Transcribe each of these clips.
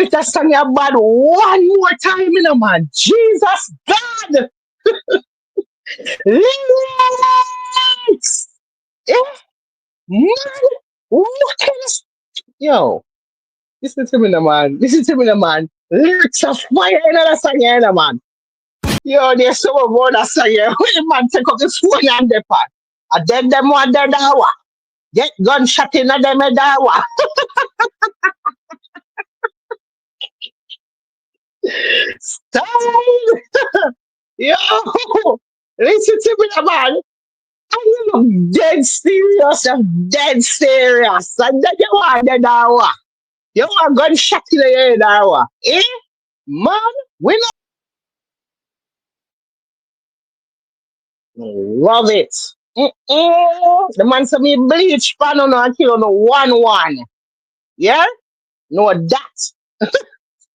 play that song bad one more time, man. Jesus God. Lyrics! Eh, man, what kind of yo? Listen to me, man. Listen to me, man. Lyrics are fire in that song, man. Yo, there's so much more that song here. When man take up the phone and the part. I dead them one dead hour. Get gunshot in a them a hour. Style. Yo, listen to me, man. And you look dead serious. I'm dead serious. And then you want dead hour. You want gunshot in the head hour. Eh? Man, we love it. The man said me bleach pan on and kill on 1-1. Yeah? No that.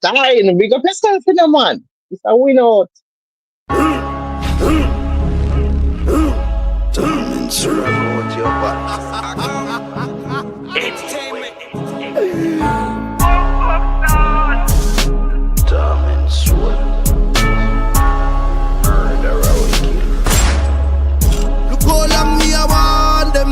Dying. Big up yourself in the man. It's a win out.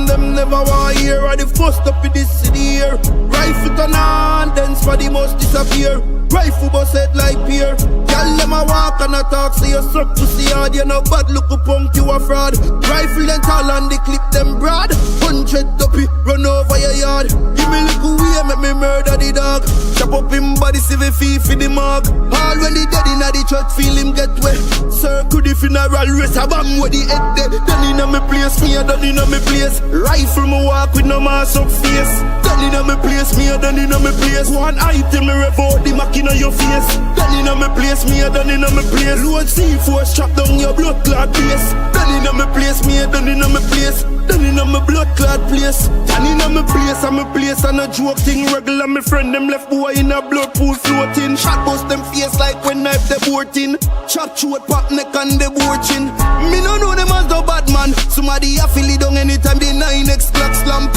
Them never want hear. Are the first up in this city here. Rifle turn on, dance for the must disappear. Rifle bust head like peer. Girl them a walk and a talk, say you suck to see hard. You know bad look a punk, you a fraud. Rifle then tall and the clip them broad. 100 duppy, run over your yard. Give me little way, make me murder the dog. Chop up him body, see the fee for the mark. All when he dead inna the church, feel him get wet. Circle the funeral, race a bomb with the head dead. Done inna me place, me a done inna me place. Rifle me walk with no mask up face. Done inna me place, me a done inna me place. One item me revolt the mac inna your face. Done inna me place, me a done inna me place. Load C4 strap down your blood clot place. Done inna me place, me a done inna me place. Done inna me blood clot place. Done inna me place, and me place and a joke thing. Regular me friend them left boy in a blood pool floating. Shot bust them face like when knife the boating. Chop throat pop neck and the boachin. Me no know them as no bad man. Somebody a feel it down anytime the 9x clock slam.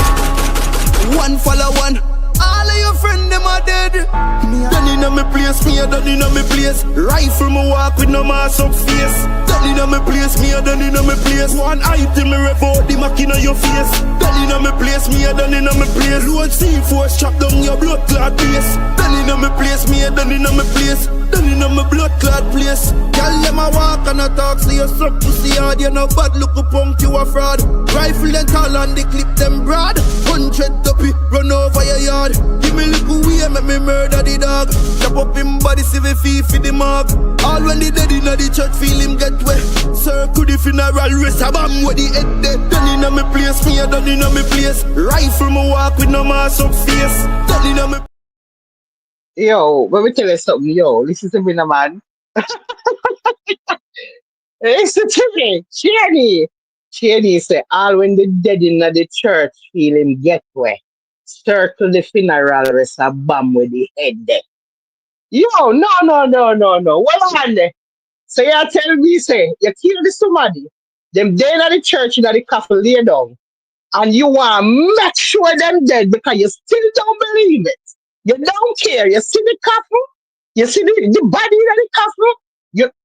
One follow one. All of your friends them are dead. Done inna me place, me a done inna me place. Rifle me walk with no mask up face. Done inna me place, me a done inna me place. One item me revolt the mac inna your face. Done inna me place, me a done inna me place. Load C4 strap down your blood clot face. Done inna me place, me a done inna me place. Done inna me blood clot place. Girl them a walk and a talk, say you suck to see hard. You know bad look a punk, you a fraud. Rifle then tall and the clip them broad. 100 duppy, run over your yard. Give me little way, make me murder the dog. Chop up him body, see the fee for the mark. All when the dead inna the church, feel him get wet. Circle the funeral, race a bomb with the head dead. Done inna me place, me a done inna me place. Rifle me walk with no mask up face. Done inna me. Yo, let me tell you something, yo. Listen to me, man. Listen to me. Cheney say, all when the dead in the church feel him get wet. Circle the funeral, rest a bomb with the head there. Yo, no. Well, on there. So you tell me, say, you kill the somebody, them dead at the church in the coffin lay down, and you want to make sure them dead because you still don't believe it. You don't care. You see the coffin, you see the body in the coffin,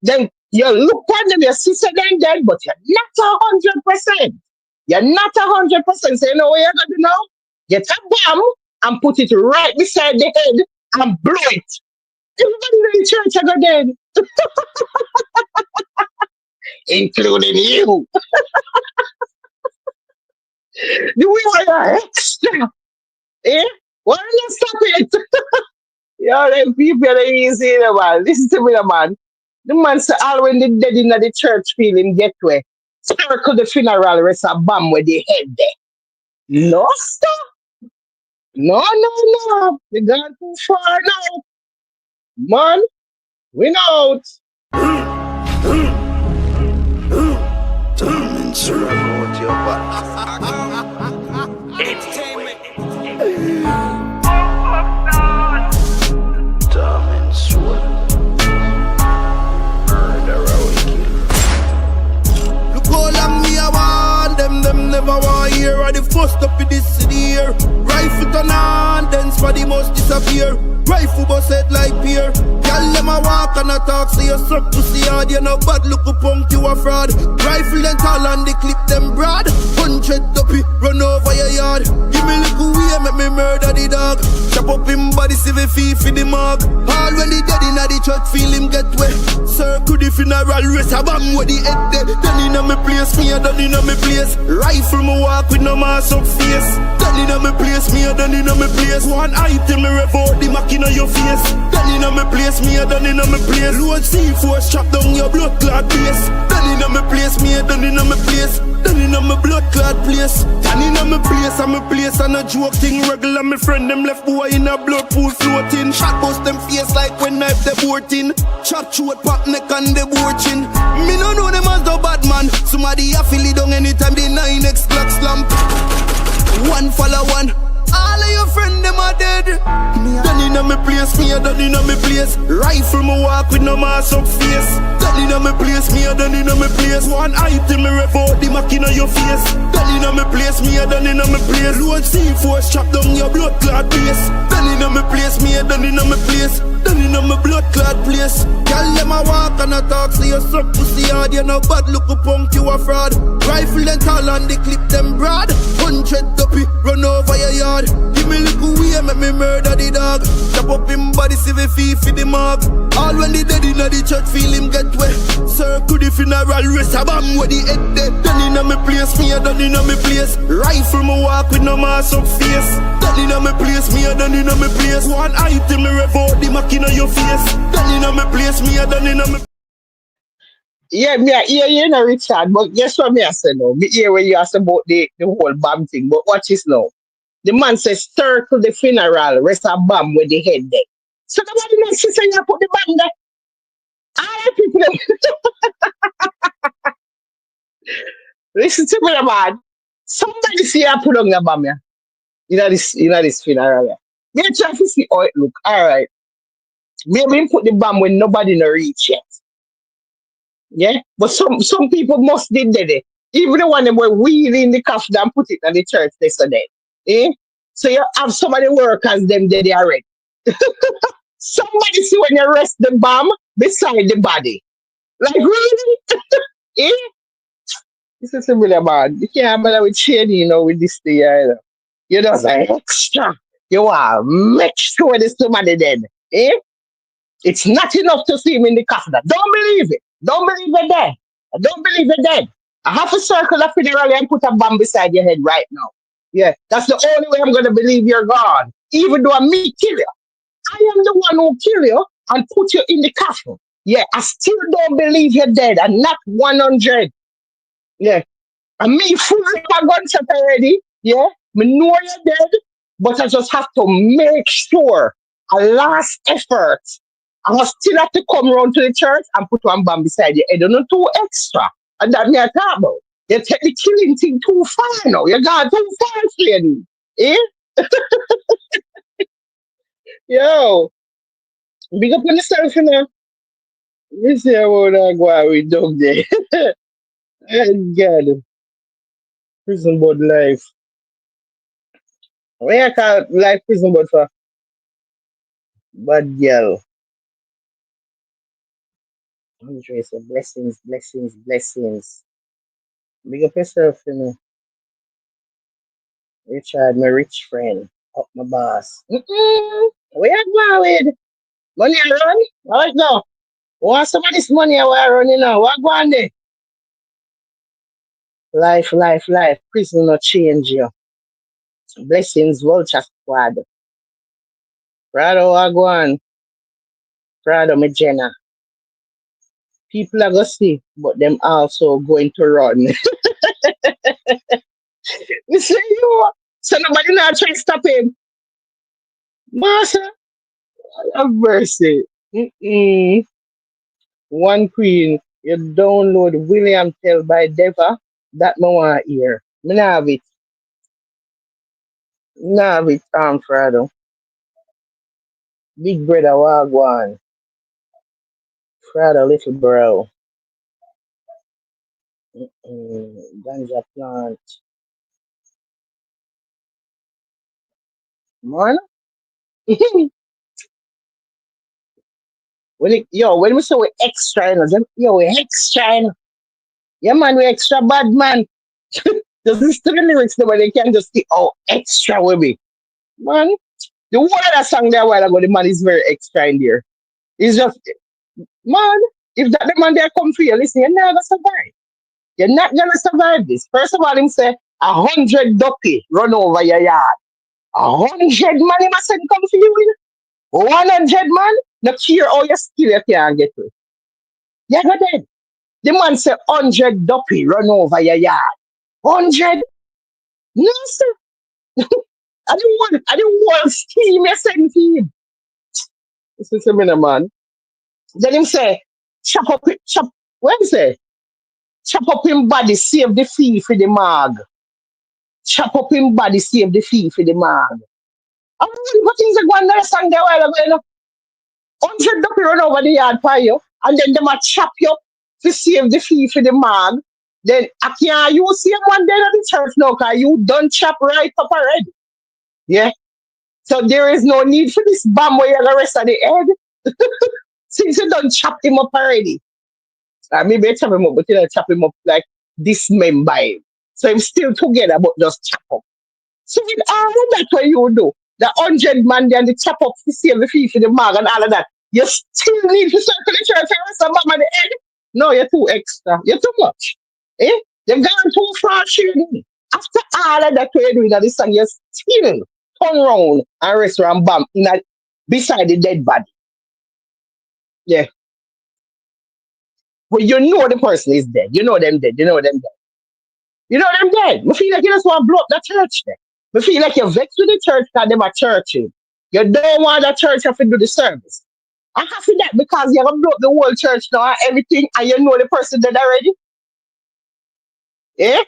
then you look at them, you see them dead, but you're not 100%. You're not 100%. So you know what you're going to do now? Get a bomb and put it right beside the head and blow it. Everybody in the church are going dead. Including you. The way you're extra. Eh? Why don't you stop it? Yo, them people are easy, man. Listen to me, man. The man say, all when the dead in the church feel him get where. Circle the funeral, rest a bomb with the head there. No, stop. No. They gone too far now. Man, we know it. Them never want hear. Are the first up in this city here. Rifle turn on, dance for the must disappear. Rifle bust head like peer. Girl, them a walk and a talk, so you suck to see hard. You know bad, look a punk, you a fraud. Rifle them tall and they clip them broad. 100 duppy, run over your yard. Give me little way, make me murder the dog. Chop up him body, see the fee for the mug. All when he dead inna the church, feel him get wet. Circle the funeral, rest a bomb with the head dead. Done inna me place, me a done inna me place. Rifle me walk with no mask up face. Done inna me place, me a done inna me place. One item me revolt the mac inna your face. Done inna me place, me a done inna me place. Load C4 strap down your blood clot face. Done inna me place, me a done inna me place. Done inna me blood clot place. Done inna me place, and me place and a joke thing. Regular me friend them left boy in a blood pool floating. Shot bust them face like when knife the boating. Chop throat pop neck and the boarchin. Me no know them as the bad man. Somebody a feel it down anytime the 9X clock slam. One follow one. All of your friends them are dead. Done inna me place, me a done inna me place. Rifle me walk with no mask up face. Done inna me place, me a done inna me place. One item me revolt the mac inna your face. Done inna me place, me a done inna me place. Load C4 strap down your blood clot face. Done inna me place, me a done inna me place. Done inna me blood clot place. Girl them a walk and a talk, so you suck pussy hard. You know bad, look a punk, you a fraud. Rifle them tall and they clip them broad. 100 duppy, run over your yard. Give me little way, make me murder the dog. Chop up him body, see the fee for the mug. All when the dead inna the church, feel him get wet. Circle the funeral, rest a bomb with the head dead. Done inna me place, me a done inna me place. Rifle me walk with no mask up face. Done inna me place, me a done inna me place. One item me revolt the mac inna your face. Done inna me place, me a done inna me. Yeah, me I hear you know, Richard, but guess what me I say now? Me hear when you ask about the whole bomb thing, but watch this now. The man says circle the funeral, rest a bomb with the head there. So the man not say you put the bomb there. All the people listen to me, man. Somebody say I put on the bomb, yeah. You know this funeral. Yeah. Me try to see how it look. All right. Maybe him put the bomb when nobody no reach yet. Yeah. But some people must did it. Even the one that were wheeling the coffin and put it in the church yesterday. Eh? So you have some of the workers them there they already. Somebody see when you rest the bomb beside the body. Like really? Eh? This is similar man. You can't bother with shady, with this thing, You just like extra. You are make sure there's somebody dead. Eh? It's not enough to see him in the coffin. Don't believe it. Don't believe it dead. Don't believe it dead. I have to circle a funeral and put a bomb beside your head right now. Yeah, that's the only way I'm gonna believe you're gone. Even though I me kill you. I am the one who kill you and put you in the coffin. Yeah, I still don't believe you're dead and not 100. Yeah. And me full of my gunshot already. Yeah. Me know you're dead, but I just have to make sure a last effort. I must still have to come round to the church and put one bomb beside your head. Not too extra. And that me I talk about. You take the killing thing too far now. You got too far, Shady. Eh? Yo, big up on yourself, you know. You see how I go out with dog there. God, prison board life. Where I call life prison board for bad girl. Andre say blessings, blessings, blessings. Big up yourself, you know. Richard, my rich friend. Up my boss. Where you going with? Money I run? Right now. Want some of this money I want running now? What go on there? Life, life, life. Prison not change you. Blessings, vulture squad. Prado, what go on? Prado, me Jenna. People are going to see, but them also going to run. You see you? So nobody not try to stop him. Master, have mercy. Mm-mm. One queen, you download William Tell by Deva. That me want hear. Me nah have it. Nah have it, Frado. Big brother, Wagwan. Frado, little bro. Ganja plant. Man, When we say we extra, you know, we extra, you know. Yeah, man, we extra bad, man. Just listen to the lyrics, though, but they can't just see how extra we be. Man, the one of that song there a while ago, the man is very extra in there. It's just, man, if that the man there come for you, listen, you're not gonna survive. You're not gonna survive this. First of all, him say 100 ducky run over your yard. 100 man, him a send come for you, you know? 100 man, no care how you skill you can't get to it. You go dead. The man say 100 ducky run over your yard. 100? No, sir. I don't want scheme you send to him. This is a minute, man. Then him say, chop, what him say? Chop up him body, save the fee for the mag. Chop up him body, save the fee for the mag. I mean, what things are going on song there a while ago, you know? 100 ducky run over the yard for you, and then them a chop you up to save the fee for the mag. Then I can't you see him one day at the church now, because you done chop right up already. Yeah. So there is no need for this bomb where you're the rest of the head. Since you done chop him up already. Maybe I chop him up, but you don't chop him up like dismember him. So I'm still together, but just chop up. So with all of that what you do, the 100 man then the chop up to save the fee for the mag and all of that, you still need to circle the church and rest of bomb at the head? No, you're too extra. You're too much. Eh? You've gone too far, Shirley. After all of that what you're doing at this song, you still turn around and rest around bam in a, beside the dead body. Yeah. But you know the person is dead. You know them dead. You know them dead. You know them dead. I feel like you just want to blow up the church there. I feel like you're vexed with the church because them are churching. You don't want the church have to do the service. I have to that because you're gonna blow up the whole church now and everything and you know the person dead already. Eh?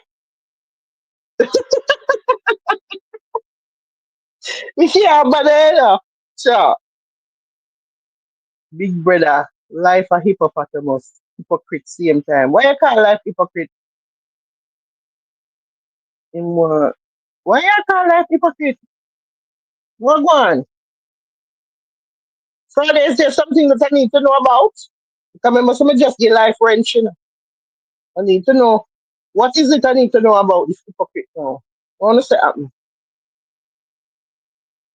Yeah, but sure. Big brother, life a hippopotamus, hypocrite same time. Why you call life hypocrite? In why you call life hypocrite? What one? Friday, is there something that I need to know about? Because I must just get life wrench, you know. I need to know. What is it I need to know about this hypocrite now? I want to say happen.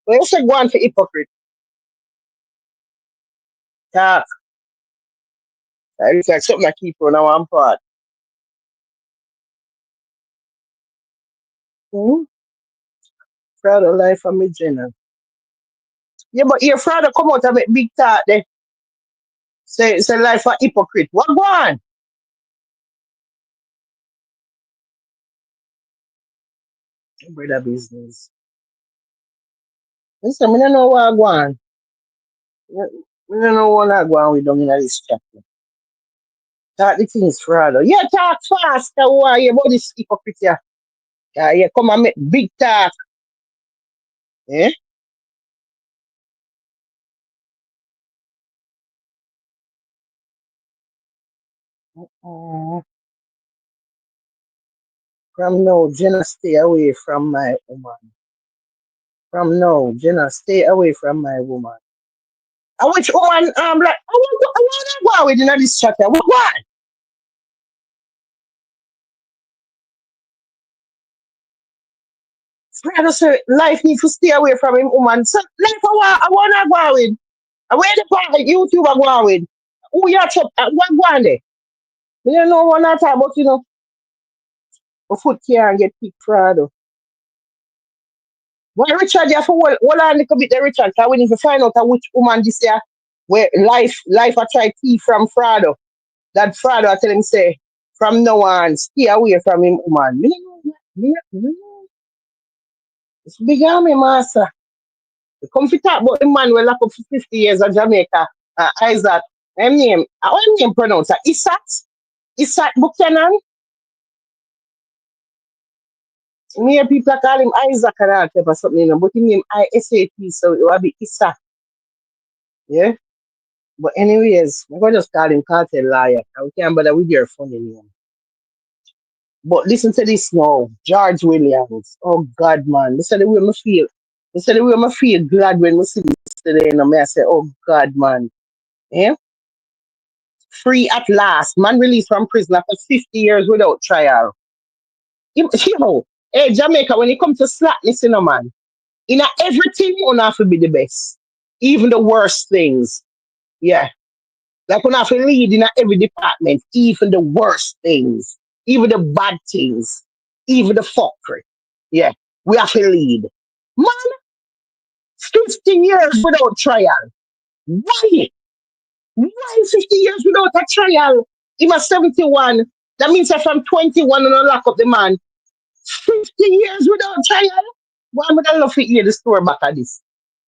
When you say go on for hypocrite, talk. It's like something I keep on one part. Hmm? Friday life and me general. Yeah, but your Friday come out and make big talk there. Say life a hypocrite. What go on? Brother business. Listen, I don't know what I go on. I don't know what I go on with them in this chapter. Talk the things Friday. Yeah, talk fast. Why you about this hypocrite here? Yeah, come and make big talk. Eh? Uh, from now, Jenna, stay away from my woman. From now, Jenna, stay away from my woman. I which woman like I want to go with in this chapter. What one? Friday say life needs to stay away from him woman. So life I wanna go with. I where the part like YouTube I go with. Who you chop what go on there? You don't know what not talk about you know a foot here and get picked Friday. Why Richard, you have to hold on a little bit there, Richard, because we need to find out which woman this year where life I try tea from Frado. That Frado I tell him say, from now on, stay away from him, woman. Me no know, me no know. It's big army, master. You come to talk about the man we lock up for 50 years in Jamaica, Isat. What name pronounce it? Isat? Isat Buchanan? Me hear people call him Isaac and all type of something, you know, but he name ISAT, so it will be Isat. Yeah? But anyways, I'm gonna just call him cartel liar. We can't bother with your funny name. But listen to this now. George Williams. Oh God, man. Listen to the way I feel. Listen to the way I feel glad when we see this today. You know, me I say, oh God, man. Yeah? Free at last. Man released from prison after 50 years without trial. You know, hey, Jamaica, when it comes to slackness, you know, man, in a everything, you have to be the best. Even the worst things. Yeah. Like, we have to lead in a every department, even the worst things, even the bad things, even the fuckery. Yeah. We have to lead. Man, 15 years without trial. Why? Why 50 years without a trial? He was 71. That means that from 21 and I lock up the man. 50 years without trial? Why would I love to hear the story back at this?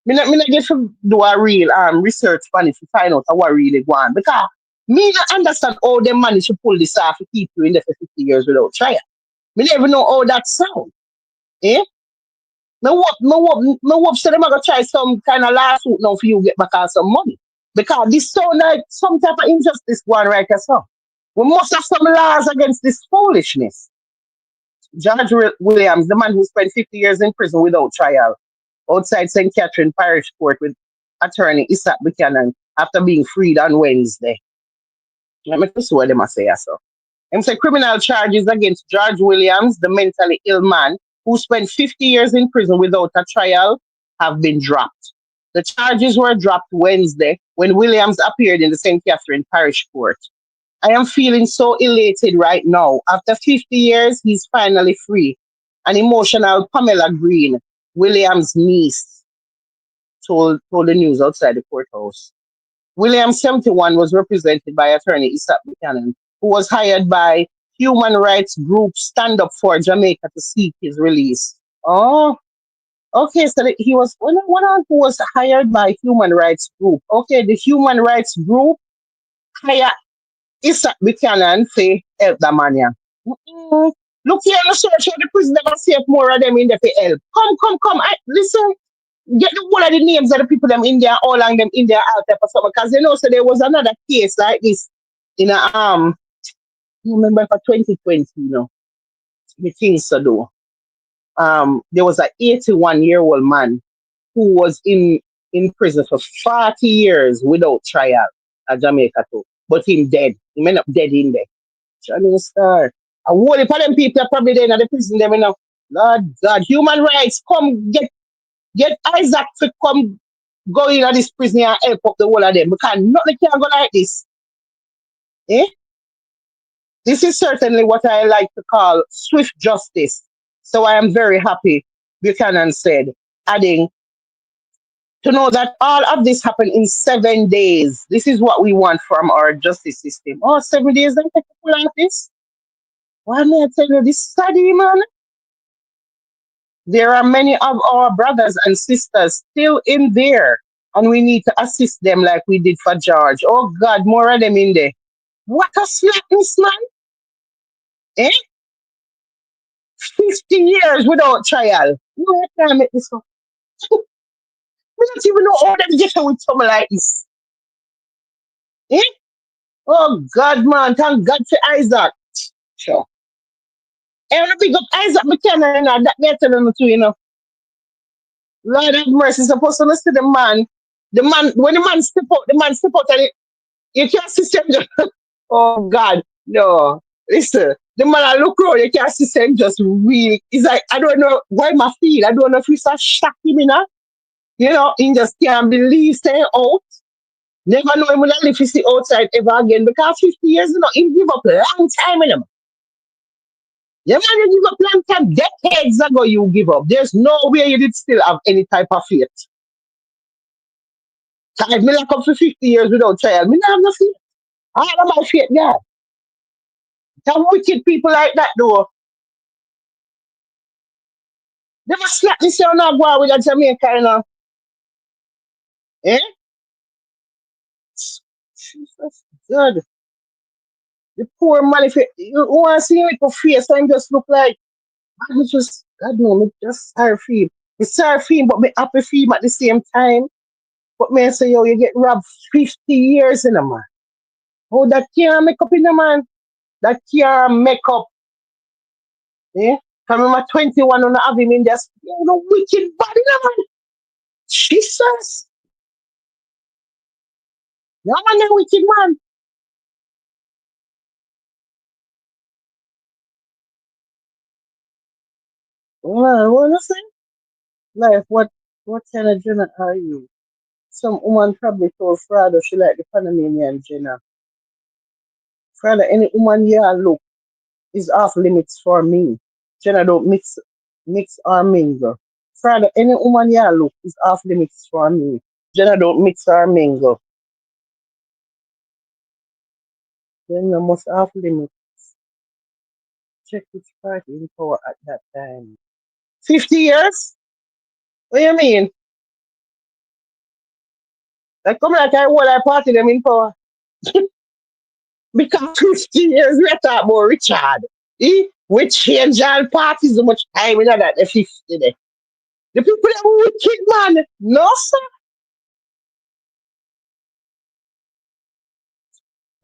Me not get to do a real research on it to find out what really go on. Because me not understand how they manage to pull this off to keep you in there for 50 years without trial. Me never know how that sound. Eh? Me hope so them are gonna try some kind of lawsuit now for you get back on some money. Because this sound like some type of injustice going right as well. We must have some laws against this foolishness. Williams, the man who spent 50 years in prison without trial, outside St. Catherine Parish Court with attorney Isat Buchanan after being freed on Wednesday. Let me see what they must say. So. Them say criminal charges against George Williams, the mentally ill man who spent 50 years in prison without a trial, have been dropped. The charges were dropped Wednesday when Williams appeared in the St. Catherine Parish Court. I am feeling so elated right now. After 50 years, he's finally free. An emotional Pamela Green, Williams' niece, told the news outside the courthouse. Williams, 71, was represented by attorney Isat Buchanan, who was hired by human rights group Stand Up for Jamaica to seek his release. Oh, okay. So he was one who was hired by human rights group. Okay, the human rights group hired Isaac Buchanan for help the man. Yeah. Look here, no search for the prison. Never see if more of them in there for help. Come. Listen, get the whole of the names of the people them in there, all of them in there out there for something. Because you know, so there was another case like this in a you remember for 2020, you know, the things to do. There was an 81-year-old man who was in prison for 40 years without trial at Jamaica too. But him dead. He ended up dead in there. Johnny Star. A whole heap of them people are probably there in the prison them, you know. Lord God, human rights, come get Isaac to come go in at this prison and help up the whole of them. Because nothing can go like this. Eh? This is certainly what I like to call swift justice. So I am very happy, Buchanan said, adding, to know that all of this happened in 7 days. This is what we want from our justice system. Oh, 7 days, then take a pull out this? Why may I tell you this study, man? There are many of our brothers and sisters still in there, and we need to assist them like we did for George. Oh God, more of them in there. What a slackness, man. Eh? 50 years without trial. No, I can't make this up. We don't even know how them get with something like this. Eh? Oh God, man, thank God for Isaac. Sure. And when I pick up Isaac Buchanan, you know, that they're telling me too, you know. Lord have mercy, supposed to listen to the man, when the man step out and you can't see him just, oh God, no. Listen, the man I look around, you can't see him just really, it's like, I don't know why my feel, I don't know if we start shock him, you know, he just can't believe staying out. Never know him when I live to see outside ever again because 50 years, you know, he give up a long time, you know. Yeah, man, you give up long time, decades ago you give up. There's no way you did still have any type of faith. So if me lock up for 50 years without trial, me not have no faith. All of my faith, God. Some wicked people like that, though. They must slap this year now go out with a Jamaica, you know. Eh? Jesus, God. The poor man, if you want to see him with face, so him just look like, I just, God know, me just sorry for him. Me sorry for him, but me happy for him at the same time. But me say, yo, you get robbed 50 years in a man. Oh, that can't make up in a man. That can't make up. Eh? From my 21 on have him in just, you know, wicked body, man. Jesus. No man, a wicked man. Well, what I say? Like, what kind of Jenna are you? Some woman probably told Frado she like the Panamanian Jenna. Frado, any woman here look is off limits for me. Jenna don't mix or mingle. Frado, any woman here look is off limits for me. Jenna don't mix or mingle. Jenna must off limits. Check which party in power at that time. 50 years? What do you mean? Like, come like I want I party them in power. Because 50 years we talk about Richard. We change all parties so much time in that the 50 day. The people that wicked man. No sir.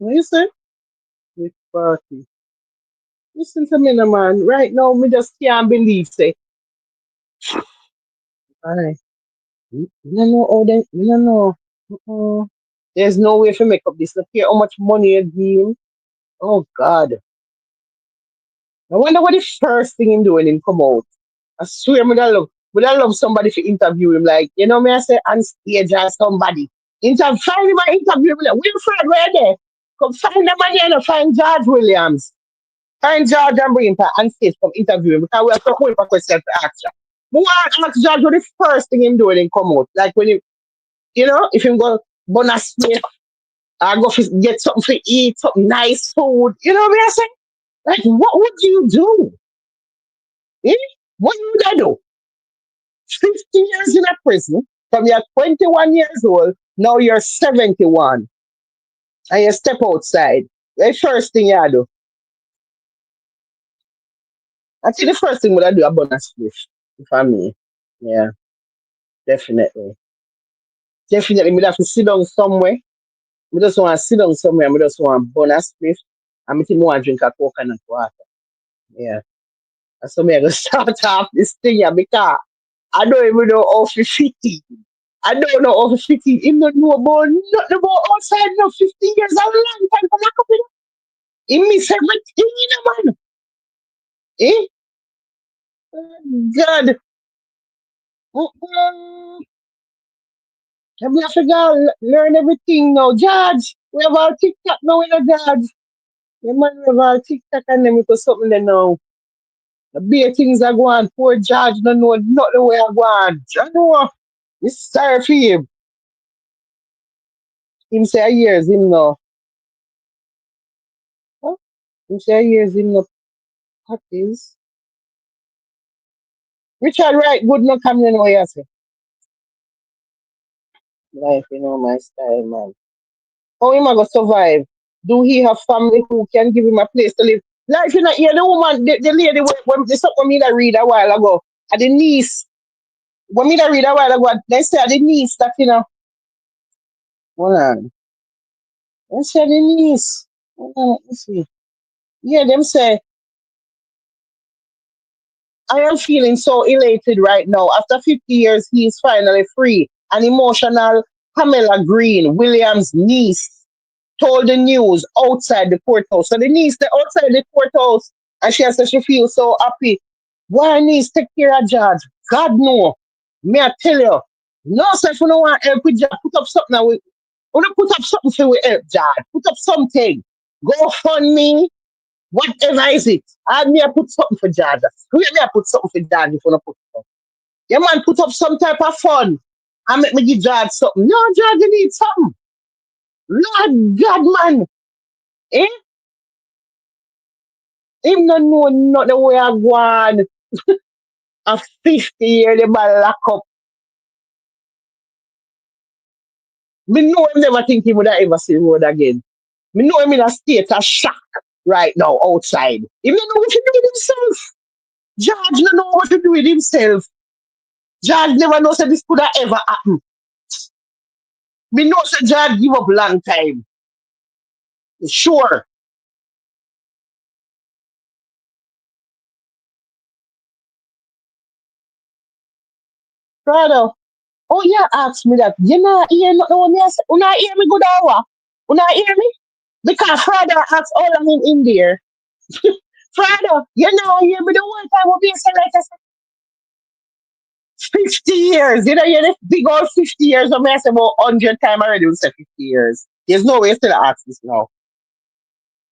Listen. Which party? Listen to me no man. Right now me just can't believe say. Aye. You don't know how they you don't know. Uh-uh. There's no way to make up this. Look here how much money you give him. Oh God. I wonder what the first thing him doing him come out. I swear, would I love somebody to interview him. Like, you know me, I say on stage as somebody. Find him and interview him. Like, Wilfred, where there? Come find the man here and find George Williams. Find George and bring him on stage come interview him because we have to hold for question to ask you. But want to ask George what the first thing him do when him come out. Like when him, if him go bonus plate or go get something to eat, something nice food. You know what I say? Like, what would you do? Eh? What would I do? 50 years in a prison from you're 21 years old, now you're 71, and you step outside. The first thing you do, I think the first thing would I do a bonus spliff for me. Yeah, definitely. Definitely, we have to sit down somewhere. We just want to sit down somewhere. We just want bonus spliff. And we think want to drink a coconut water. Yeah. And so me I go start off this thing here because I don't even know how to fit it. I don't know how to fit it. Him not know about nothing about outside no 15 years. A long time for lock up with him. He miss everything, man. Eh? God. Mm-mm. We have to go learn everything now. Judge, we have our TikTok now in a judge. The man we have our TikTok and then we put something there now. The bare things are going. Poor judge don't know not the way I go on. I know. It's sorry for him. Him say years him now. Huh? Him say years him no parties. Richard Wright good no come in way I say. Life, my style, man. How him a go survive? Do he have family who can give him a place to live? Life, yeah, the woman, the lady, when the something me that read a while ago, at the niece, when me that read a while ago, they say at the niece that, hold on, they say the niece, hold on, let me see. Yeah, them say, I am feeling so elated right now. After 50 years, he is finally free. An emotional Pamela Green, William's niece, told the news outside the courthouse. So the niece, the outside the courthouse, and she said she feels so happy. Why niece take care of George? God no. Me I tell you. No, sir, if you don't want help with George, put up something and we wanna put up something for we help George. Put up something. Go fund me. Whatever is it. I me I put something for George. Me I put something for George if you wanna put it up. Yeah man, put up some type of fun. And make me give George something. No, George, you need something. Lord God, man. Eh? Him no know not the way I go on. A 50 year the man lock up. Me know him never think he would have ever see the road again. Me know him in a state of shock right now outside. He don't know what to do with himself. George don't know what to do with himself. George never knows that this could have ever happen. Me know that George give up long time. Sure. Brother. Oh yeah, ask me that. You not hear nothing what me I say? You not hear me good hour? You not hear me? Because Father asked all of him in there. Father, you know hear me the whole time what me say like I say. 50 years. You know, you're the big old 50 years. I'm say about 100 times already. We say 50 years. There's no way you still ask this now.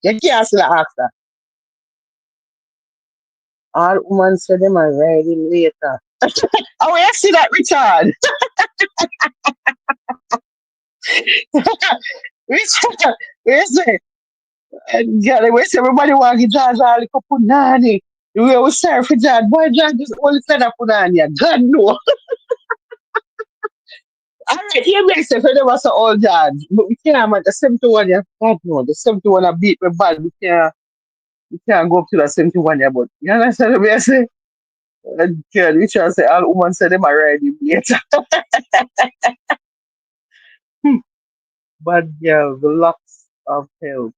You can't still ask that. All women say them are ready later. Oh, you see that, Richard? Richard, you see? God, we say everybody want to judge all the punani. We always say for judge. Boy, judge just only said that punani. God, no. All right, here makes it for them as an old judge. But we can't, man. The 71, yeah. God, no. The 71 a beat me bad. We can't go up to the 71, yeah. But you understand what I say? God, we try to say all women say them are ready later. Bad girl, the locks of hell.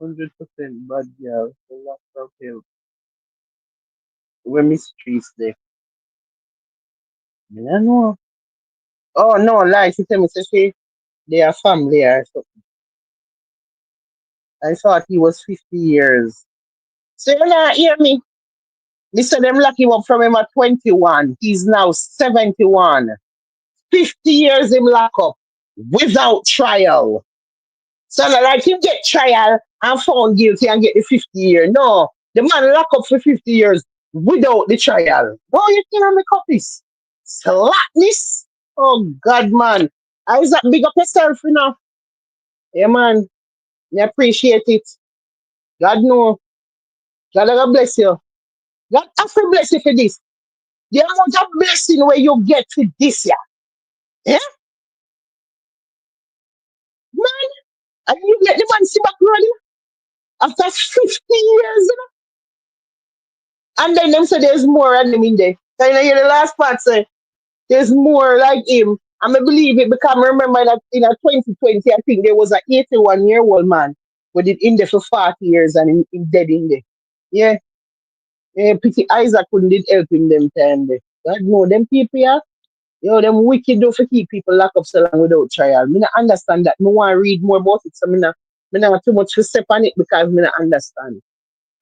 100% bad girl, the locks of hell. Where mysteries there? I don't know. Oh no, like she tell me, say they are family or something. I thought he was 50 years. So you not hear me? They said them lock him up from him at 21. He's now 71. 50 years him lock up without trial. So not like him get trial and found guilty and get the 50 year. No, the man lock up for 50 years without the trial. No, you can't make up this. Slackness. Oh God, man. Isaac, big up yourself, you know. Yeah, man. I appreciate it. God know. God will bless you. God has to bless you for this. The amount of blessing where you get for this year. Yeah, man. And you get the man see back running after 50 years. You know? And then them say there's more of them in there. So you know, hear the last part say there's more like him. And I believe it because I remember that in a 2020, I think there was an 81-year-old man who did in there for 40 years and he dead in there. Yeah. Yeah, pity Isaac couldn't did help him them time there. God know them people, yeah. Yo, them wicked do for keep people locked up so long without trial. Me not understand that. Me want to read more about it. So me not too much to step on it because me not understand.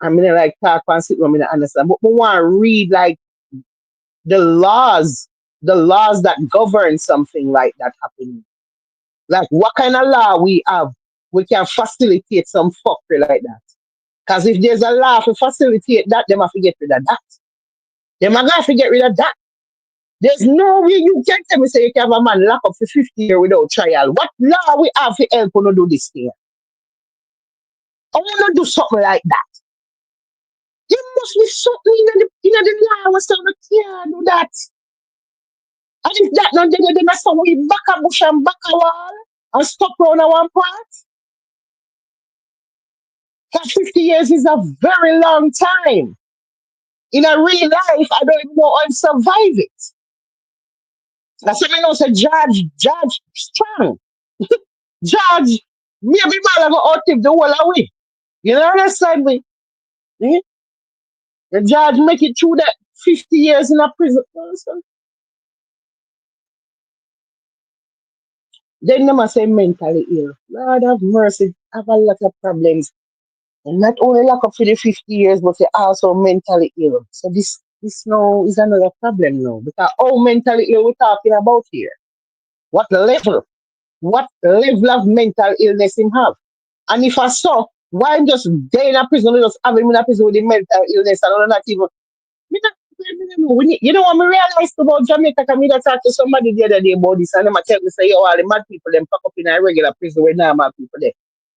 And me not like talk and sit where me not understand. But me want to read like the laws, the laws that govern something like that happening. Like what kind of law we have, we can facilitate some fuckery like that. Because if there's a law to facilitate that, them have to get rid of that. Them are going to get rid of that. There's no way you can tell me say you can have a man lock up for 50 years without trial. What law we have to help you do this thing? I want to do something like that. There must be something in the law where someone can't do that. And if that not then that's how we back a bush and back a wall and stop round a one part. Because 50 years is a very long time. In a real life, I don't even know how to survive it. That's why I know say judge strong. Judge, maybe man go out the whole away. You know understand me? Eh? The judge make it through that 50 years in a prison. You understand? Then them a say mentally ill. Lord have mercy, have a lot of problems. And not only lock up for the 50 years, but they also mentally ill. So this now is another problem now. Because how mentally ill we talking about here? What level? What level of mental illness him have? And if I saw, why I'm just there in a prison, just have him in a prison with the mental illness and all not even. Me not- you know what I realized about Jamaica? Because I talked to somebody the other day about this, and them a tell me say, yo, all the mad people them pack up in a regular prison with normal people there.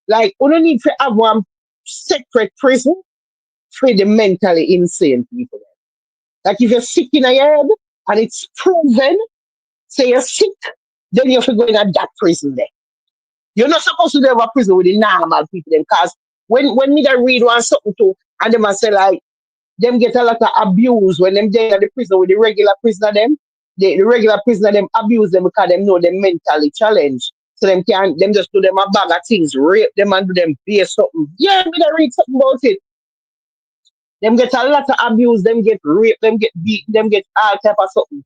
Like, we don't need to have one separate prison for the mentally insane people. Like, if you're sick in your head and it's proven, say you're sick, then you have to go in a that prison there. You're not supposed to have a prison with the normal people then, because when me that read one something too, and them a say like them get a lot of abuse when them there in the prison with the regular prisoner them. The regular prisoner them abuse them because them know them mentally challenged. So them just do them a bag of things, rape them and do them beer something. Yeah, me that read something about it. Them get a lot of abuse, them get raped, them get beaten, them get all type of something.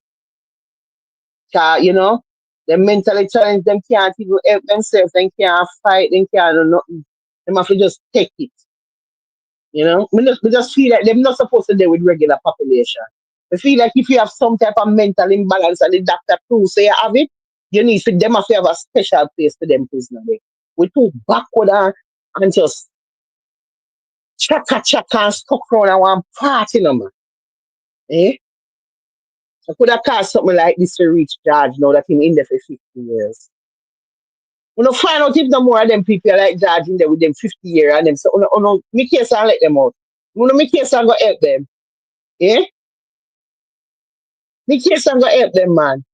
You know, them mentally challenged, them can't even help themselves, them can't fight, them can't do nothing. Them have to just take it. You know, we just feel like they're not supposed to deal with regular population. I feel like if you have some type of mental imbalance and the doctor proves say you have it, you need for them to have a special place for them prisoner there. We too backward and just chaka chaka and stuck around and one party no man. Eh? I could have caused something like this to reach George now that him in there for 50 years. We don't find out if no more of them people are like George in there with them 50 years and them so me case and let them out. We no me case and go help them. Eh? Me case and go help them man.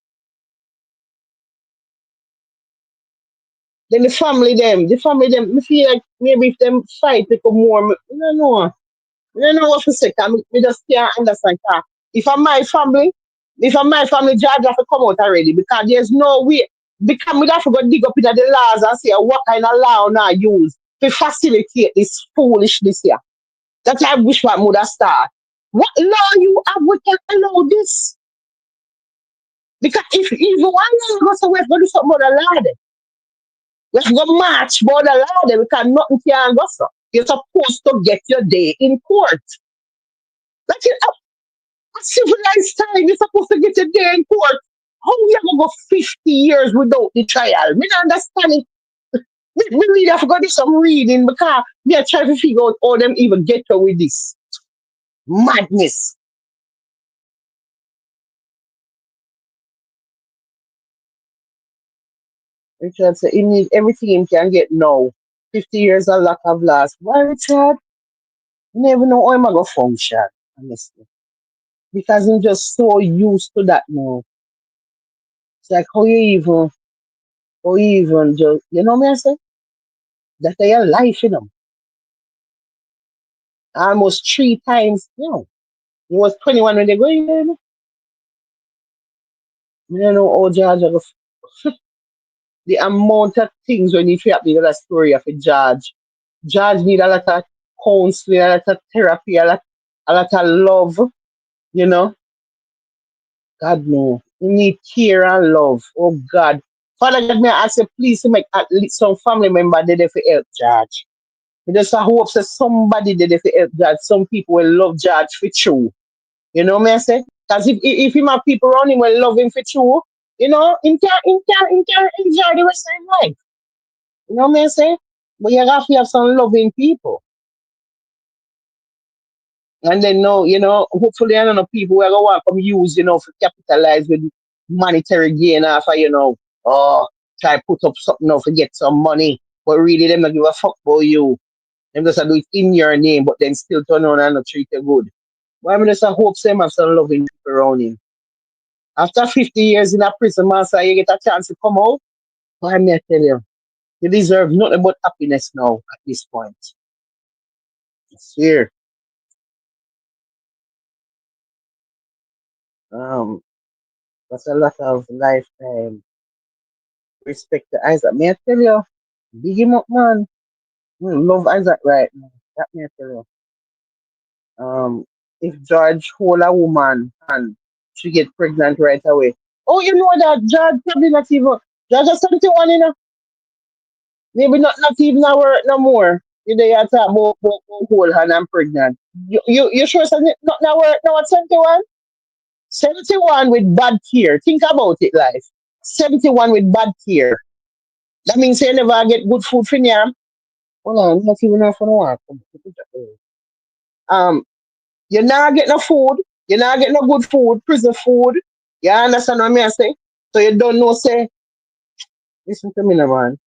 Then the family them, me feel like maybe if them fight little more, I don't know. I don't know what to say. 'Cause me just can't understand. 'Cause if I'm my family, George have to come out already because there's no way. Because we have to go dig up into the laws and say what kind of law now use to facilitate this foolishness here. That I wish what would have start. What law you have we can allow this? Because if even one law goes away, we do something about the law then. We have to go march about the law then because nothing can go so. You're supposed to get your day in court. That's it. A civilized time, you're supposed to get your day in court. How you gonna go 50 years without the trial? Me not understand it. We really have to go do some reading because we are trying to figure out how them even get away with this madness. Richard said he need everything he can get now. 50 years a lot of last. Why Richard? You never know how I'm gonna function, honestly. Because I'm just so used to that now. It's like how you even just you know me I say? That they are life, you know. Almost three times, you know. He was 21 when they go in there. I don't know how George are the amount of things when you feel the story of a judge. Judge need a lot of counseling, a lot of therapy, a lot of love, you know. God no. You need care and love. Oh God. Father God, may I ask you please to make at least some family member there for help Judge. I just hope that somebody there for help Judge. Some people will love Judge for true. You know what I say? Because if him have people around him will love him for true, you know, he can enjoy the rest of his life. You know what I say? But you have to have some loving people. And then no, you know, hopefully I don't know people will go and come use, you know, for capitalize with monetary gain after, you know, oh try put up something now to get some money. But really them not give a fuck about you. Them just a do it in your name, but then still turn around and not treat you good. Why I just a hope them have some loving people around him. After 50 years in a prison, master, you get a chance to come out. Why me I tell you, you deserve nothing but happiness now at this point. I swear. Um, that's a lot of lifetime respect to Isaac. May I tell you, big him up, man. Love Isaac right now. That may I tell you. If George hold a woman and she get pregnant right away. Oh, you know that George probably not even George is 71, you know. Maybe not even a work no more. You know, you talk about hold her and I'm pregnant. You sure it's not now work now at 71? 71 with bad care. Think about it, life. 71 with bad care. That means you never get good food for you. Hold on, not even enough for no work. Um, you're not getting no food. You're not getting no good food, prison food. You understand what I say? So you don't know, say, listen to me, now, man.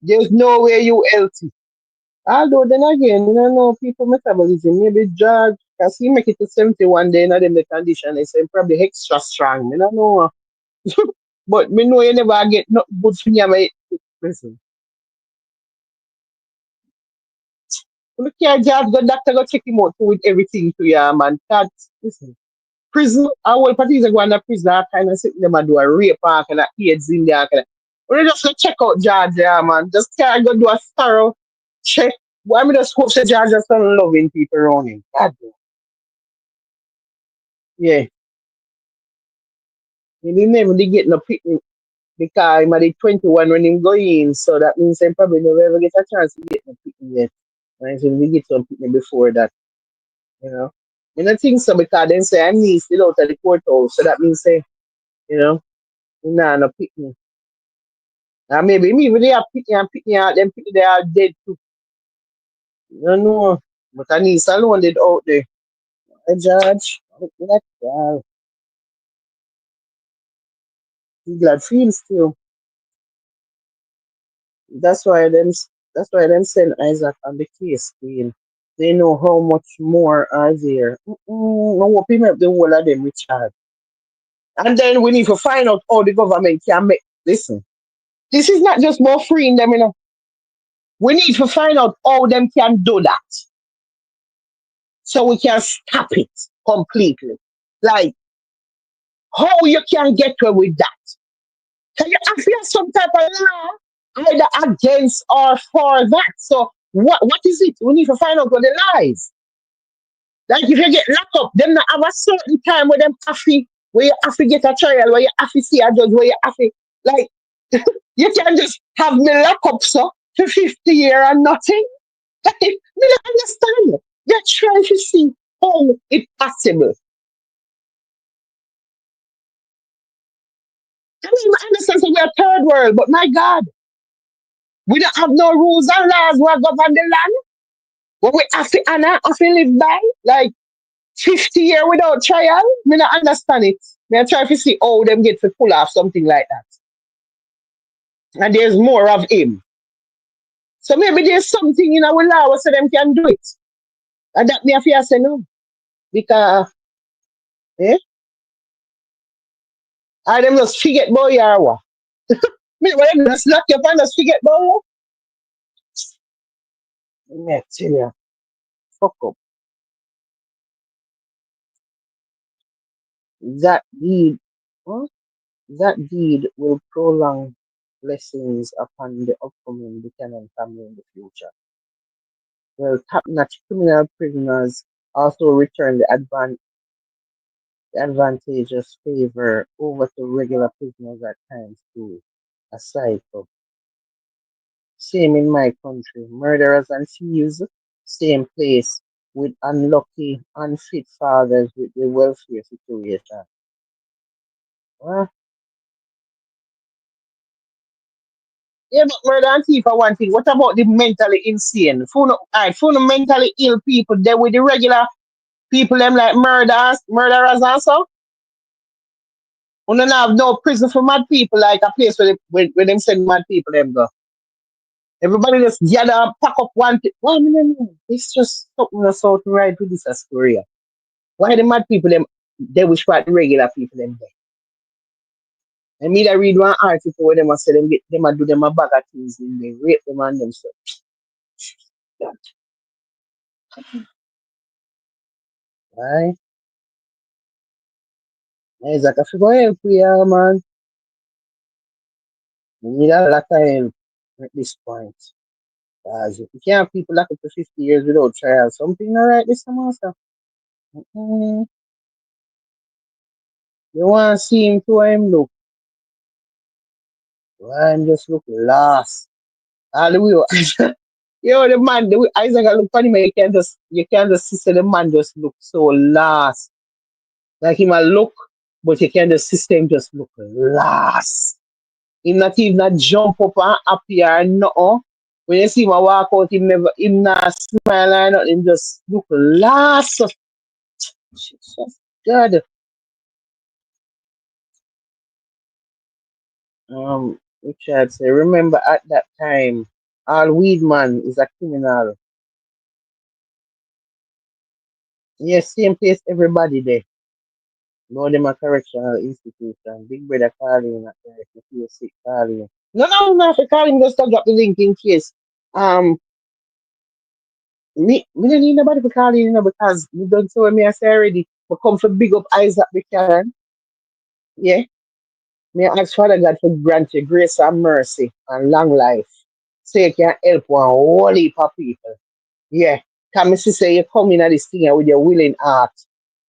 There's no way you healthy. Although then again, you don't know people metabolism, maybe judge, because he make it to 71 day, not in the condition, they say probably extra strong. I don't know. But me know you never get no good for you, mate. Listen. Look here, judge, go doctor, go check him out with everything to you, man. That, listen. Prison, our whole parties are going to prison, I kind of sit them and do a rape and kind of AIDS in there. Kind of. We just go check out George, yeah, man. Just can't go do a thorough check. Why me just hope that George just don't loving people around him. God, yeah. He never did get no picnic because I'm at 21 when him go in, so that means he probably never ever get a chance to get no picnic yet. And so we get some picnic before that, you know. I don't think so because then say I'm missed out of the courthouse. So that means say, you know, nah no pick me. And maybe me when they have pick me out, them pick they are dead too. I don't know. But I need alone dead out there. I judge. Like, glad feels still. That's why them that's why them send Isaac on the case queen. They know how much more are there. No open up the whole of them Richard. And then we need to find out how the government can make listen. This is not just more freeing them, you know. We need to find out how them can do that so we can stop it completely. Like how you can get away with that. Can you have some type of law either against or for that? So what is it? We need to find out what the lies. Like if you get locked up, them not have a certain time where them have to, where you have to get a trial, where you have to see a judge, where you have to like you can just have me lock up so for 50 years and nothing. Like, me not understand. You're trying to see how it's possible. I mean, I understand so we're third world, but my God, we don't have no rules and laws where govern the land. What we have to honor, have to live by. Like 50 years without trial, me not understand it. Me I try to see how them get to pull off something like that. And there's more of him. So maybe there's something in our law so them can do it. And that me have to say no. Because eh? I them just forget boy or what. Me when them just lock you up and just forget boy. Me I tell you, fuck up. That deed, huh? That deed will prolong blessings upon the upcoming Buchanan family in the future. Well, top-notch criminal prisoners also return the advantageous favor over to regular prisoners at times too. Aside from same in my country, murderers and thieves, same place with unlucky, unfit fathers with the welfare situation. Well, yeah, but murder and thief are one thing. What about the mentally insane? Full mentally ill people, they with the regular people, them like murderers and so. We don't have no prison for mad people, like a place where them send mad people them go. Everybody just gather and pack up one thing. Why me no know? It's just something that's out right with this story. Why the mad people them they wish for the regular people them there? And me that read one article where them a say them get them a do them a bag of things in there, rape them and them so. Right? It's like I figure help we are man. We need a lot of help at this point. Because if you can't have people locked up for 50 years without trial, something not right this time also. Mm, you want to see him to him look. And just look lost. All the way. Yo, the man, the way Isaac look funny, man, you can just see the man just look so lost. Like him a look, but you can just see him just look lost. Him not even not jump up and happy or nothing. When you see him a walk out, him not smile or nothing, just look lost. Jesus God. Richard say, remember at that time, all weed man is a criminal. Yes, same place everybody there. No, them a correctional institution. Big brother calling at the if you feel sick calling. No, if you call him, just drop the link in case. Um, me don't need nobody to call you, because you don't know me I say already. But come for big up Isaac Buchanan. Yeah. Me ask Father God to grant you grace and mercy and long life. So you can help one whole heap of people. Yeah. Come see say you come in at this thing with your willing heart.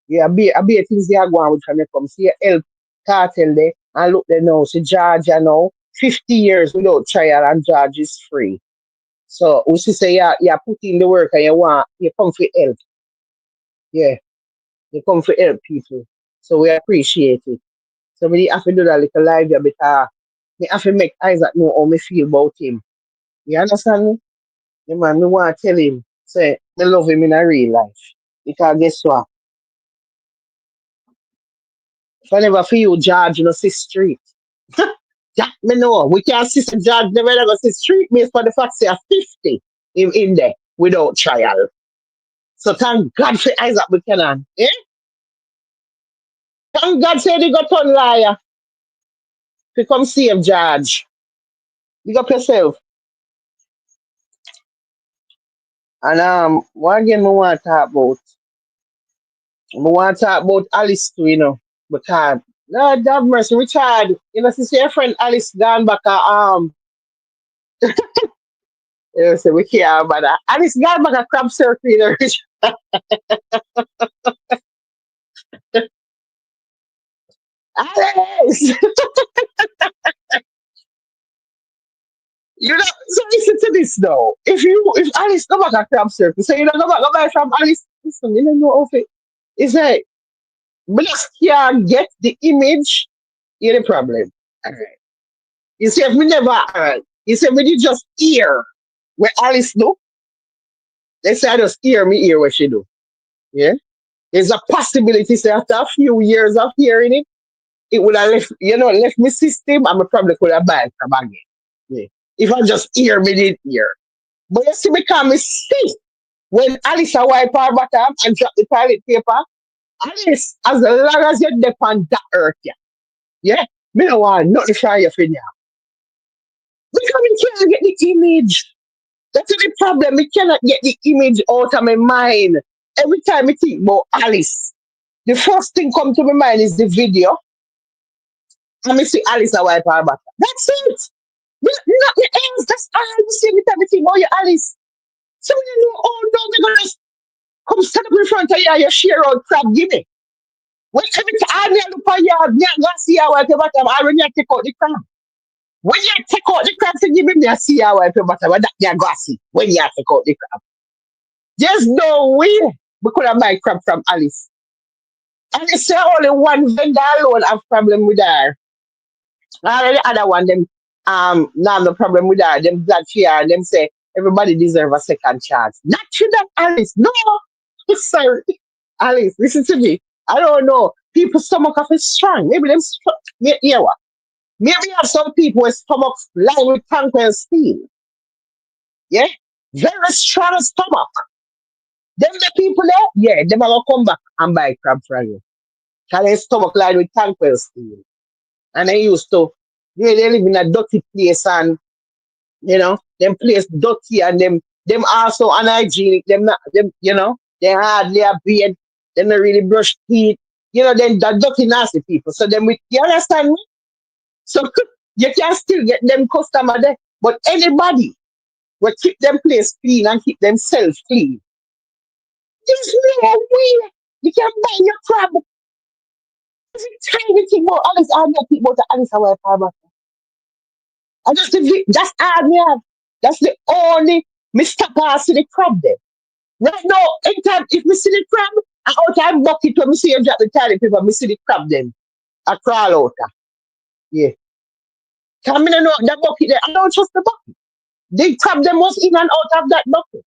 Yeah, I be things they are going with from you come see your help cartel there and look there now. See Georgia now, 50 years without trial and George is free. So we see say you put in the work and you come for help. Yeah. They come to help people. So we appreciate it. So we have to do that little live here because we have to make Isaac know how me feel about him. You understand me? The man, me want to tell him, say, I love him in a real life. Because guess what? If I never feel George, you know, see street. That me know. We can't see some George never ever see street based for the fact say a 50 in there without trial. So thank God for Isaac Buchanan. Eh? Thank God said he got on liar to come save George. Big up yourself. And what again we want to talk about? We want to talk about Alice too, you know. Because Lord have mercy, Richard. You know, since your friend Alice gone back you know, say we care about that. Alice gone back a crab circle, you know, Alice! You know, so listen to this though. If Alice go back a crab circle, so you know go back from Alice, listen, you don't know if it is like we just can't get the image, you the problem. Alright. You see if we never alright. You see when you just hear what Alice do, they say I just hear what she do. Yeah. There's a possibility say after a few years of hearing it, it would have left, you know, left my system and I probably could have buy it from again. Yeah. If I just hear me did hear. But you see, because me see when Alice a wipe her bottom and drop the toilet paper, Alice, as long as you're there on that earth, yeah, yeah, me no want nothing from you for now. Because we can't get the image. That's the problem. We cannot get the image out of my mind. Every time I think about Alice, the first thing come to my mind is the video. And I see Alice a wipe her bottom. That's it. Nothing else. That's all you see every time I think about you, Alice. So when you know, oh no, they're gonna come stand up in front of you and you share out crab, give me. When every time you look at you, you go see how I bottom, I when you take out the crab. When you take out the crab to give me, you see how I bottom, and that you go see when you take out the crab. There's no way we could have buy crab from Alice. And it's only one vendor alone have problem with her. All the other one, them now no problem with her. Them glad she are. Them say everybody deserve a second chance. Not you, that Alice. No, sorry, Alice. Listen to me. I don't know. People's stomach of is strong. Maybe them strong. Yeah, what? Maybe have some people with stomachs lined with tanker steel. Yeah, very strong stomach. Them the people there, yeah, them are gonna come back and buy crab from you. Cause their stomach lined with tanker steel. And they used to, they live in a dirty place and you know, them place dirty and them also unhygienic, them not them, you know, they hardly a beard, them not really brush teeth, you know, then the dirty nasty people. So them with you understand me? So you can still get them customer there. But anybody will keep them place clean and keep themselves clean. There's no way you can buy your crab. Every time you think about Alice, I know people to Alice away from and that's all me have. That's the only Mr. Pass to the crab there. Right now, anytime if me see the crab, I out time bucket when me see you drop the toilet paper, me see the crab then. I crawl out. Yeah. Come in and out that bucket there. I don't trust the bucket. They crab them was in and out of that bucket.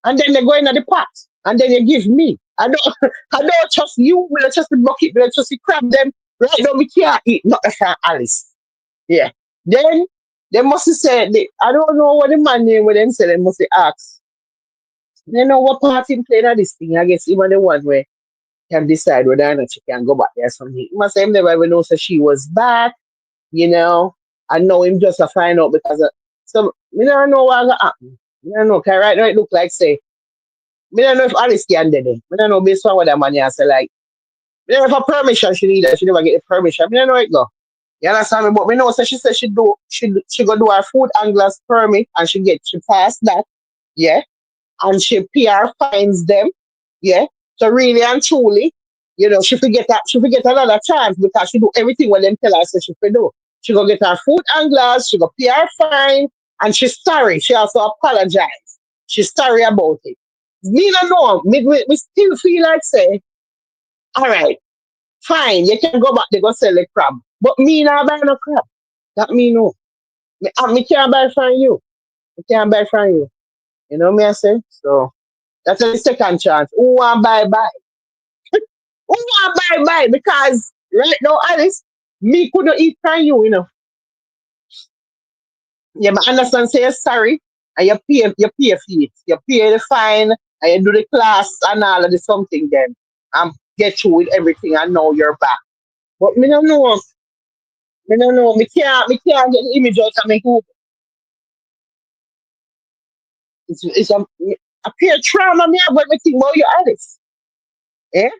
And then they go into the pot. And then you give me. I don't I don't trust you, I don't trust the bucket, I don't trust the crab them. Right now, we can't eat nothing from Alice. Yeah. Then they must have said, I don't know what the man name with them said, they must have asked. You know what part him playing at this thing? I guess even the one where can decide whether or not she can go back there or something. He must have never even know so she was back, you know. I know him just to find out because of some me don't know what gonna happen. Me don't know, cause right now it look like say me don't know if Alice can do it. Me don't know based on what that man here say like me don't know if a permission she need she never get the permission. Me don't know it go. You understand me? But we know so she said she go do her food anglers permit and she passed that. Yeah. And she PR finds them. Yeah. So really and truly, you know, she forget another chance because she do everything what them tell her so she could do. She go get her food anglers, she go PR fine, and she's sorry. She also apologized. She's sorry about it. Me no know. Me still feel like say All right, fine. You can go back there go sell the crab, but me not buy no crab. That me no. Me can't buy from you. Me can't buy from you. You know me I say. So that's the second chance. Who want buy? Who want buy? Because right now, Alice, me couldn't eat from you. You know. Yeah, but understand. Say you're sorry, and you pay for it. You pay the fine, and you do the class and all of the something. Then and get you with everything. And now you're back. But me don't know. Me don't know. Me can't get the image out of me. It's a pure trauma. Me have when me think about you, Alice. Eh?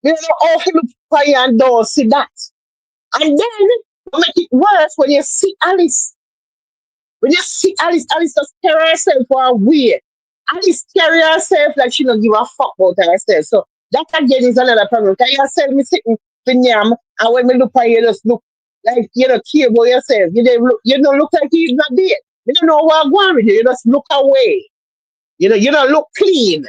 Me don't know how to look for you and don't see that. And then make it worse when you see Alice. When you see Alice, Alice just carry herself for a way. Alice carry herself like she don't give a fuck about herself. So that again is another problem. Can you sell me sitting in yam and when me look at you just look like you don't care about yourself. You don't look like you're not there. You don't know what going on with you. You just look away. You don't look clean.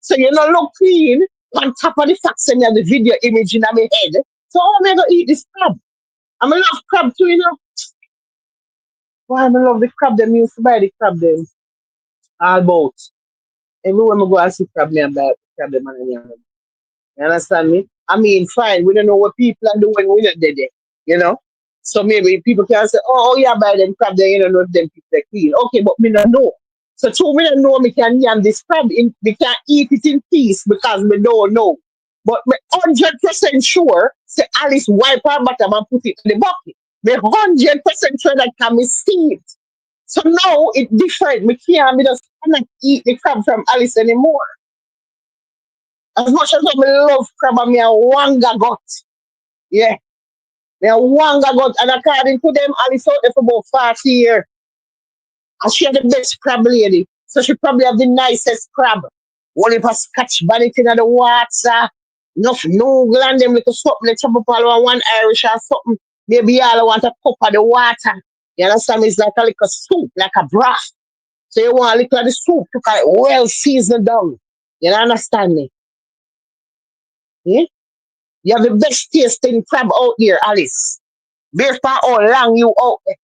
So you don't look clean on top of the fact that you have the video image in my head. So how am I gonna eat this crab? I'm gonna love crab too, you know. Why I love the crab them used to buy the crab them all about. Everywhere I go and see crab me and buy crab them and you understand me? I mean, fine, we don't know what people are doing, we not dead there, you know. So maybe people can say, oh yeah, buy them crab there, you don't know if them people are clean. Okay, but me don't know. So true, me don't know me can yam this crab in we can eat it in peace because me don't know. But me 100% sure say Alice wipe her bottom and put it in the bucket. Me 100% sure that can me see it. So now it's different. Me can't me just cannot eat the crab from Alice anymore. As much as I love crab and me a wanga got. Yeah. Me a wanga got. And according to them, Alice out there for about 40 years. And she had the best crab lady. So she probably have the nicest crab. One of her scotch bonnet in the water. Enough noodle and them little something. They chop up all on one Irish or something. Maybe all want a cup of the water. You understand? It's like a little soup, like a broth. So you want a little of the soup to kind of well seasoned down. You understand me? Yeah? You have the best tasting crab out there, Alice. Based on how long you out there.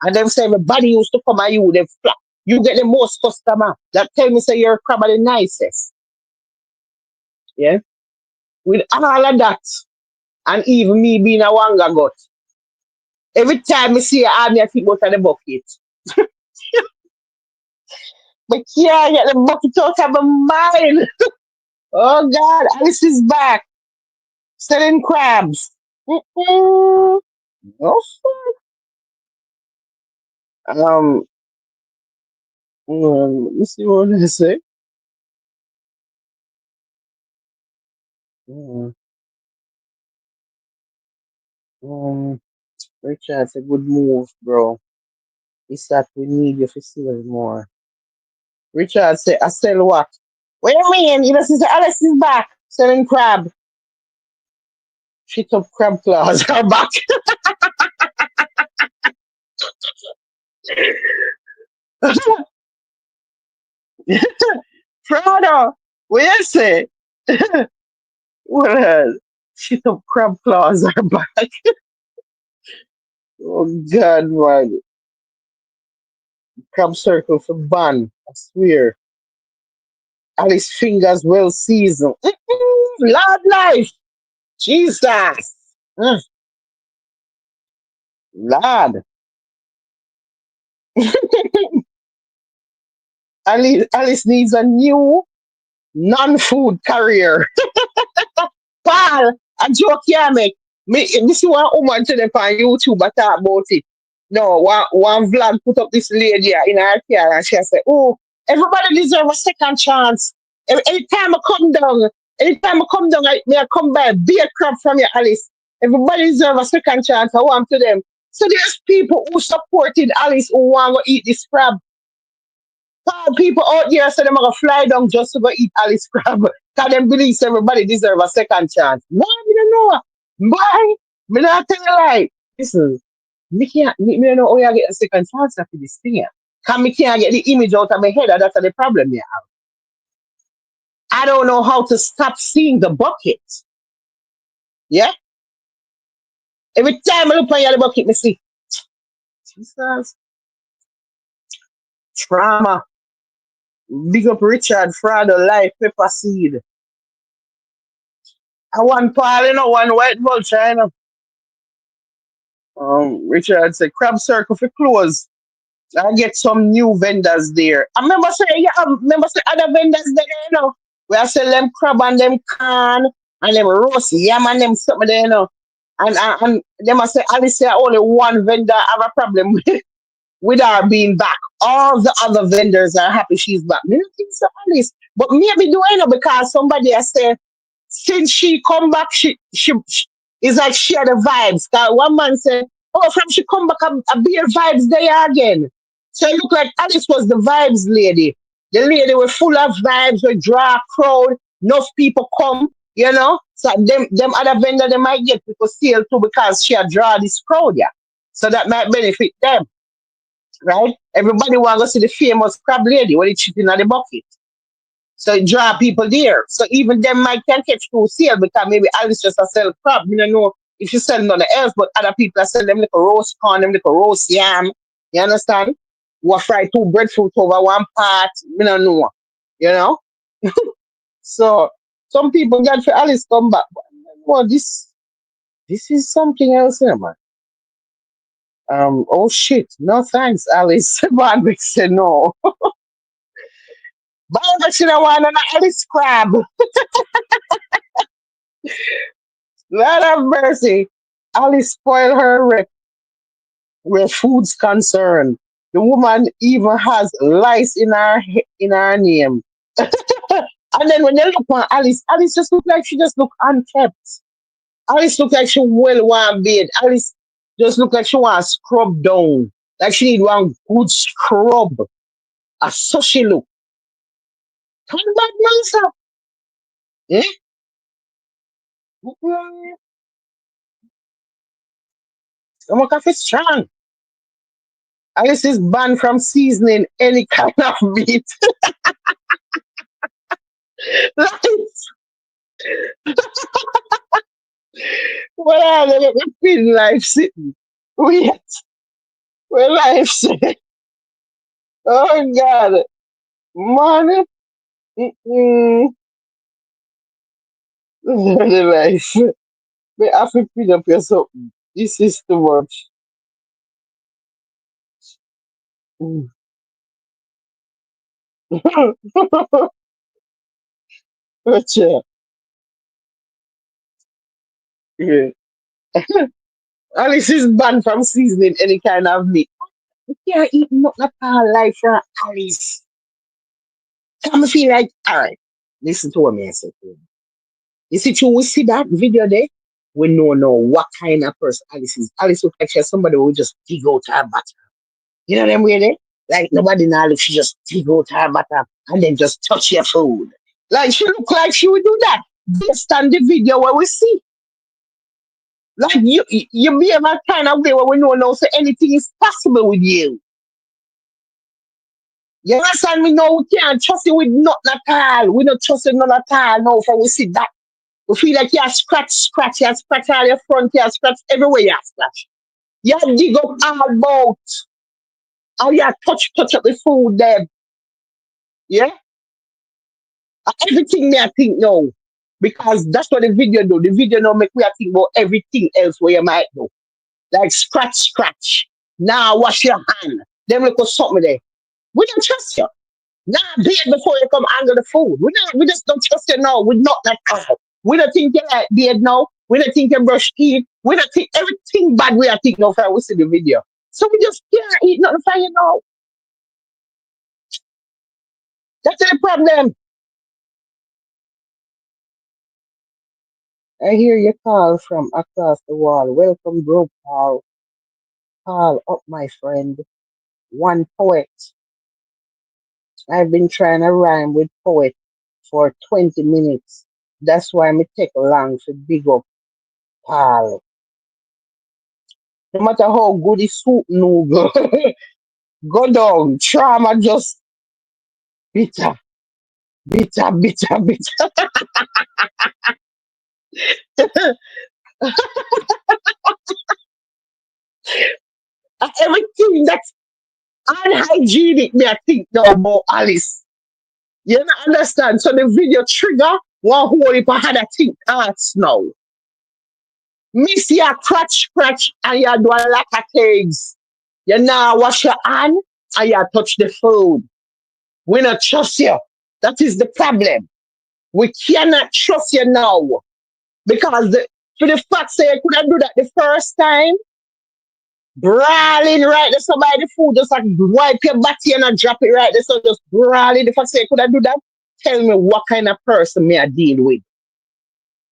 And them say everybody used to come at you, they flap. You get the most customer. That tell me say your crab are the nicest. Yeah? With all of that, and even me being a wanga gut, every time I see I me I think out of the bucket. But can't get the bucket out of my mind. Oh God, Alice is back. Selling crabs. Mm-mm. No. Um, let me see what they say. Mm, Um, Richard, it's a good move, bro. Isat, we need you for sale more. Richard say, I sell what? What do you mean? You know, since Alice is back selling crab. Shit up crab claws are back. Prado, what you say? Well, shit up crab claws are back. Oh God, man. Crab circle for ban. I swear. Alice fingers well seasoned. Lord life. Jesus. Mm, Lord. Alice needs a new non-food career. Paul, a joke here make. Me see one woman today on YouTube I talk about it. No, one vlog put up this lady in her car and she said, oh, everybody deserve a second chance. Anytime I come down, may I come by beer crab from you, Alice. Everybody deserve a second chance. I want to them. So there's people who supported Alice who want to eat this crab. People out here say they're gonna fly down just to go eat Alice crab. Cause them believe everybody deserve a second chance. Why me don't know? Why? Me not tell you lie. Listen, me don't know how you get a second chance after this thing. Cause me can't get the image out of my head. And that's the problem here. I don't know how to stop seeing the bucket. Yeah? Every time I look on the bucket, I see, Jesus, trauma. Big up Richard, Frado, Life, Pepper Seed. I want Paul, one white vulture, Richard said, crab circle for clothes. I get some new vendors there. I remember saying, yeah, I remember saying other vendors there, where I sell them crab and them corn and them roast yam and them something there, And them I say, Alice say only one vendor have a problem with her being back. All the other vendors are happy she's back. Me don't think so, Alice. But maybe do I know because somebody has said since she come back, she it's like she had the vibes. 'Cause one man said, "Oh, from she come back, a beer vibes there again." So it looked like Alice was the vibes lady. The lady was full of vibes, with draw crowd, enough people come, So them other vendor they might get people sale too because she had draw this crowd, yeah. So that might benefit them, right? Everybody want to see the famous crab lady when it's chipping at the bucket. So it draw people there. So even them might can catch through sale because maybe Alice just a sell crab. You don't know if you sell nothing else, but other people are selling them little roast corn, them little roast yam. You understand? What fry two breadfruit over one pot. You don't know. You know? So some people get for Alice come back. But well, this is something else, man. Oh shit. No thanks, Alice. Barnbeck said no. Barnbeck said I want an Alice crab. Lord have mercy. Alice spoiled her rep where food's concerned. The woman even has lice in her name. And then when they look on Alice, Alice just look like she just look unkept. Alice look like she well want bed. Alice just look like she want scrub down. Like she need one good scrub. So she look. Come back, myself. Eh? I'm a coffee strong. Alice is banned from seasoning any kind of meat. Right? What are they let me feel life sitting? Wait, where life sit? Oh God, man, mm-mm. The life. May have to clean up your something. This is too much. Mm. Gotcha. Yeah. Alice is banned from seasoning any kind of meat. You can't eat nothing at all like from Alice. Come feel like, all right, listen to what me I say to you. You see, we see that video there. We know what kind of person Alice is. Alice looks like she's somebody who just dig out her butt. You know them way there? Like nobody now look, she just dig out her butt and then just touch your food. Like she look like she would do that based on the video where we see. Like you be that kind of way where we know now so anything is possible with you. You understand me? No, we can't trust you with nothing at all. We don't trust you none at all now for we see that. We feel like you scratch, you scratch all your front, you scratch everywhere you scratch. You dig up all about. How you touch up the food there. Yeah? Everything me I think now. Because that's what the video do. The video now make me I think about everything else where you might do. Like scratch. Now wash your hand. Them look at something there. We don't trust you. Nah, be it before you come under the food. We just don't trust you now. We not that kind. We don't think you like beard now. We don't think you brush teeth. We don't think everything bad we are thinking of how we see the video. So we just can't eat nothing for you now. That's the problem. I hear your call from across the wall. Welcome, bro, Paul. Paul, up, my friend. One poet. I've been trying to rhyme with poet for 20 minutes. That's why me take long to big up Paul. No matter how good the soup noodle, go down. Trauma just bitter. bitter, bitter, bitter. Everything that's unhygienic, me I think now about Alice. You don't understand? So the video trigger one whole heap of other thing arts now. Miss your crotch scratch and you do a lot of things. You now wash your hand and you touch the food. We not trust you. That is the problem. We cannot trust you now. Because for the fact say you could have do that the first time, brawling right there, somebody the food, just like wipe your body and drop it right there, so just brawling. The fact say you could have do that, tell me what kind of person may I deal with.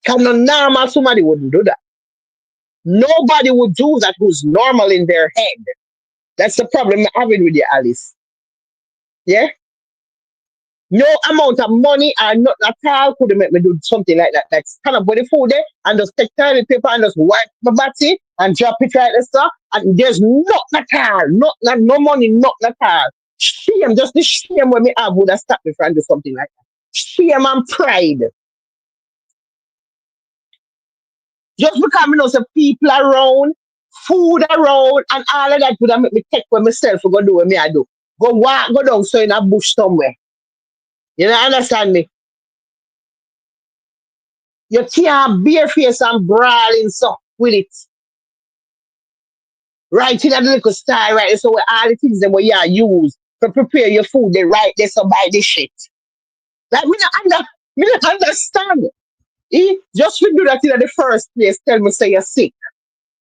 Because no normal somebody wouldn't do that. Nobody would do that who's normal in their head. That's the problem I'm having with you, Alice. Yeah? No amount of money or not at all could make me do something like that. Like stand up with the food there and just take toilet paper and just wipe my body and drop it right there, stuff. And there's nothing at all. No money, nothing at all. Shame, just the shame when me have would have stopped me from do something like that. Shame and pride. Just because me know some people around, food around, and all of that would have make me take for myself to go do what me I do. Go walk, go down so in a bush somewhere. You know, understand me? You can't bare face and brawling so with it. Right in a little style, right? So where all the things that we are use to prepare your food, they right there so buy this shit. Like me not understand. Just we do that in the first place, tell me say you're sick.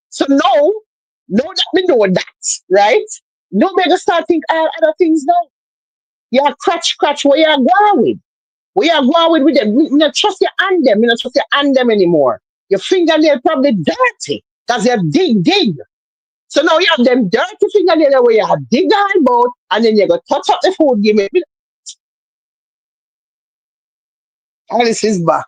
So now, know that we know that, right? No make us start think all other things now. You're crutch, where you're going with. We are going with them. We not trust your hand them. We not trust your hand them anymore. Your fingernail probably dirty because you dig. So now you have them dirty fingernail where you have dig the about and then you go touch up the food. Give me Alice is back.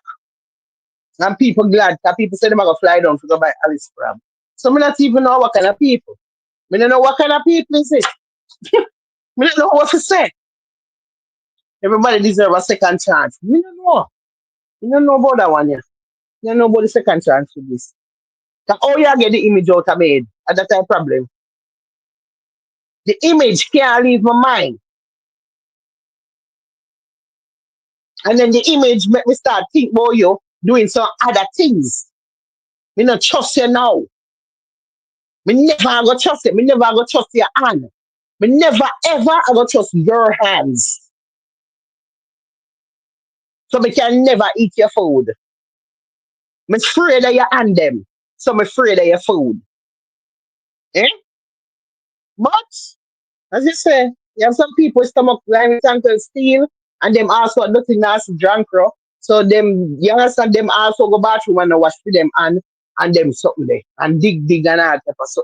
And people glad that people say they're going to fly down to go buy Alice crab. So me not even know what kind of people. Me don't know what kind of people is it. Me don't know what to say. Everybody deserve a second chance. Me don't know. Me don't know about that one yet. Me don't know about the second chance for this. How you get the image out of my head? And that's a problem. The image can't leave my mind. And then the image make me start think about you doing some other things. Me not trust you now. Me never go trust you. Me never go trust your hand. Me never ever go trust your hands. So me can never eat your food. Me afraid of your hand them. So me afraid of your food. Eh? But as you say, you have some people stomach like uncle steel and them also nothing else drunk raw. So them you understand them also go bathroom and wash for them and them something there. And dig and all type of so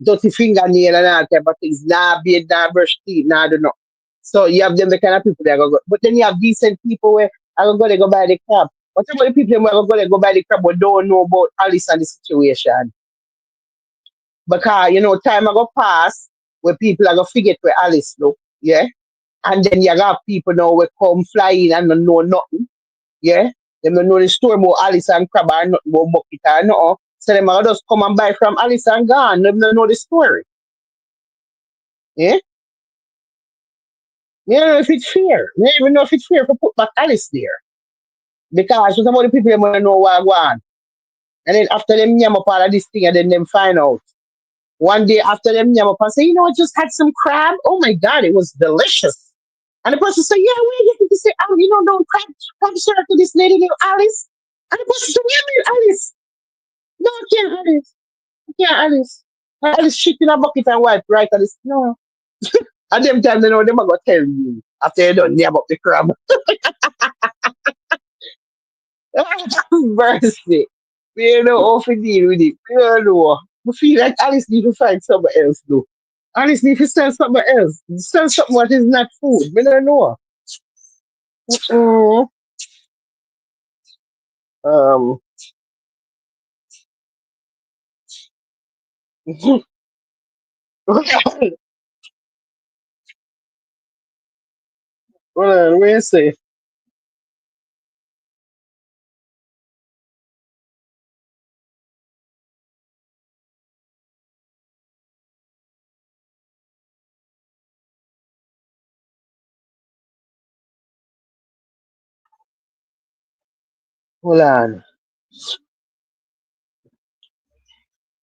dirty fingernail and all type of things. Nah beard, nah brush teeth, nah do not. So you have them the kind of people that go. But then you have decent people where I go they go buy the crab. What about the people where go they go buy the crab but don't know about Alice and the situation? Because you know, time I go pass where people are gonna forget where Alice look, yeah. And then you got people now we come flying and don't know nothing, yeah. Them don't know the story about Alice and Crab or nothing about Bucket or nothing. So them are just come and buy from Alice and gone. Them don't know the story. Yeah? Me don't know if it's fair. Me don't even know if it's fair to put back Alice there. Because some of the people them wanna know what I want. And then after them yam up all of this thing and then them find out. One day after them yam up and say, you know, I just had some crab. Oh my god, it was delicious. And the person say, yeah, where you get to say, oh, you know, don't crab syrup to this lady named Alice. And the person say, yeah, man, Alice. No, I can't Alice. I can't Alice. Alice shit in a bucket and wipe right Alice. No. And them time they know them are gonna tell you after you done name up the crab. Mercy. We don't know how to deal with it. We don't know. We feel like Alice need to find somebody else though. Alice need to sell something else. Sell something what is not food. We don't know. Mm. Um Hold on, where you say? Hold on.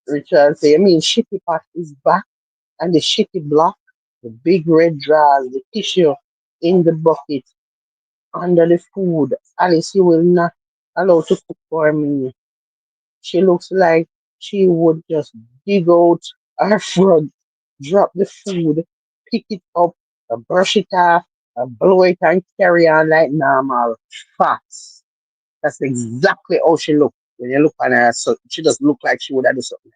Richard say, I mean, shitty pot is back and the shitty block, the big red drawers, the tissue in the bucket, under the food. Alice, you will not allow to cook for me. She looks like she would just dig out her front, drop the food, pick it up, brush it off, blow it and carry on like normal. Facts. That's exactly how she look. When you look at her, so she just look like she would have done something.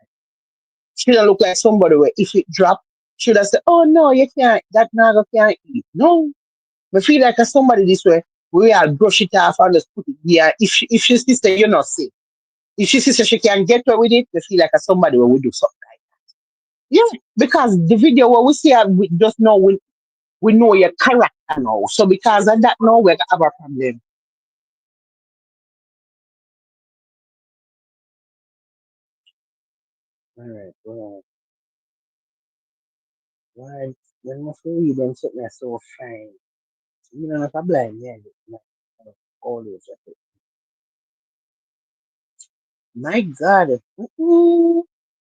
She don't look like somebody where if it drop, she would have said, "Oh no, you can't. That naga can't eat." No, but feel like a somebody this way. We all brush it off and just put it there. If she sister, you're not sick. If she sister, she can get away with it. They feel like a somebody where we do something. Yeah, because the video where we see her, we just know we know your character now. So because of that now we have a problem. All right, well, why when I see them sitting there so fine. You know, if I blame yeah, always. My God,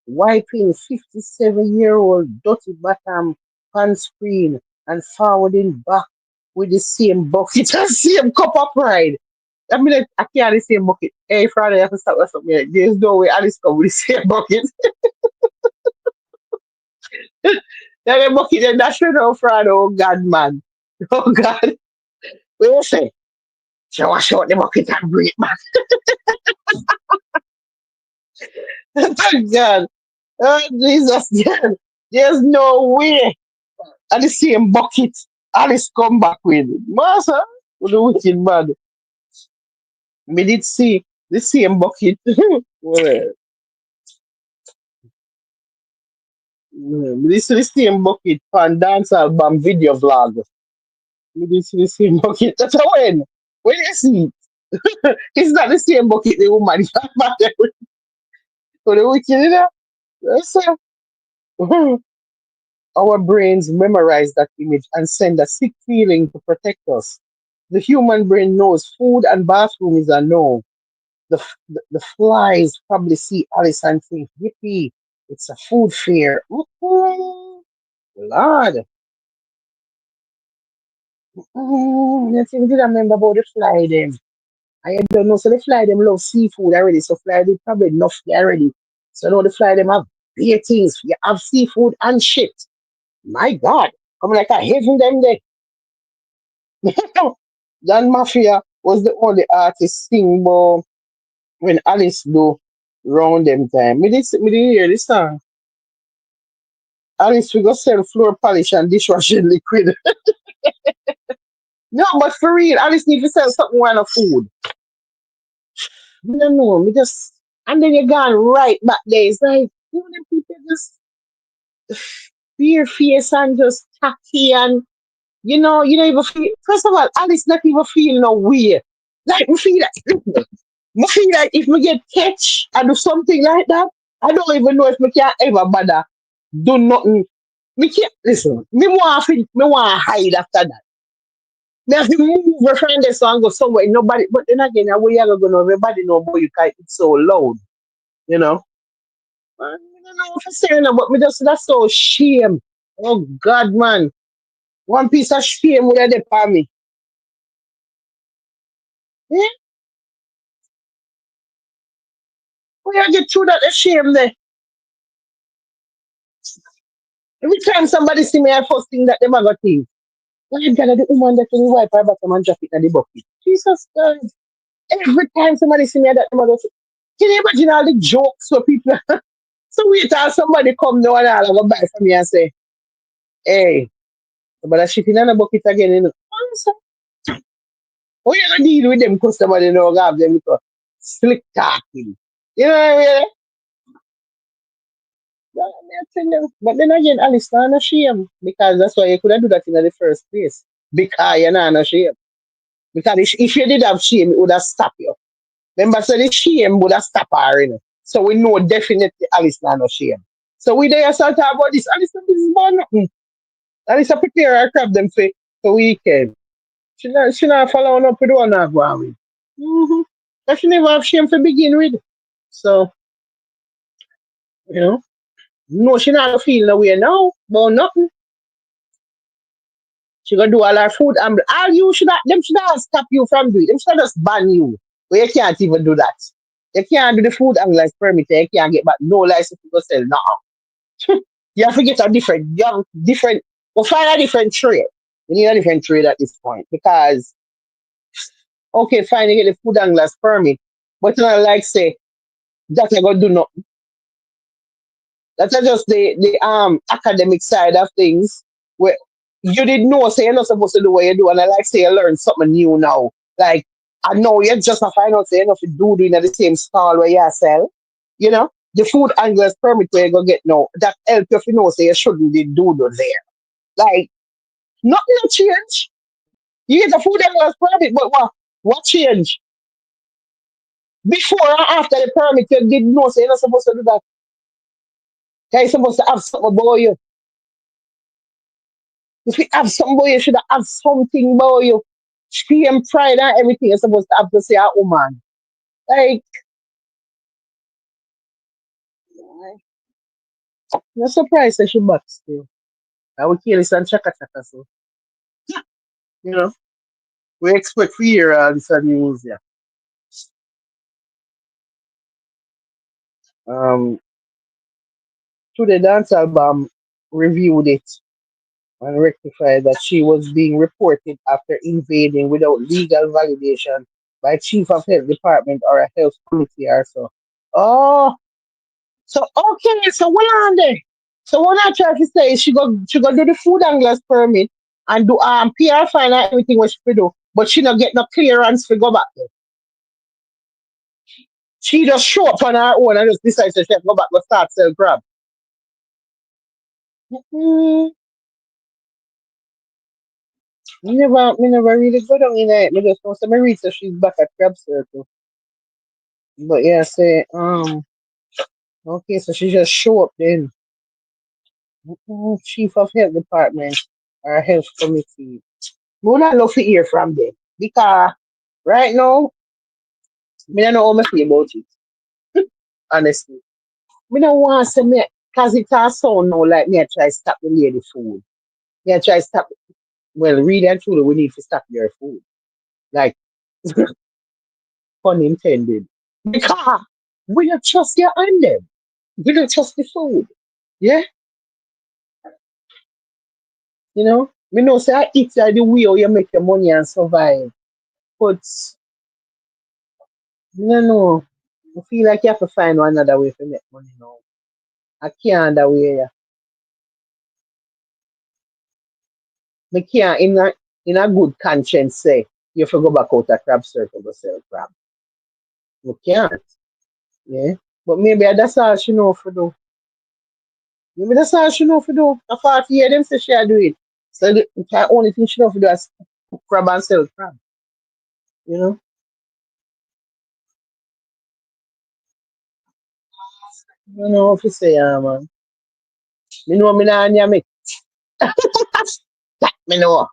wiping 57-year-old dirty bottom on screen and forwarding back with the same bucket and same cup of pride. I mean, I can't the same bucket. Hey, Friday, I have to start with something. Like, there's no way Alice come with the same bucket. Then the bucket, then that's no Friday. Oh, God, man. Oh, God. We will say, she wash out the bucket and bring it back. Thank God. Oh, Jesus, God. There's no way. And the same bucket Alice come back with. Master, with the wicked man. Me did see the same bucket. Well, me did see the same bucket on dance album video vlog. Me did see the same bucket. That's a when. When you see it, it's not the same bucket the woman is back there with the wicked, you know? Yes, sir. Our brains memorize that image and send a sick feeling to protect us. The human brain knows food and bathroom is a no. The flies probably see Alice and think, yippee, it's a food fair. Ooh, Lord. You think did I remember about the fly them? I don't know. So the fly them love seafood already. So fly them probably enough there already. So now the fly them have beer things. You have seafood and shit. My God. I'm like a heaven them there. John Mafia was the only artist sing about when Alice do round them time. Me did hear this song. Alice we go sell floor polish and dishwashing liquid. No, but for real, Alice need to sell something on a food. Me don't know. Me just and then you gone right back there. It's like you know them people just beer face and just tacky and you don't even feel first of all, Alice not even feel no weird. Like me feel like me feel like if me get catch and do something like that, I don't even know if me can ever bother do nothing. Me can't listen. Me want to hide after that. Me have to move from this so and go somewhere. Nobody, but then again, where you gonna go? Everybody know, boy, you can't. It's so loud, you know. I don't know what I'm saying, but me just that's so shame. Oh God, man, one piece of shame would have upon me. Yeah, we gotta get through that shame there. Every time somebody see me, I first thing that them a got think. Why you gotta the woman that will wipe her bottom and drop it in the bucket? Jesus Christ. Every time somebody see me, that them a go. Can you imagine all the jokes for people? So wait till somebody come now and all go buy from me and say, hey, but I shit in a bucket again, you know. So, how you gonna deal with them customers, you know, have them with slick talking. You know what I mean? But, I tell you, but then again, Alice not ashamed because that's why you could have do that in the first place. Because you're not ashamed. Because if you did have shame, it would have stopped you. Remember, so the shame would have stopped her, you know. So we know definitely Alice not ashamed. So we there start talk about this. Alice, this is bad nothing. Alice prepare her crab them for weekend. She not following up with one not going with. Mm-hmm. Cause she never have shame to begin with. So, you know, no, she not gonna feel no way now about nothing. She gonna do all her food and all you should have, them should have stop you from doing it. Them should have just ban you. But you can't even do that. You can't do the food and like permit, you can't get back no license to go sell nothing. You have to get a different, you have different, well, find a different trade. You need a different trade at this point because, okay, fine, you get the food and glass permit, but you know, like say, that you gonna do nothing. That's just the academic side of things where you didn't know, say you're not supposed to do what you do, and I like say you learn something new now. Like I know you just a find out say you're not to do doing at the same stall where you sell. You know? The food anglers permit where you go get now, that help you if you know say you shouldn't be do there. Like nothing will change. You get a food anglers permit, but what change? Before or after the permit, you didn't know say you're not supposed to do that. You're supposed to have something about you. If you have something about you, you should have something about you. Shame, pride, and everything you're supposed to have to say a woman. Like, I'm surprised that she back still. I would kill this and chaka chaka, so, you know, we expect to hear this news, yeah. Um, Today, dance album reviewed it and rectified that she was being reported after invading without legal validation by chief of health department or a health committee or so. Oh, so okay, so what on there? So what I try to say is she go do the food and glass permit and do PR fine and everything what she fi do, but she not get no clearance to go back there. She just show up on her own and just decide to she have to go back to start sell crab. Mm, me never really go down in it. Me just know some research she's back at crab circle. But yeah, say okay, so she just show up then. Chief of health department or health committee. Would I love to hear from them because right now, me don't know how I feel about it. Honestly, me don't want to say me because it has sound now like me I try to stop the lady food. Me I try to stop. Well, really and truly, we need to stop your food. Like pun intended. Because we don't trust your on them. We don't trust the food. Yeah, you know. Me know say I eat like the way how you make your money and survive. But no, no. I feel like you have to find another way to make money now. I can't that way. Yeah. Me can't in a good conscience say you have to go back out a crab circle to sell crab. You can't. Yeah. But maybe that's all she know for do. Maybe that's all she know for do. A 40 year them say she do it. So the only thing she know for do is cook crab and sell crab. You know? You know if you say man. Me know me nah me. That me know.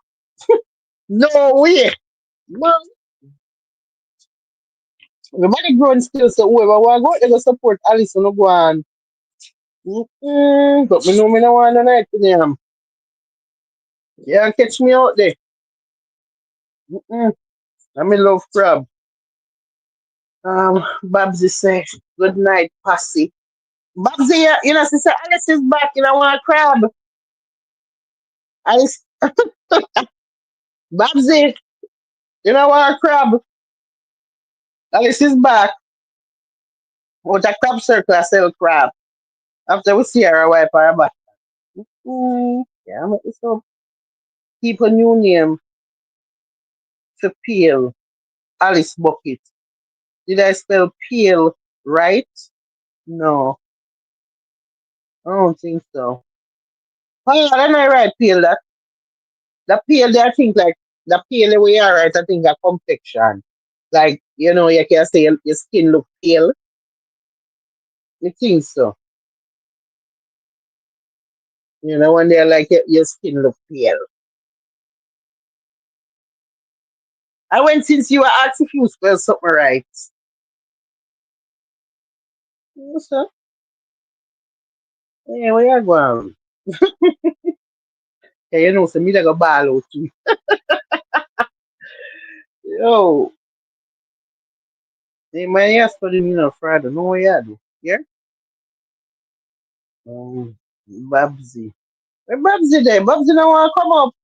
No way. Man, everybody growing still so whoever want go they go support Alice no go on. But me know me no want no night to them. Yeah, catch me out there. Mm-mm. I me love crab. Babsy say, good night, Passy. Babsy, you know, sister Alice is back. You know, want crab. Alice, Babsy, you know, want crab. Alice is back. With a crab circle, I sell crab. After we see her, I wipe her back. Yeah, I'm make this up. Keep a new name to peel. Alice Bucket. Did I spell peel right? No, I don't think so. Oh, yeah, then I right peel that. The pale, I think like the pale the way you are, right? I think a complexion. Like, you know, you can say your skin look pale. You think so. You know, when they're like your skin look pale. I went since you were asking if you spell something right. What's up? Yeah, where you going? Yeah, you know, so me like a ball out too. Yo, hey man, you study me on Friday. No way I do. Yeah? Babsy. Where Babsy there? Babsy don't want to come up.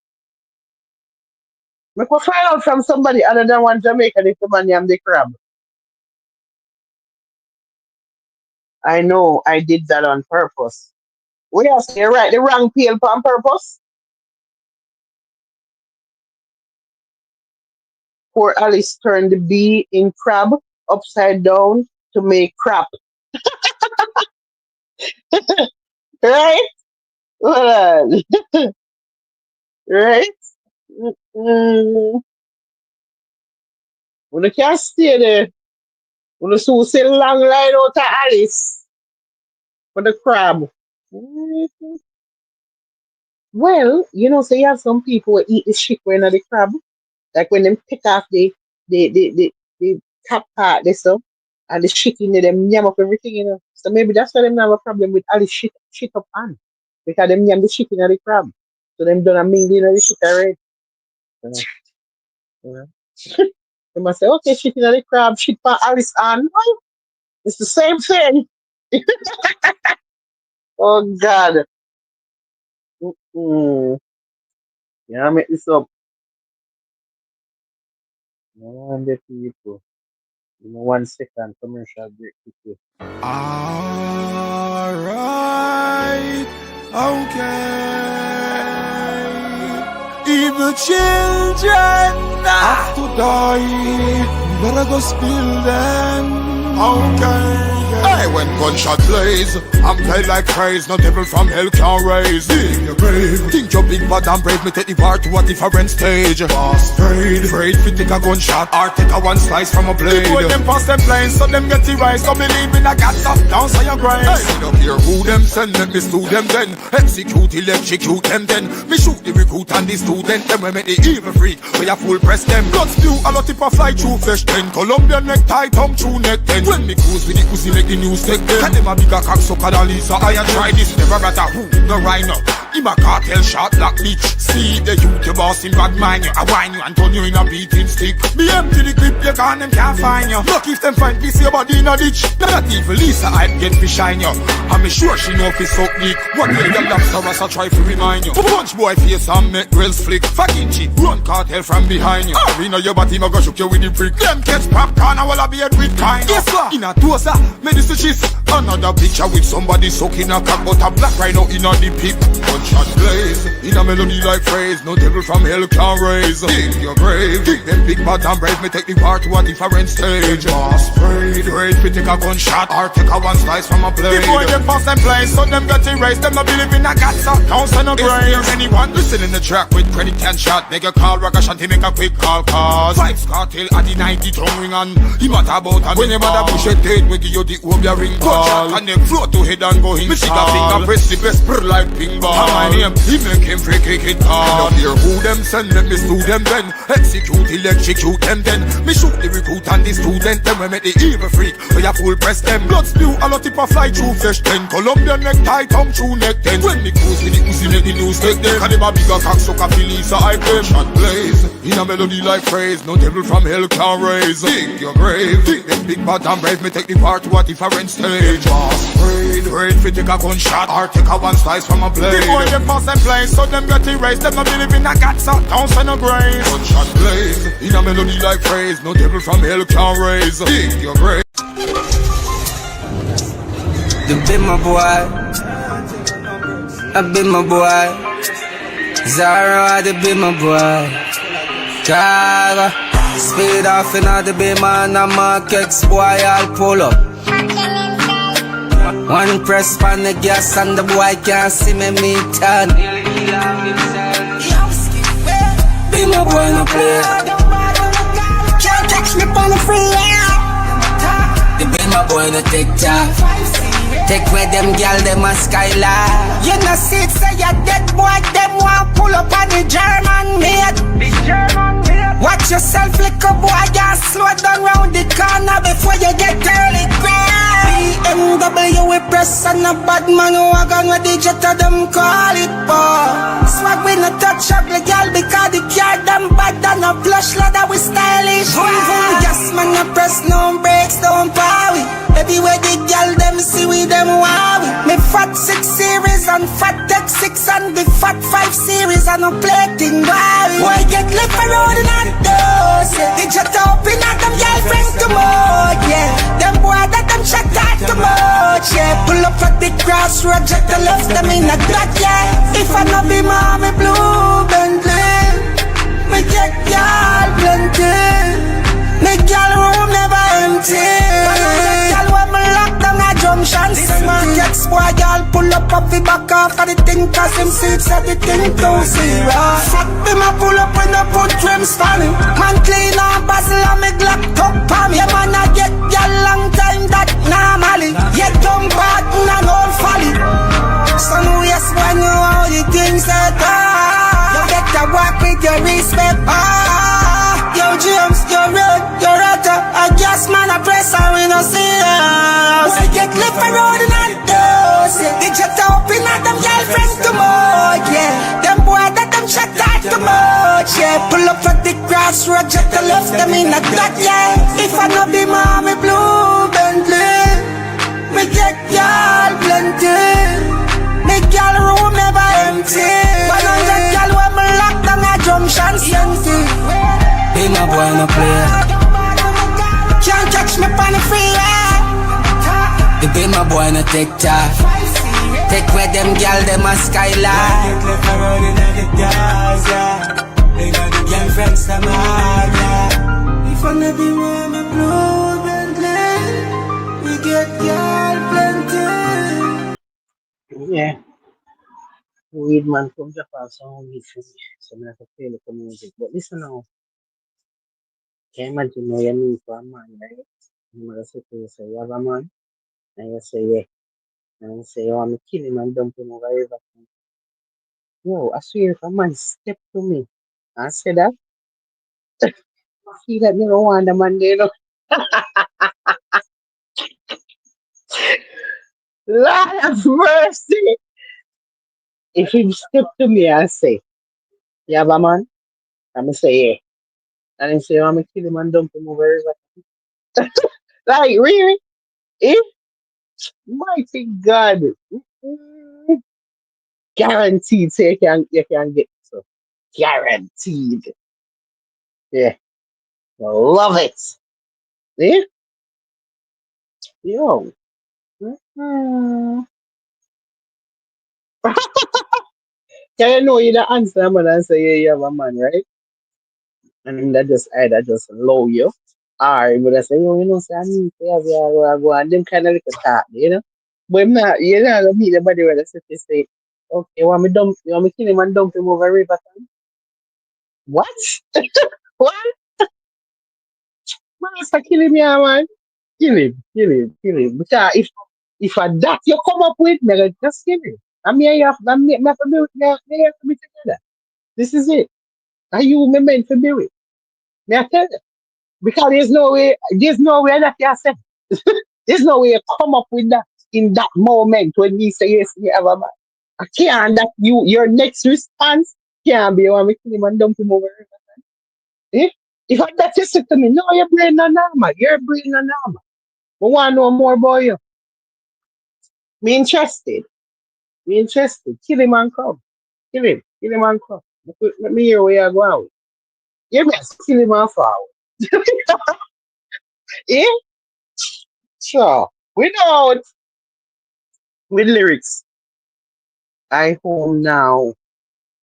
We could find out from somebody other than one Jamaican if the man am the crab. I know I did that on purpose. We have to write the wrong pale on purpose. Poor Alice turned the B in crab upside down to make crap. Right? Hold on. Right? Mm, when you can't stay there, when you so say long line out to Alice for the crab. Mhm. Well, you know, so you have some people who eat the shit when the crab. Like when them pick off the top part, they stuff, and the shit in there, them yam up everything, you know. So maybe that's why them have a problem with all the shit up on. Because them yam the shit in the crab. So them done a mingle in the shit already. You know, you know. They must say, okay, shit in the crab, shit for Alice on. Well, it's the same thing. Oh God. Mm-mm. Yeah, I make this up. One day people. You know, 1 second commercial break. Quickly. Alright, okay. Evil children have to die. Better go spill them. Okay. Hey, when gunshot blaze, I'm played like praise. No devil from hell can raise. In your grave, think you're big but I'm brave. Me take the part to a different stage. Boss afraid fi take a gunshot or take a one slice from a blade. People them pass them planes, so them get the rise. So believe in a God stuff down so your grace. Hey, don't hear who them send, let me sue them then. Execute, electrocute them then. Me shoot the recruit and the student. Them we make the evil freak, we a full press them. Blood spew, a lot of fly through flesh then. Colombian necktie, tongue through neck then. When me cruise with the pussy make the news take them. And them a bigger cocksucker than Lisa. I a try this, never matter who, no rhino. Him a cartel shot like bitch. See the youth, your boss him bad mind you. I whine you and turn you in a beating stick. Be empty the clip, you gone, them can't find you. Look if them find piece your body in a ditch. Not even Lisa, I get fi shine you. And me sure she know fi suck dick. What the young lobster as I try to remind you. Punch boy face and make grills flick. Fucking cheap, run cartel from behind you. We know your body, no go shook you with the brick. Them catch popcorn, I will be a with kind. Yes sir, in a toaster, medicine cheese. Another picture with somebody sucking a cock, but a black rhino in a the pit. Gunshot blaze, in a melody like phrase. No devil from hell can raise. In your grave, think them big bad and brave. Me take the part to a different stage. Boss afraid, afraid we take a gunshot or take a one slice from a blade. Before them pass them place, so them get erased. Them no believe in a God, so don't send no grace. Is there anyone listening the track with credit and shot? Make a call, rock a shanty, make a quick call, cause Vibes cartel at the 90 tongue ring on. He matter about and when you mother push it dead, we give you the obia ring call. And then float to head and go in. Me stick a finger press the best spur like ping ball. And my name, he make him free kick it hard. Don't hear who them send, let me sue them then. Execute, electrocute them then. Me shoot the recruit and the student. Then we make the evil freak, we a full press them. Blood spew, a lot of fly through flesh then. Colombian necktie, tongue through neck then. When me cruise with the pussy, make the news take them. And them a bigger cocksucker, Lisa, I blame. Shot blaze, in a melody like phrase. No devil from hell can raise. Dig your grave, dig them big bad and brave. Me take the part to a different stage. Afraid, afraid fi take a gunshot or take a one slice from a blade. Before them pass them place, so them get erased. Them no believe in a God, so don't send no grace. Gunshot blaze, in a melody like phrase. No devil from hell can raise. Dig your grave. You be my boy, I be my boy. Zara, they be my boy. Gaga, speed off in all the be man, I'm a kicks boy, I'll pull up. One press on the gas and the boy can't see me turn. Be my boy no play. Can't catch me on the free. The be my boy no TikTok. Take where them gal them a skyline. You know see it say ya dead boy them want pull up on the German made. Watch yourself, little boy, just slow down round the corner before you get early grave. BMW we press on a bad man wagon with the jet of them call it bar. Swag we no touch ugly girl because the car them bad and a plush leather we stylish. Boom boom, gas man no press no brakes, don't power. Everywhere the girl them see we them wow. Me fat 6 series and fat tech 6 and the fat 5 series and no plating wow. Boy get left around in that dose, yeah. They just open at them girlfriend too much, yeah. Them boy that them check out too much, yeah. Pull up at the crossroad, just to left them in a gut, yeah. If I not be mommy blue Bentley, me get y'all plenty. Me girl room never empty. Girl when me lock down a junction, this man gets boy girl pull up the back off of the thing, cause him seats at the thing too serious. Fuck me ma pull up when I put trims for me. Man clean and basil and me glock top for me. Yeah man I get girl long time that normally. Yeah dumb bad and old folly. Some ways when you how the things that you better walk with your respect. Yo James, yo Red, yo Rata, I guess man I press and we no see us. We get left around in that dose, yeah. They just open at them girlfriends too much, yeah. Them boy that them check out too much, yeah. Pull up at the crossroad, just to left them in a gut, yeah. If I not be mommy blue Bentley, me get y'all plenty. Me girl room never empty. 100 girl when me lock down a junction empty. Be my boy no player. Can't catch me on the freeway. You be my boy no TikTok. Take where them gal them a skyline. Get left around in the cars, yeah. They got the girlfriends to mad, yeah. If I never be my blue Bentley, we get y'all plenty. Yeah. Weed man from Japan, so weed for me. So I have to play the music. But listen now. Can you imagine now you need for a man, right? You mother say to you, say, you have a man? And you say, yeah. And you say, you want me to kill him and dump him over river. Yo, I swear if a man step to me and say that, I feel that me don't want the man there, no. Lord have mercy. If he step to me and say, you have a man? I'm going to say, yeah. And he say, you want me to kill him and dump him over river. Like, really? Eh? Mighty God. Mm, guaranteed so you can get so. Guaranteed. Yeah. I love it. Yeah? Yo. Mm. Can you know you the answer man and say yeah, you have a man, right? And then that just either just low you. Or you would say, yo, say I need to have you go and them kind of little talk, you know? But not gonna meet the body where they say, okay, you want me kill him and dump him over river? What? What? Man, start killing me, man. Kill him. Because if a that you come up with, me like, just kill him. I mean, me have to be, me have to be together. This is it. Are you me meant to be with? Me I tell you. Because there's no way that you say. There's no way you come up with that in that moment when you say yes, you have a man. I can't that your next response can't be want me kill him and dump him over. Eh? If I that you say to me, no, your brain not normal. Your brain not normal. I want to know more about you. Me interested. Me interested. Kill him and come. Kill him. Kill him and come. Let me hear where you're going. You must kill him and forward. Eh? Sure. Without with lyrics. I home now.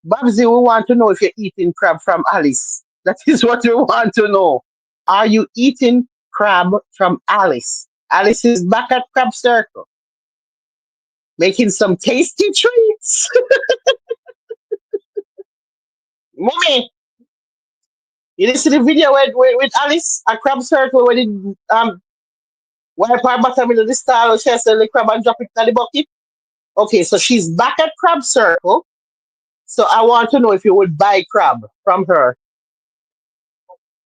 Babsy, we want to know if you're eating crab from Alice. That is what we want to know. Are you eating crab from Alice? Alice is back at Crab Circle, making some tasty treats. Mommy, you didn't see the video with Alice at Crab Circle where the wipe her bottom into the stall, she has the crab and drop it in the bucket? Okay, so she's back at Crab Circle. So I want to know if you would buy crab from her.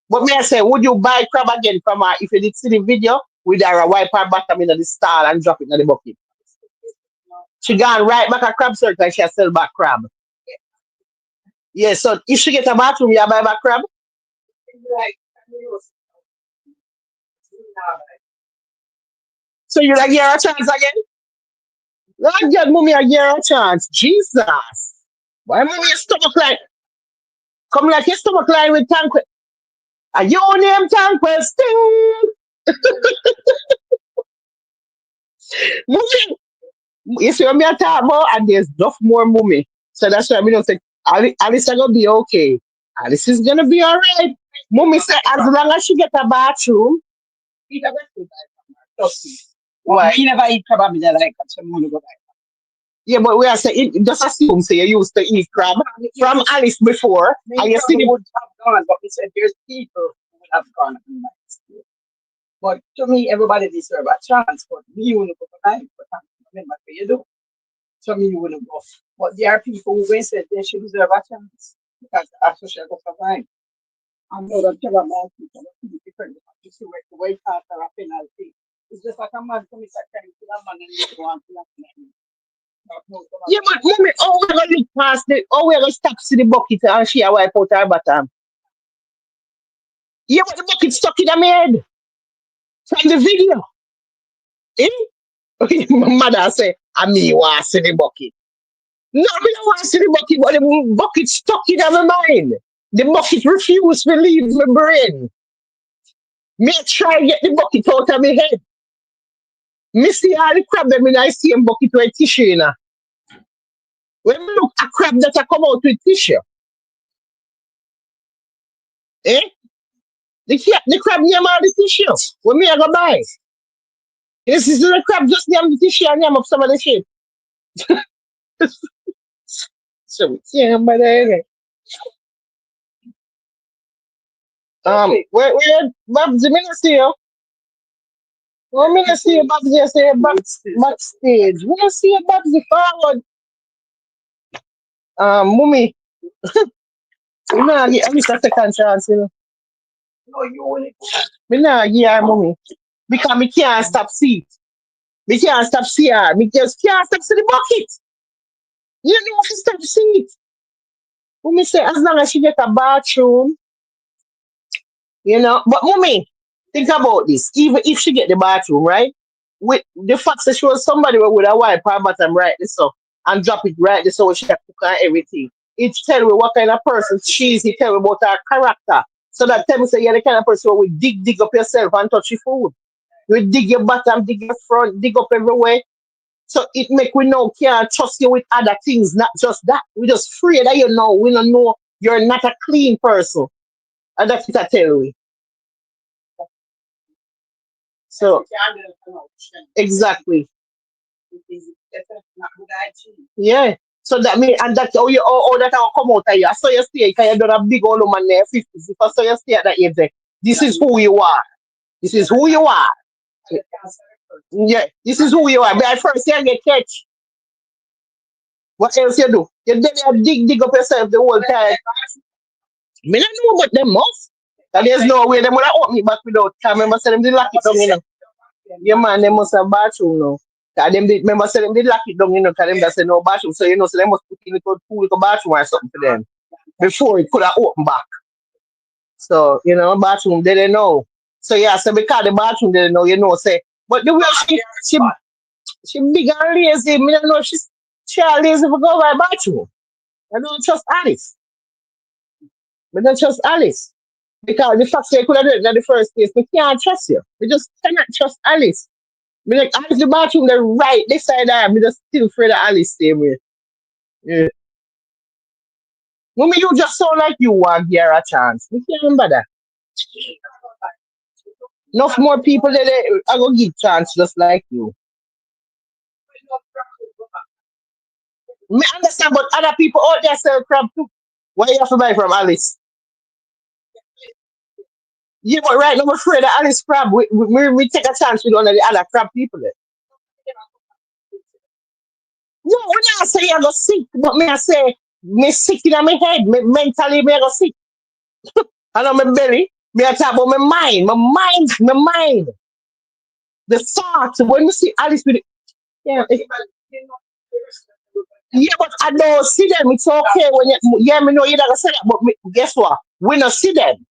But me I say, would you buy crab again from her if you did see the video with her wipe her bottom in the stall and drop it in the bucket? She gone right back a crab circle and she sell back crab. Yeah, so if she get a bathroom, you buy back crab. So you like give her a chance again? Lord God, mommy, I give her a chance. Jesus. Why mommy your stomach like come like your stomach line with tank? And your name tank sting. Mommy, you see what me a talk about, and there's enough more mommy. So that's why I don't say Alice is gonna be okay. Alice is gonna be alright. Mommy said as long as she get a bathroom. Why? You never eat crab and like that, so I'm gonna go back. Yeah, but we are saying just assume say you used to eat crab from Alice before, and you see Maybe the would have gone, but we said there's people who would have gone. But to me, everybody deserve a chance. But me, you wouldn't go for life. But remember what you do. So me, you wouldn't go. But there are people who said they should deserve a chance because that's what she'll go for life. I know that tell about people that be different. You see where the way after a penalty. It's just like a man commits a crime to a man and you don't want to let him. yeah, but mommy, oh we're gonna look past the oh we're gonna stop see the bucket and she a wipe out her bottom. Yeah, but the bucket stuck in her head from the video. Eh? My mother say, I me want to see the bucket. No, me don't want to see the bucket, but the bucket stuck in my mind. The bucket refused to leave my brain. Me try get the bucket out of my head. Me see all the crab them in I see a bucket with tissue in her. When me look a crab that I come out with tissue, eh? The crab name all the tissue. When me I go buy. This is the crab just name the tissue and name of some of the shit. So yeah, but where Babs, me not see you. Well, me not see you, Babs. You say backstage. Me not see you, Babs. Forward. Mummy, you know, at least a second chance, you know. No, you only Me nah give her mummy because me can't stop see it. Me can't stop see her. Me just can't stop see the bucket. You know if you stop see it. Mummy say as long as she get a bathroom, you know. But mummy, think about this. Even if she get the bathroom, right? With the fact that she was somebody who would have wipe her bottom right this up and drop it right this so she can cook and everything. It tell me what kind of person she is. It tell me about her character. So that tell me say you're the kind of person who will dig up yourself and touch your food. You dig your bottom, dig your front, dig up everywhere. So it make we know can't trust you with other things, not just that. We just afraid that you know. We don't know you're not a clean person. And that's what I tell you. So exactly. Yeah. So that mean and that's how you all that will come out of you. I saw you stay because you done a big old woman there, 50s. If I saw you stay at that age, there, this is who you are. This is who you are. Yeah, this is who you are. But at first you get catch. What else you do? You then you dig up yourself the whole time. Me not know about them most. And there's no way they would have opened me back without time. Remember say them did lock it down, you know. Yeah man, they must have bathroom now. Cause them did remember say them did lock it down, you know, cause them just say no bathroom. So you know, so they must put in little two little bathroom or something for them before it could have opened back. So, you know, bathroom they didn't know. So yeah, so because the bathroom didn't know, you know, say but the way she big and lazy, me don't know she a lazy for go by bathroom. I don't trust Alice. I don't trust Alice. Because the fact that you could have done it in the first place, we can't trust you. We just cannot trust Alice. Me like Alice the bathroom the right this side there, me just still afraid of Alice same way. Yeah. Mommy, you just sound like you want give her a chance. We can't remember that. Enough more people that I go give chance just like you. Me understand, but other people out there sell crab too. Why you have to buy from Alice? Yeah, but right now I'm afraid of Alice crab. We take a chance with one of the other crab people there. No, when I say I go sick, but me I say me sick in my head, me mentally me I go sick. I know my belly. Me I talk about my mind. The thought when we see Alice with it, yeah, yeah, but I don't see them. It's okay when you, yeah, me know you don't say that, but me, guess what? We don't see them,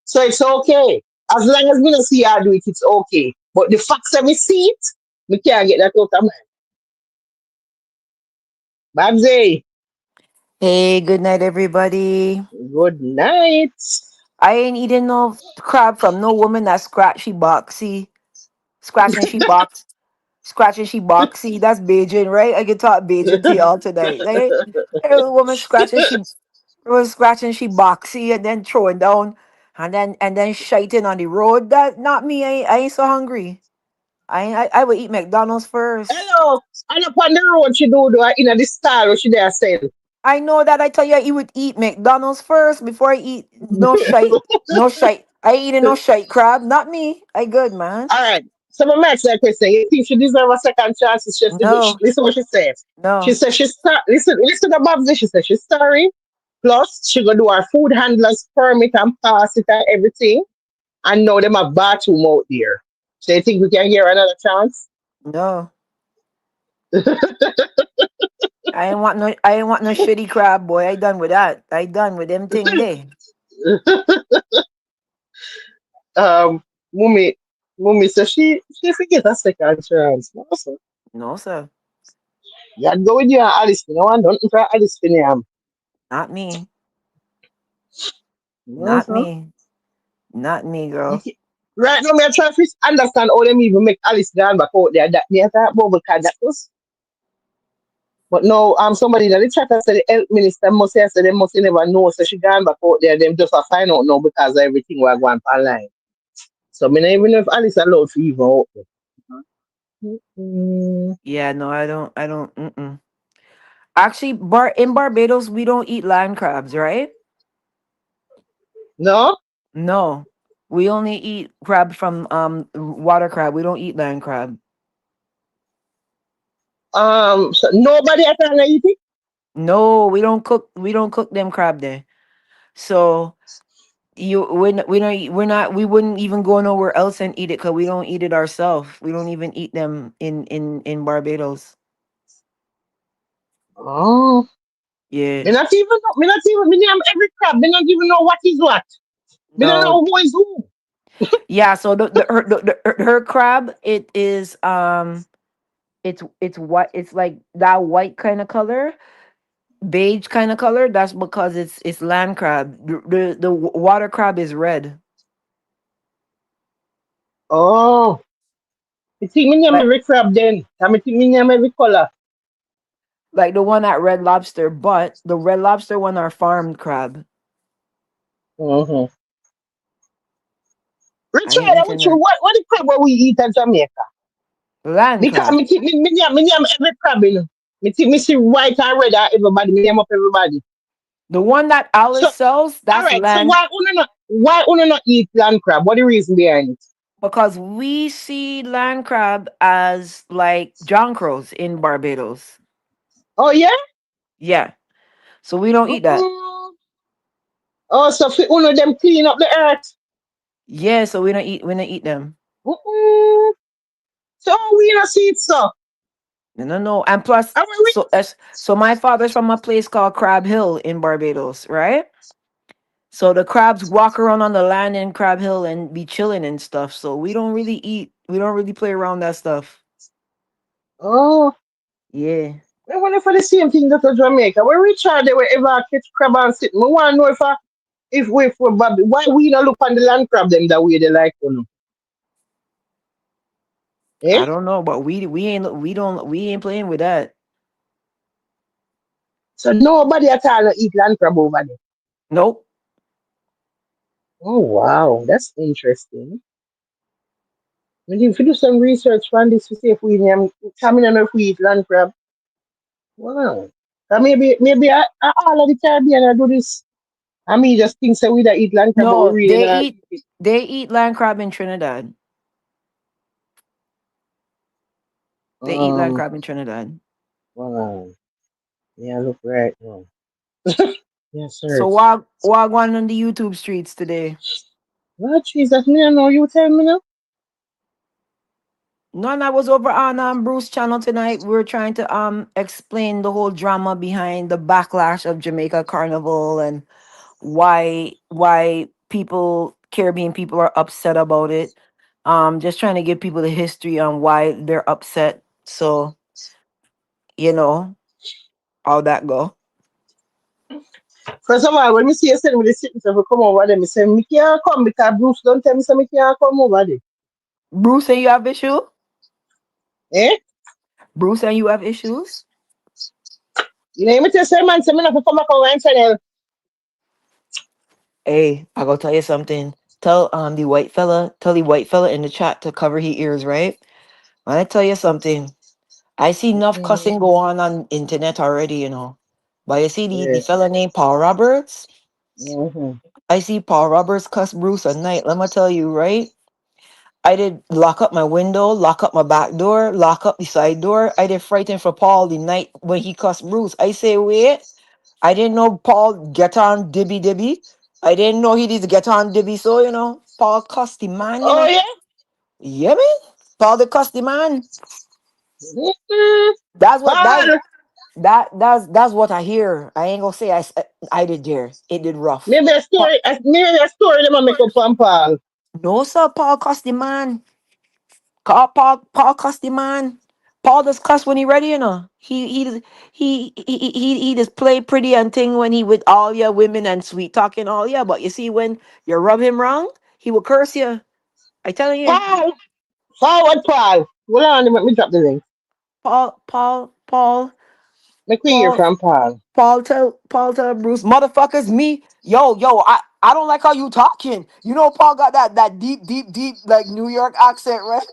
so it's okay. As long as we don't see her do it, it's okay. But the fact that we see it, we can't get that out of mind. Babsy, Hey, good night, everybody. good night. I ain't eating no crab from no woman that scratchy boxy, scratching she box, scratching she boxy. That's Beijing, right? I can talk Beijing to y'all tonight. Like, a woman scratching she was scratching she boxy and then throwing down, and then shiting on the road. That not me. I ain't so hungry. I would eat McDonald's first. Hello, and up on the road she do in the style what she there sell. I know that. I tell you, he would eat McDonald's first before I eat no shite. No shite. I ain't eating no shite crab. Not me. I good, man. All right. So my ask that question. You think she deserve a second chance? It's just No, listen what she says. She no, says she's sorry. Listen to Babs. She says she's sorry. Plus, she gonna do her food handler's permit and pass it and everything. And now them have bathroom out there. So you think we can hear another chance? no. I ain't want no shitty crab, boy. I done with that. I done with them thing there. um, Mummy, Mummy says she forget a second chance. No, sir. No, sir. You go with you and Alice. No one don't try Alice for him. Not me. No, Not sir. me. Not me, You girl. see- Right now, me I try to understand how them even make Alice gone back out there. That they talk about because that was. But no, somebody in the chat said the health minister must have said they must never know. So she gone back out there. Them just a find out now because of everything was going online. So me not even know if Alice allowed to even out there. Mm, Yeah, no, I don't. I don't. Mm-mm. Actually, in Barbados we don't eat land crabs, right? no, No, we only eat crab from water crab. We don't eat land crab. so nobody at all eat it. No, we don't cook. We don't cook them crab there. So we don't eat, we wouldn't even go nowhere else and eat it because we don't eat it ourselves. We don't even eat them in Barbados. Oh, Yeah. me not even, me name every crab. Me not even know what is what. Me don't No. know who is who. Yeah. So her crab, it is it's what it's like that white kind of color, beige kind of color. That's because it's land crab. The water crab is red. Oh, you think me name Like every crab then? I me think me name every color. like the one at Red Lobster, but the Red Lobster one are farmed crab. Mm-hmm. I ain't Richard, eating that what the crab what we eat in Jamaica? land Because crab. me name every crab, you know. Me think me see white and red and everybody, me name up everybody. The one that So Alice sells, all that's right, so land why uno not eat land crab? What the reason behind it? because we see land crab as like John crows in Barbados. Oh yeah? Yeah. So we don't eat that. Mm-mm. Oh, so for uno them clean up the earth. Yeah, so we don't eat them. Mm-mm. So we not see it so. No, no, no. And plus, Are we so my father's from a place called Crab Hill in Barbados, right? So the crabs walk around on the land in Crab Hill and be chilling and stuff. So we don't really play around that stuff. oh, Yeah. I wonder for the same thing that was Jamaica. When Richard they were ever catch crab and sit. I want to know if we Bobby, why we not look on the land crab them that way they like you know? I Eh? don't know, but we ain't playing with that. So nobody at all eat land crab over there. Nope. Oh wow, that's interesting. We need to do some research on this to see if we come in and if we eat land crab. Wow. All of the Caribbean I do this. I mean just think so we that eat land crab but we No, really not eat it. they eat land crab in Trinidad. They eat land Um crab in Trinidad. wow. Yeah, look right now. Yes, sir. So walk on the YouTube streets today. Lord Jesus, me don't know. You tell me now. None. I was over on Bruce channel tonight. We were trying to explain the whole drama behind the backlash of Jamaica Carnival and why people Caribbean people are upset about it. Just trying to give people the history on why they're upset. So you know how that go. First of all, when me see you send me the sickness to come over there, me say me can't come because Bruce don't tell me say me can't come over there. Bruce and you have issue. Eh? Bruce and you have issues. You know, me tell say man, say me not to come back over and channel. Hey, I gotta tell you something. Tell the white fella in the chat to cover his ears, right? When I tell you something, I see enough Mm-hmm. cussing go on internet already, you know. But you see the Yeah. fella named Paul Roberts. Mm-hmm. I see Paul Roberts cuss Bruce at night. Let me tell you, right? I did lock up my window, lock up my back door, lock up the side door. I did frighten for Paul the night when he cussed Bruce. I say, wait, I didn't know Paul get on dibby dibby. I didn't know he did get on dibby. So, Paul cussed the man, Oh yeah. Yeah, man. Paul the cussed the man. Mm-hmm. That's what that's Paul, that's what I hear. I ain't gonna say I did there. It did rough. maybe a story. Maybe a story them a make up on Paul. No, sir. Paul cussed the man. Paul cussed the man. Paul just cuss when he ready, He just play pretty and thing when he with all your women and sweet talking all yeah. But you see when you rub him wrong, he will curse you. I telling you, Paul, forward Paul. Hold on, let me drop the link. Make we hear Paul, from Paul. Paul tell Bruce, motherfuckers, me, yo, I don't like how you talking. Paul got that deep like New York accent, right?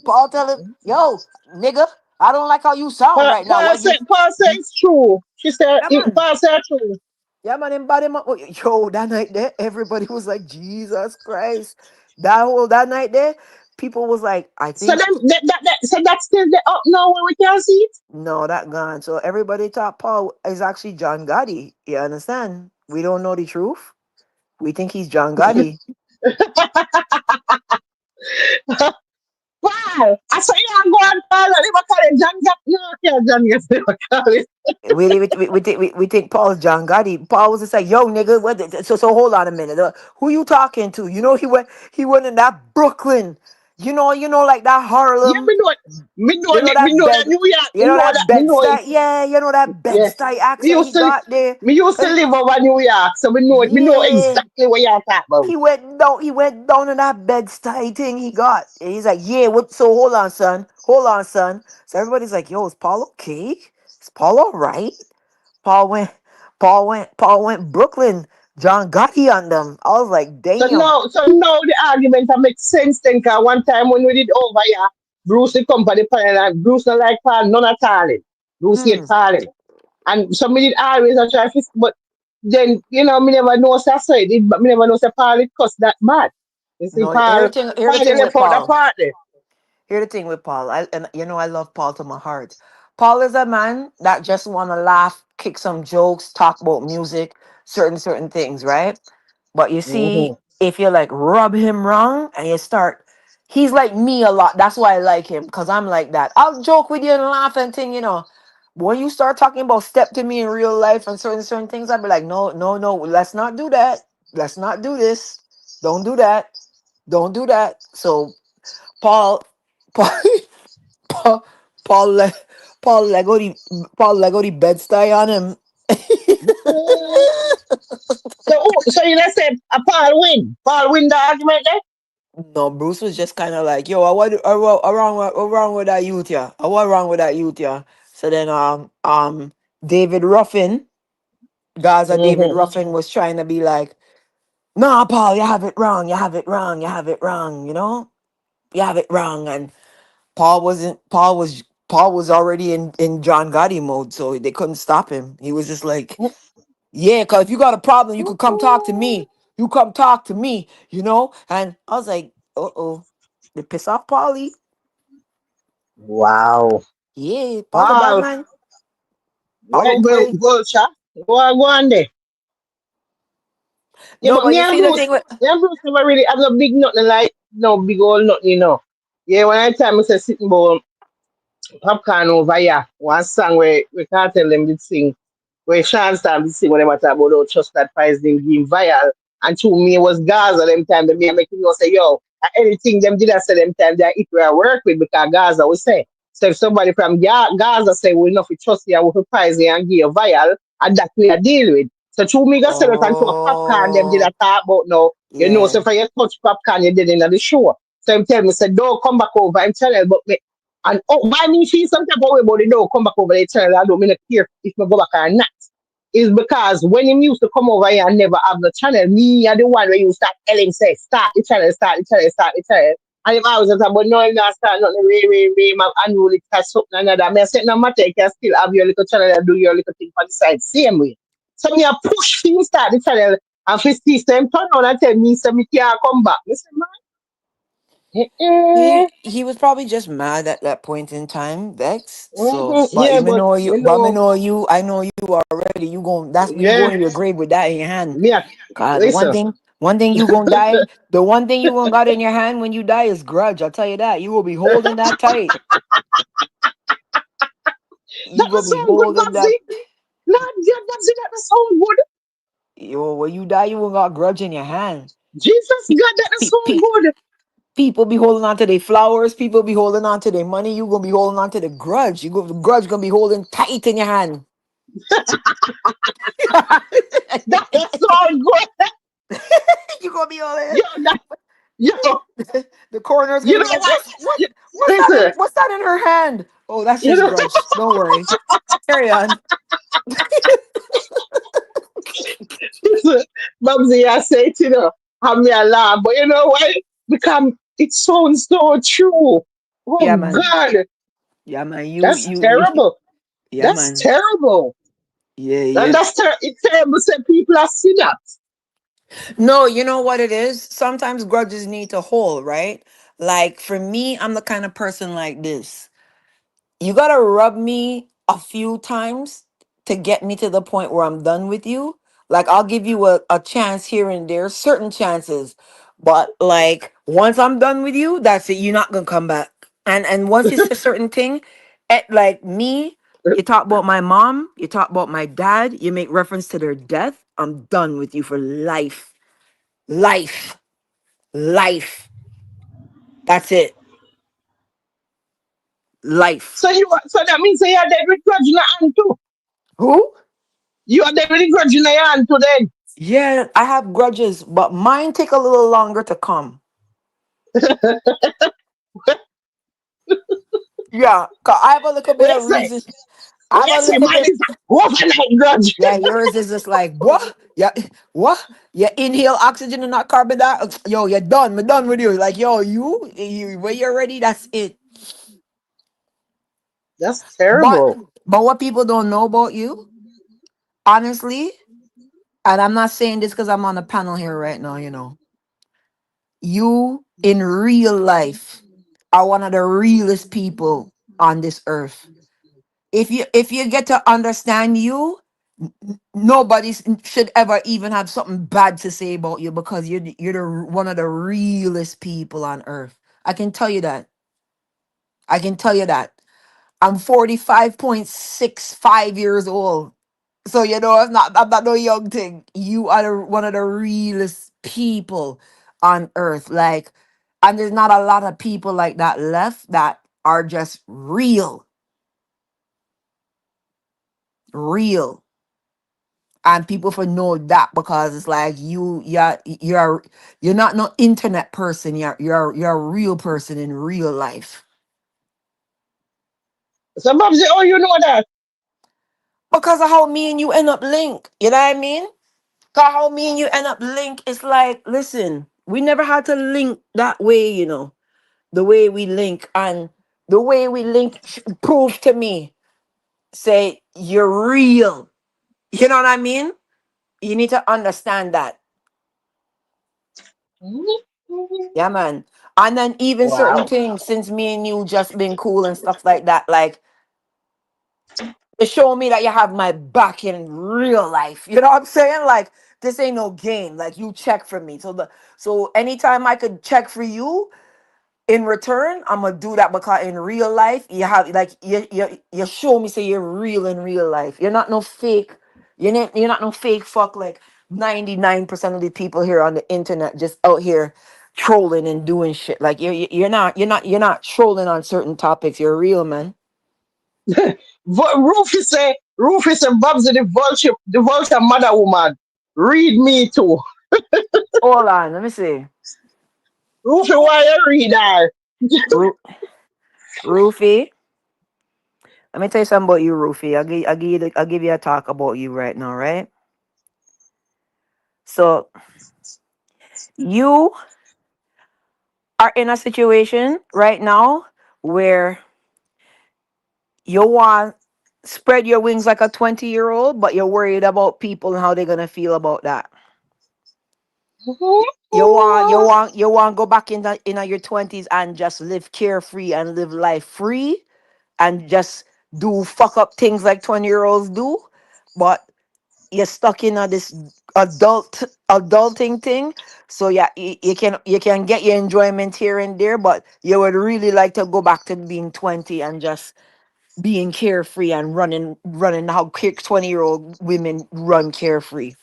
Paul tell him, yo, nigga, I don't like how you sound right now. What Paul said you it's true. She said, yeah man. Paul said true. Yeah, man, him up. Yo, that night there, everybody was like, Jesus Christ. That night there, people was like, I So think so that's still the up now where we can see it. no, that gone. So everybody thought Paul is actually John Gotti. You understand? We don't know the truth. We think he's John Gotti. Paul, I saw you go on Paul. They were calling John Gap. No, okay, John Gap. They were calling. We think Paul's John Gotti. Paul was just like, yo, nigga, so hold on a minute. Who you talking to? He went in that Brooklyn. Like that Yeah, Harlem. me know it. Me That know that bed. New York. You Me know know that that. Me bed know it. stuy. Yeah, that bed Yeah. stuy Me accent he used to got there. me used to Cause live over New York, so we know it. Me know yeah. exactly what you're talking about. He went down in that bed stuy thing he got. And he's like, yeah, what so hold on, son. Hold on, son. So everybody's like, yo, is Paul okay? Is Paul all right? Paul went, Paul went Brooklyn. John Gotti on them. I was like, damn. So now the argument makes sense then, cause one time when we did over here, Bruce the company panel and Bruce not like Paul, none at all. Bruce hate Hmm. Paul. And so me did always a try fix, but then me never know say so it did, but me never know say Paul it cuss that bad. You see, No, here the Paul thing. Here the Paul they thing with left out the Paul. part there. Here's the thing with Paul. I love Paul to my heart. Paul is a man that just wanna laugh, kick some jokes, talk about music, certain things, right? But you see, Mm-hmm. if you like rub him wrong and you start, he's like me a lot. That's why I like him, because I'm like that. I'll joke with you and laugh and thing. But when you start talking about step to me in real life and certain things, I'll be like, no, no, no, let's not do that. Let's not do this. Don't do that. Don't do that. So Paul, Paul, Paul, Paul, Le, Paul Lego the bed stay on him. Mm. So you just say Paul win. Paul win the argument there? No, Bruce was just kind of like, yo, what wrong with that youth, yeah? What wrong with that youth, yeah? So then, David Ruffin, Gaza David Mm-hmm. Ruffin was trying to be like, nah, Paul, you have it wrong, you have it wrong, you have it wrong, you have it wrong, and Paul was already in John Gotti mode, so they couldn't stop him. He was just like, yeah, cause if you got a problem, you could come talk to me. You come talk to me. And I was like, uh-oh. They piss off Paulie. Wow. Yeah, Paul the bad Paul, man. Paul Red don't Bull play. Vulture. Go on there. Yeah, No, but but you see the thing with Me and Bruce never really have no big nothing like no big old nothing, you know. Yeah, when I time I say sitting bowl popcorn over here, one song where we can't tell them to sing, where Sean started to sing when they were talking about don't trust that prize them being viral. And to me it was Gaza them time that me and making you say, yo, anything them did I say them time that it will work with because Gaza will say. So if somebody from Gaza say we enough to trust you and we prize you and give you viral, and that we are deal with. So to me go sell it and to a popcorn them did I oh talk about now. You know, so yeah. if I touch popcorn you did in the show. So him tell me, say, don't come back over. I'm telling you, but me and oh, why me feel some type of way about it don't come back over the channel. I don't mean to care if I go back or not. Is because when him used to come over here and never have the channel, me are the one where you start telling say start the channel, start the channel, start the channel. And if I was just about no, I'm not start nothing, my unruly catch something and another. I said no matter, you can still have your little channel and do your little thing on the side, same way. So me a push him start the channel and for see them turn on and tell me so me can't come back. I said, man, He was probably just mad at that point in time, Vex. So, but yeah, even but though you, you but me know, know you, I know you already. You going that's you yeah, going to your grave with that in your hand. me a, Cause listen. one thing you gonna die. The one thing you gonna got in your hand when you die is grudge. I'll tell you that. You will be holding that tight. You That gonna was be so good, holding that. Babsy. Lord, yeah, Babsy, that was so good. Yo, when you die, you gonna got grudge in your hand. Jesus, Pe- God, that is so pe- good. People be holding on to their flowers. People be holding on to their money. You gonna be holding on to the grudge. The grudge gonna be holding tight in your hand. That is so good. You gonna be all in. Yo, that, yo, The coroner's you gonna know be like, what? You, listen, what's that in her hand? Oh, that's you just know, grudge. Don't worry. Carry on. listen, Babsy, I say it, you know, have me a laugh, but you know what? Because it sounds so true. Oh, Yeah, man. God, Yeah, man. that's terrible. Yeah, That's man. terrible. Yeah, And yeah. it's terrible that people are see that. No, you know what it is? Sometimes grudges need to hold, right? Like for me, I'm the kind of person like this. You gotta rub me a few times to get me to the point where I'm done with you. Like I'll give you a chance here and there, certain chances. But like once I'm done with you, that's it. You're not gonna come back. And once it's a certain thing, like me, you talk about my mom, you talk about my dad, you make reference to their death. I'm done with you for life. Life. Life. That's it. Life. So that means you are dead with grudge in your hand too. Who? You are dead with grudge in your hand too then. Yeah, I have grudges, but mine take a little longer to come. Yeah, 'cause I have a little bit of Listen, reason. I have a listen, little man, bit. it's an overnight grudge. Yeah, yours is just like what? Yeah, what? You inhale oxygen and not carbon dioxide. Yo, you're done. We're done with you. Like yo, you when you're ready, that's it. That's But terrible. but what people don't know about you, honestly, and I'm not saying this because I'm on the panel here right now. You in real life are one of the realest people on this earth. If you get to understand you, nobody should ever even have something bad to say about you because one of the realest people on earth. I can tell you that. I can tell you that. I'm 45.65 years old. So I'm not no young thing. You are one of the realest people on earth. Like, and there's not a lot of people like that left that are just real. And people for know that because it's like you're not no internet person. You're a real person in real life. Somebody say, oh, you know that. Because of how me and you end up linked. You know what I mean? Cause how me and you end up linked, it's like, listen, we never had to link that way. The way we link and the way we link prove to me, say you're real. You know what I mean? You need to understand that. Yeah, man. And then even certain Wow. things, since me and you just been cool and stuff like that, like to show me that you have my back in real life. You know what I'm saying? Like this ain't no game. Like you check for me. So anytime I could check for you in return, I'm gonna do that because in real life you have like you show me say you're real in real life. You're not no fake. You're not no fake fuck like 99% of the people here on the internet just out here trolling and doing shit. Like you're not trolling on certain topics. You're real, man. Rufus and Bubsy the vulture mother woman. Read me too. Hold on, let me see. Rufus, why you read her? Ru- Rufy, let me tell you something about you, Rufy. I'll give you a talk about you right now, right? So you are in a situation right now where you want spread your wings like a 20-year-old, but you're worried about people and how they're gonna feel about that. You want go back in your 20s and just live carefree and live life free and just do fuck up things like 20-year-olds do, but you're stuck in a this adulting thing. So yeah, you can get your enjoyment here and there, but you would really like to go back to being 20 and just being carefree and running how 20-year-old women run carefree.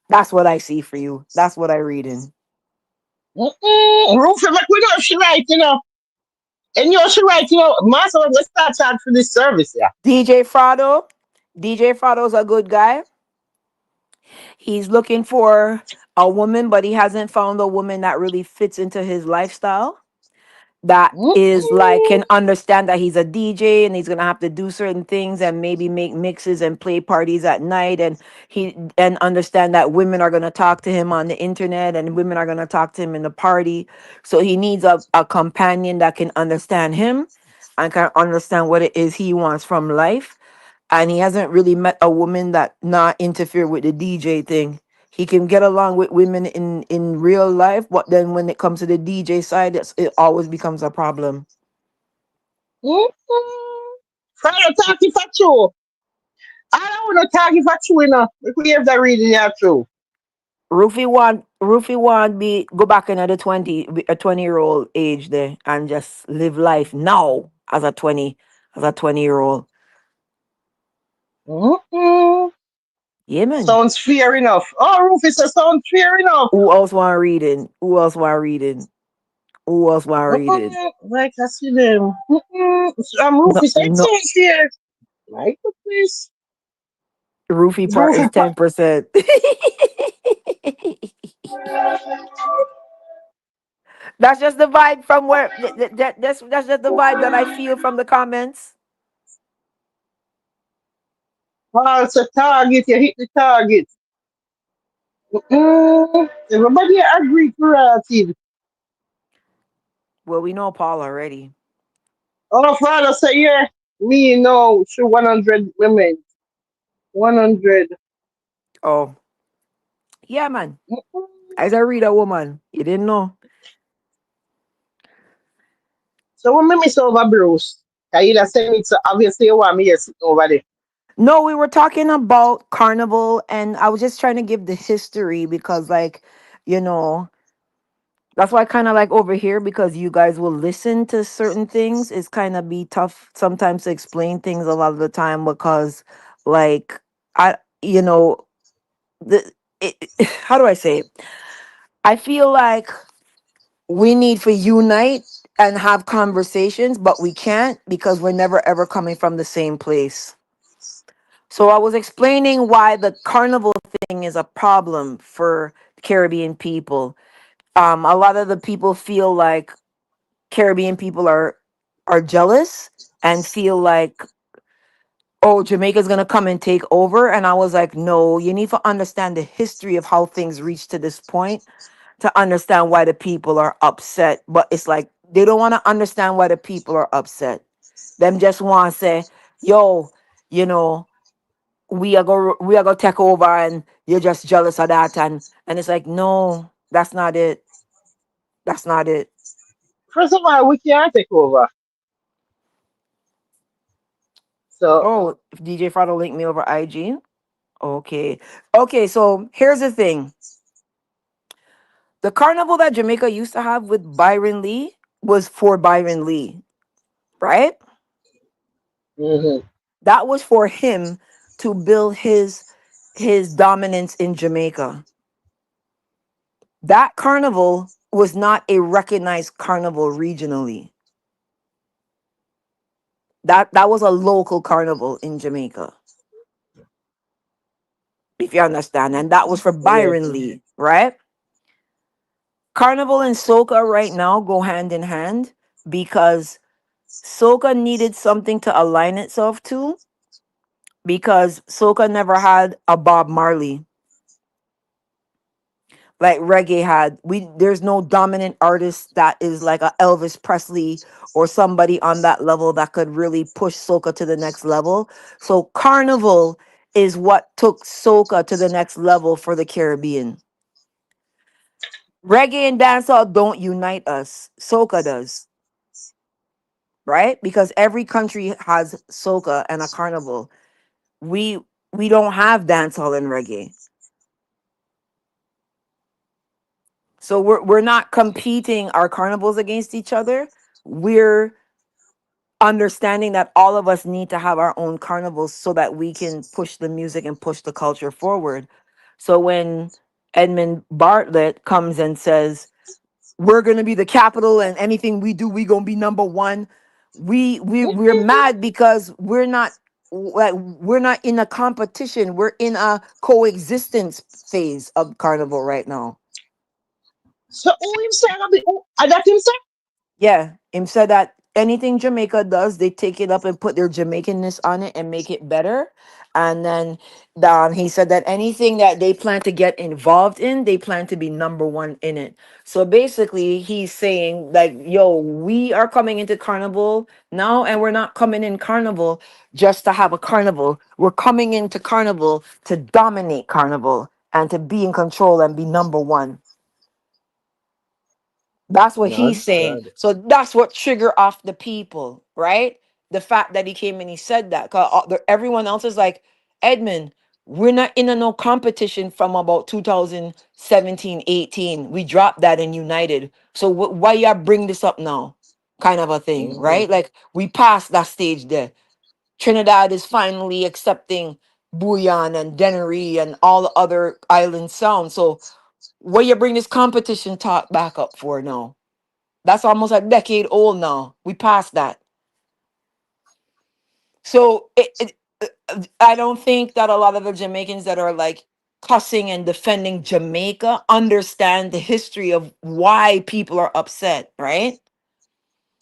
That's what I see for you. That's what I read in. Rufus, but we know she right, you know. And you know she right, you know. Master, let's start charge for this service, yeah. DJ Frado's a good guy. He's looking for a woman, but he hasn't found a woman that really fits into his lifestyle. That is like Mm-mm. can understand that he's a DJ and he's gonna have to do certain things and maybe make mixes and play parties at night and understand that women are gonna talk to him on the internet and women are gonna talk to him in the party. So he needs a companion that can understand him and can understand what it is he wants from life, and he hasn't really met a woman that not interfere with the DJ thing. He can get along with women in real life, but then when it comes to the DJ side, it always becomes a problem. Mm-mm. Father talking for true. I don't want to talking for true, you know. If we have that reading here true. Rufy want be go back in at the 20-year-old age there and just live life now as a 20-year-old. Mm-mm. Yeah, man. Sounds fair enough. Oh, Rufus, it sounds fair enough. Who else want reading? Who else want reading? Who else want reading? Like I see them. No, Rufus, it no. sounds fair. Like this. Roofie part is Rufus, 10%. That's just the vibe from where that's just the vibe that I feel from the comments. false a target, you hit the target. Everybody agree creative. Well, we know Paul already. All father say, yeah, me know, show 100 women. 100. Oh, yeah, man. Mm-mm. As I read a woman, you didn't know. So when me miss over Bruce, I either send it, so obviously you want me here sitting over there. No, we were talking about carnival, and I was just trying to give the history because, like, you know, that's why I kind of like over here because you guys will listen to certain things. It's kind of be tough sometimes to explain things a lot of the time because, like, I, you know, the how do I say it? I feel like we need to unite and have conversations, but we can't because we're never ever coming from the same place. So I was explaining why the carnival thing is a problem for Caribbean people. A lot of the people feel like Caribbean people are jealous and feel like, oh, Jamaica's gonna come and take over. And I was like, no, you need to understand the history of how things reached to this point to understand why the people are upset. But it's like they don't want to understand why the people are upset. Them just want to say, yo, you know, we are gonna take over and you're just jealous of that. And it's like, no, that's not it. That's not it. First of all, we can't take over. So, Oh, if DJ Fado link me over IG. Okay. Okay, so here's the thing. The carnival that Jamaica used to have with Byron Lee was for Byron Lee, right? mhm. That was for him to build his dominance in Jamaica. That carnival was not a recognized carnival regionally. That was a local carnival in Jamaica, if you understand. And that was for Yes. Byron Lee, right? Carnival and soca right now go hand in hand because soca needed something to align itself to because soca never had a Bob Marley like reggae had. We There's no dominant artist that is like a Elvis Presley or somebody on that level that could really push soca to the next level. So carnival is what took soca to the next level for the Caribbean. Reggae and dancehall don't unite us. Soca does, right? Because every country has soca and a carnival. We we don't have dancehall and reggae. So we're not competing our carnivals against each other. We're understanding that all of us need to have our own carnivals so that we can push the music and push the culture forward. So when Edmund Bartlett comes and says, we're gonna be the capital and anything we do, we gonna be number one. We're mad because we're not in a competition. We're in a coexistence phase of carnival right now. So who him say? That him say? Yeah, him said that anything Jamaica does, they take it up and put their Jamaicanness on it and make it better. And then he said that anything that they plan to get involved in, they plan to be number one in it. So basically, he's saying like, "Yo, we are coming into Carnival now, and we're not coming in Carnival just to have a carnival. We're coming into Carnival to dominate Carnival and to be in control and be number one." That's what My he's saying. God. So that's what trigger off the people, right? The fact that he came and he said that. 'Cause everyone else is like, Edmund, we're not in a no competition from about 2017, 18. We dropped that and united. So why y'all bring this up now? Kind of a thing, Mhm. right? Like we passed that stage there. Trinidad is finally accepting Bouillon and Dennery and all the other island sounds. So what you bring this competition talk back up for now? That's almost a decade old now. We passed that. So I don't think that a lot of the Jamaicans that are like cussing and defending Jamaica understand the history of why people are upset, right?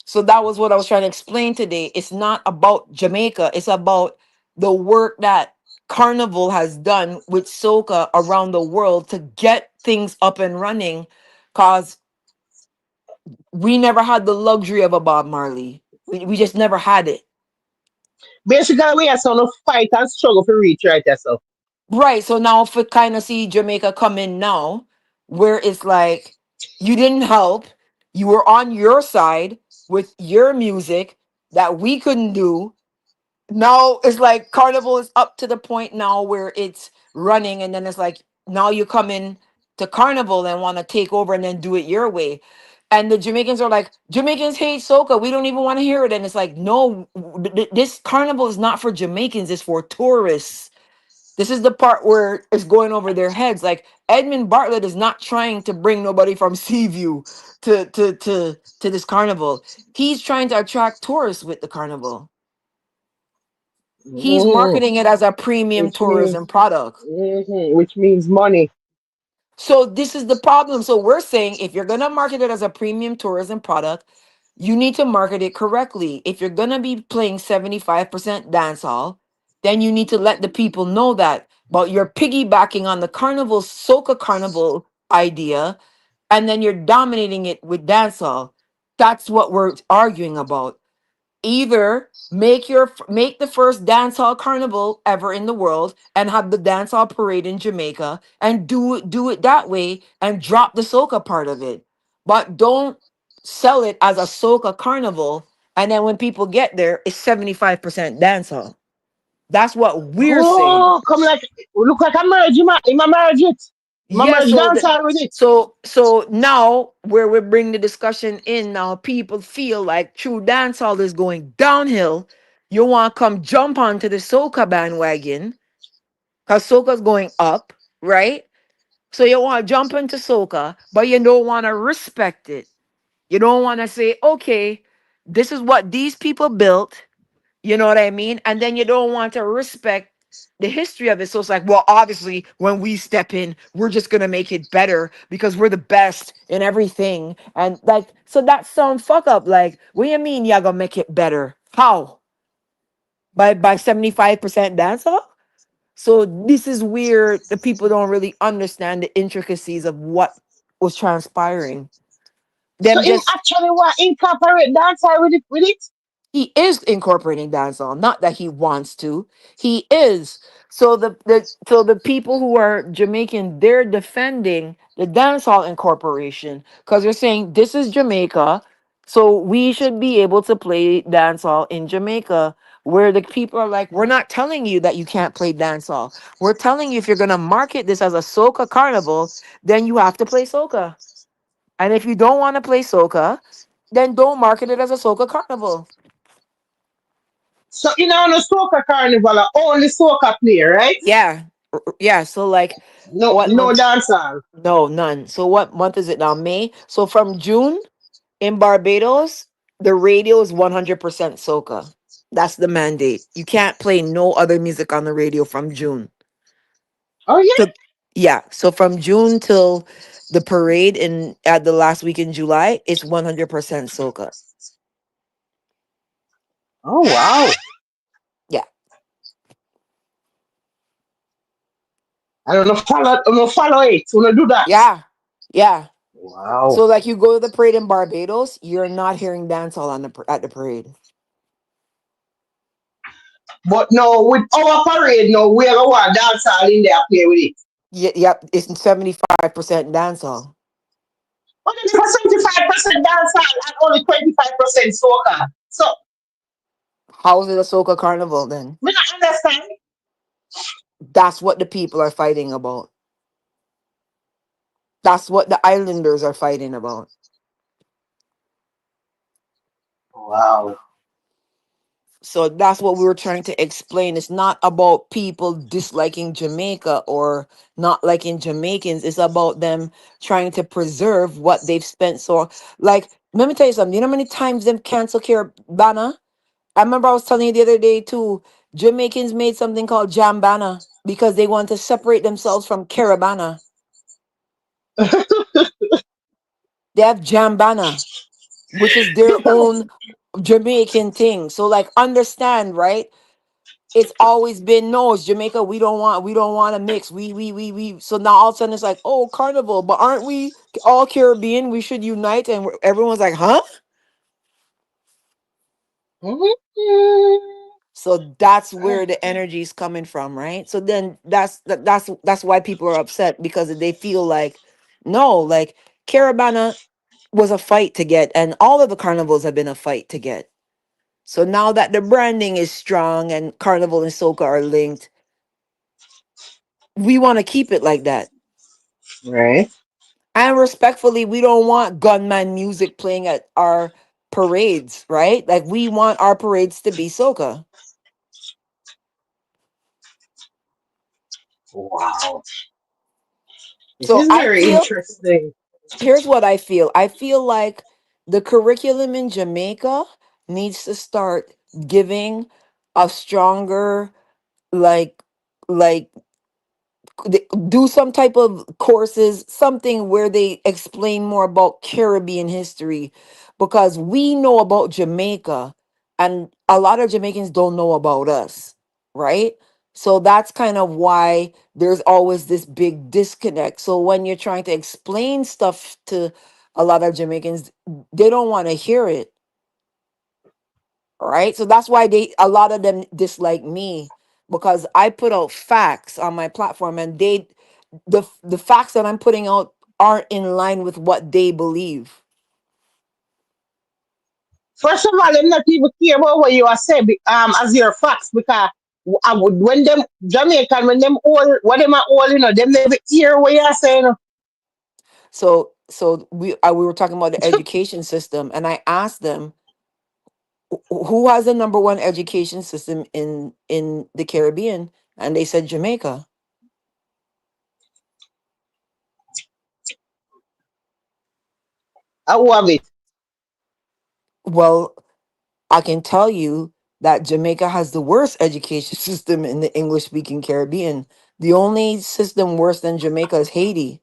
So that was what I was trying to explain today. It's not about Jamaica, it's about the work that Carnival has done with soca around the world to get things up and running because we never had the luxury of a Bob Marley. We just never had it. Basically, we have some fight and struggle to reach right there. So, Right. So now if we kind of see Jamaica come in now, where it's like you didn't help, you were on your side with your music that we couldn't do. Now it's like Carnival is up to the point now where it's running, and then it's like now you come in to Carnival and want to take over and then do it your way. And the Jamaicans are like, Jamaicans hate soca. We don't even want to hear it. And it's like, no, this Carnival is not for Jamaicans. It's for tourists. This is the part where it's going over their heads. Like Edmund Bartlett is not trying to bring nobody from Seaview to this carnival. He's trying to attract tourists with the carnival. He's mhm, marketing it as a premium which means, tourism product. which means money. So this is the problem. So we're saying if you're gonna market it as a premium tourism product, you need to market it correctly. If you're gonna be playing 75% dancehall, then you need to let the people know that. But you're piggybacking on the carnival, soca carnival idea, and then you're dominating it with dancehall. That's what we're arguing about. Either make the first dancehall carnival ever in the world and have the dancehall parade in Jamaica and do it that way and drop the soca part of it. But don't sell it as a soca carnival and then when people get there it's 75% dancehall. That's what we're saying. Oh, come like look like a merge. You merge it. You Yeah, merge so dance that all with it. so now where we bring the discussion in now, people feel like true dancehall is going downhill. You want to come jump onto the soca bandwagon because soca's going up, right? So you want to jump into soca, but you don't want to respect it. You don't want to say, okay, this is what these people built. You know what I mean? And then you don't want to respect the history of it. So it's like, well, obviously, when we step in, we're just gonna make it better because we're the best in everything. And like, so that's some fuck up. Like, what do you mean y'all gonna make it better? How? By 75% dancehall? So this is where the people don't really understand the intricacies of what was transpiring. So Them him just actually want incorporate dance all with it. he is incorporating dancehall, not that he wants to. He is. So the people who are Jamaican, they're defending the dancehall incorporation because they're saying this is Jamaica, so we should be able to play dancehall in Jamaica. Where the people are like, we're not telling you that you can't play dancehall. We're telling you if you're gonna market this as a soca carnival, then you have to play soca. And if you don't want to play soca, then don't market it as a soca carnival. So in on a soca carnival, only soca play, right? Yeah. Yeah. So like No, what no month? dance all. No, none. So what month is it now? May. So from June in Barbados, the radio is 100% soca. That's the mandate. You can't play no other music on the radio from June. Oh yeah. So yeah. So from June till the parade in at the last week in July, it's 100% soca. Oh wow. Yeah. I don't follow it. I don't do that. Yeah. Yeah. Wow. So like you go to the parade in Barbados, you're not hearing dancehall on at the parade. But no, with our parade, no, we are going dance all in there play with it. Yep, it's 75% dancehall. Only for 75% dance all and only 25% soca. So How is it a soca carnival then? we not understand. That's what the people are fighting about. That's what the islanders are fighting about. Wow. So that's what we were trying to explain. It's not about people disliking Jamaica or not liking Jamaicans. It's about them trying to preserve what they've spent. So, like, let me tell you something. You know how many times them cancel Carabana? I remember I was telling you the other day too. Jamaicans made something called Jambana because they want to separate themselves from Carabana. They have Jambana, which is their own Jamaican thing. So like understand, right? It's always been no, it's Jamaica. We don't want to mix. We. So now all of a sudden it's like, oh, carnival, but aren't we all Caribbean? We should unite, and everyone's like, huh? Mhm. So that's where the energy is coming from, right? So then that's why people are upset because they feel like no, like Caravana was a fight to get, and all of the carnivals have been a fight to get. So now that the branding is strong and Carnival and Soca are linked, we want to keep it like that. Right. And respectfully, we don't want gunman music playing at our parades, right? Like we want our parades to be Soca. Wow. This So is I very feel interesting. here's what I feel. I feel like the curriculum in Jamaica needs to start giving a stronger like like do some type of courses, something where they explain more about Caribbean history because we know about Jamaica and a lot of Jamaicans don't know about us, right? So that's kind of why there's always this big disconnect. So when you're trying to explain stuff to a lot of Jamaicans, they don't want to hear it, right? So that's why a lot of them dislike me because I put out facts on my platform and the facts that I'm putting out aren't in line with what they believe. First of all, I'm not even care about what you are saying as your facts because I would when them Jamaican when them all what them are all them never hear what you saying. So we were talking about the education system, and I asked them who has the number one education system in the Caribbean, and they said Jamaica. I have it. Well, I can tell you that Jamaica has the worst education system in the English speaking Caribbean. The only system worse than Jamaica is Haiti.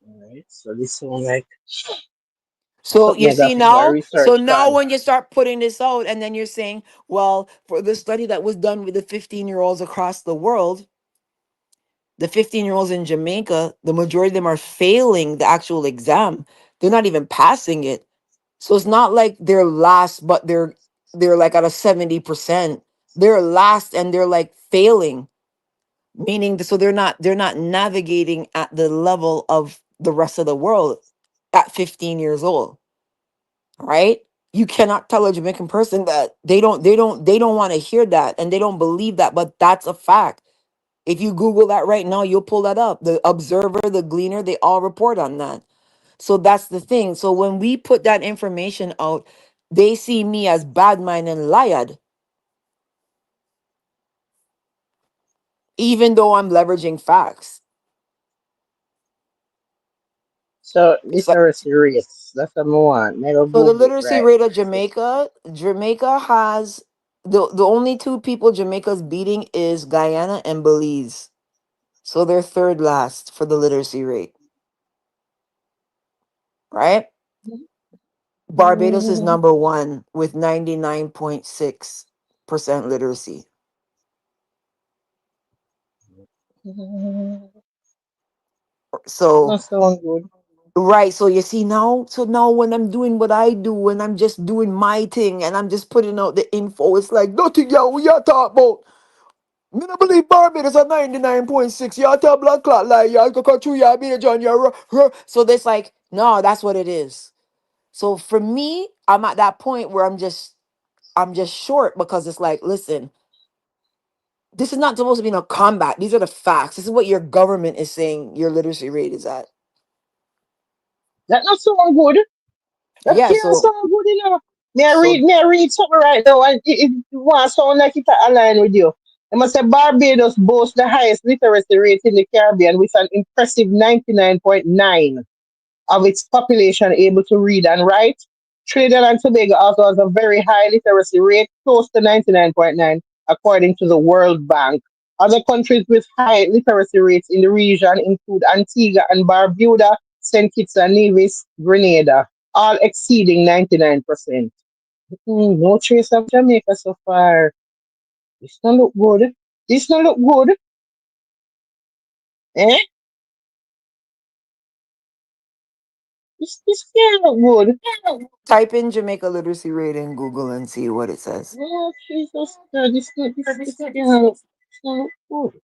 Alright, so this one like So something you I got see to do a now, so research now on. when you start putting this out and then you're saying, well, for the study that was done with the 15-year-olds across the world, the 15-year-olds in Jamaica, the majority of them are failing the actual exam. They're not even passing it. So it's not like they're last, but they're like at a 70%. They're last and they're like failing, meaning so they're not navigating at the level of the rest of the world at 15 years old, right? You cannot tell a Jamaican person that they don't want to hear that and they don't believe that, but that's a fact. If you Google that right now, you'll pull that up. The Observer, the Gleaner, they all report on that. So that's the thing. So when we put that information out, they see me as bad mind and liar, even though I'm leveraging facts. So So, literacy rates. That's what I want. Never so the Google it literacy right. rate of Jamaica has the only two people Jamaica's beating is Guyana and Belize. So they're third last for the literacy rate, right? Barbados is Mm, number one with 99.6% literacy. So Not sound good. right, so you see now, so now when I'm doing what I do, when I'm just doing my thing and I'm just putting out the info, it's like nothing y'all we y'all talk about. Me not believe Barbados at 99.6. Y'all tell blood clot like y'all go cut through y'all be John so that's like, no, that's what it is. So for me, I'm at that point where I'm just short because it's like, listen, this is not supposed to be no combat. These are the facts. This is what your government is saying your literacy rate is at. That not sound good. That Yeah, can't so sound good enough. so May I read something right now and it want sound like it align with you. I must say Barbados boasts the highest literacy rate in the Caribbean with an impressive 99.9 of its population able to read and write. Trinidad and Tobago also has a very high literacy rate, close to 99.9, according to the World Bank. Other countries with high literacy rates in the region include Antigua and Barbuda, St. Kitts and Nevis, Grenada, all exceeding 99%. No trace of Jamaica so far. This don't look good. This don't look good. Eh? This can't look good. type in Jamaica literacy rate in Google and see what it says. Oh, Jesus. No, this can't look, this don't look good.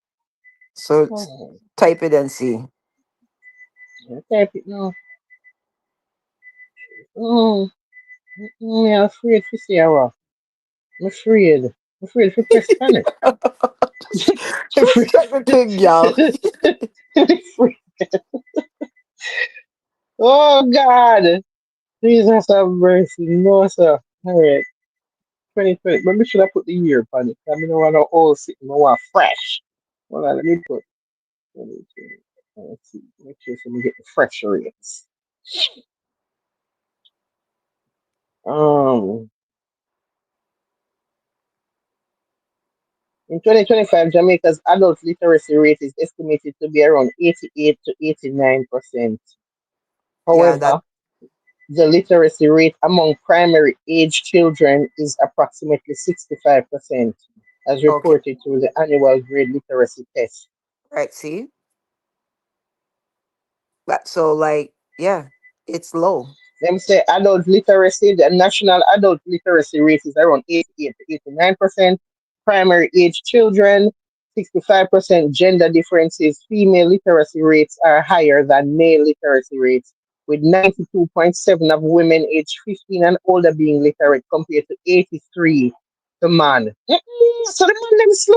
So Oh, type it and see. I type it now. Oh, I'm afraid to say what. I'm afraid. I'm afraid to press on it. I'm Just afraid. check the thing, y'all. I'm afraid. Oh, God. Jesus have mercy. No, sir. All right. 2020. But we should have put the year on it. I mean, I want to all sitting. I want fresh. Hold on, let me put 2020. Let's see. Make sure we get the fresh rates. Um, in 2025, Jamaica's adult literacy rate is estimated to be around 88 to 89%. Yeah, that However, the literacy rate among primary age children is approximately 65%, as okay. reported through the annual grade literacy test. Right, see? That so like, yeah, it's low. Them say adult literacy, the national adult literacy rate is around 88 to 89%. Primary age children, 65%. Gender differences, female literacy rates are higher than male literacy rates, with 92.7 of women aged 15 and older being literate compared to 83 the man. So the man them slow.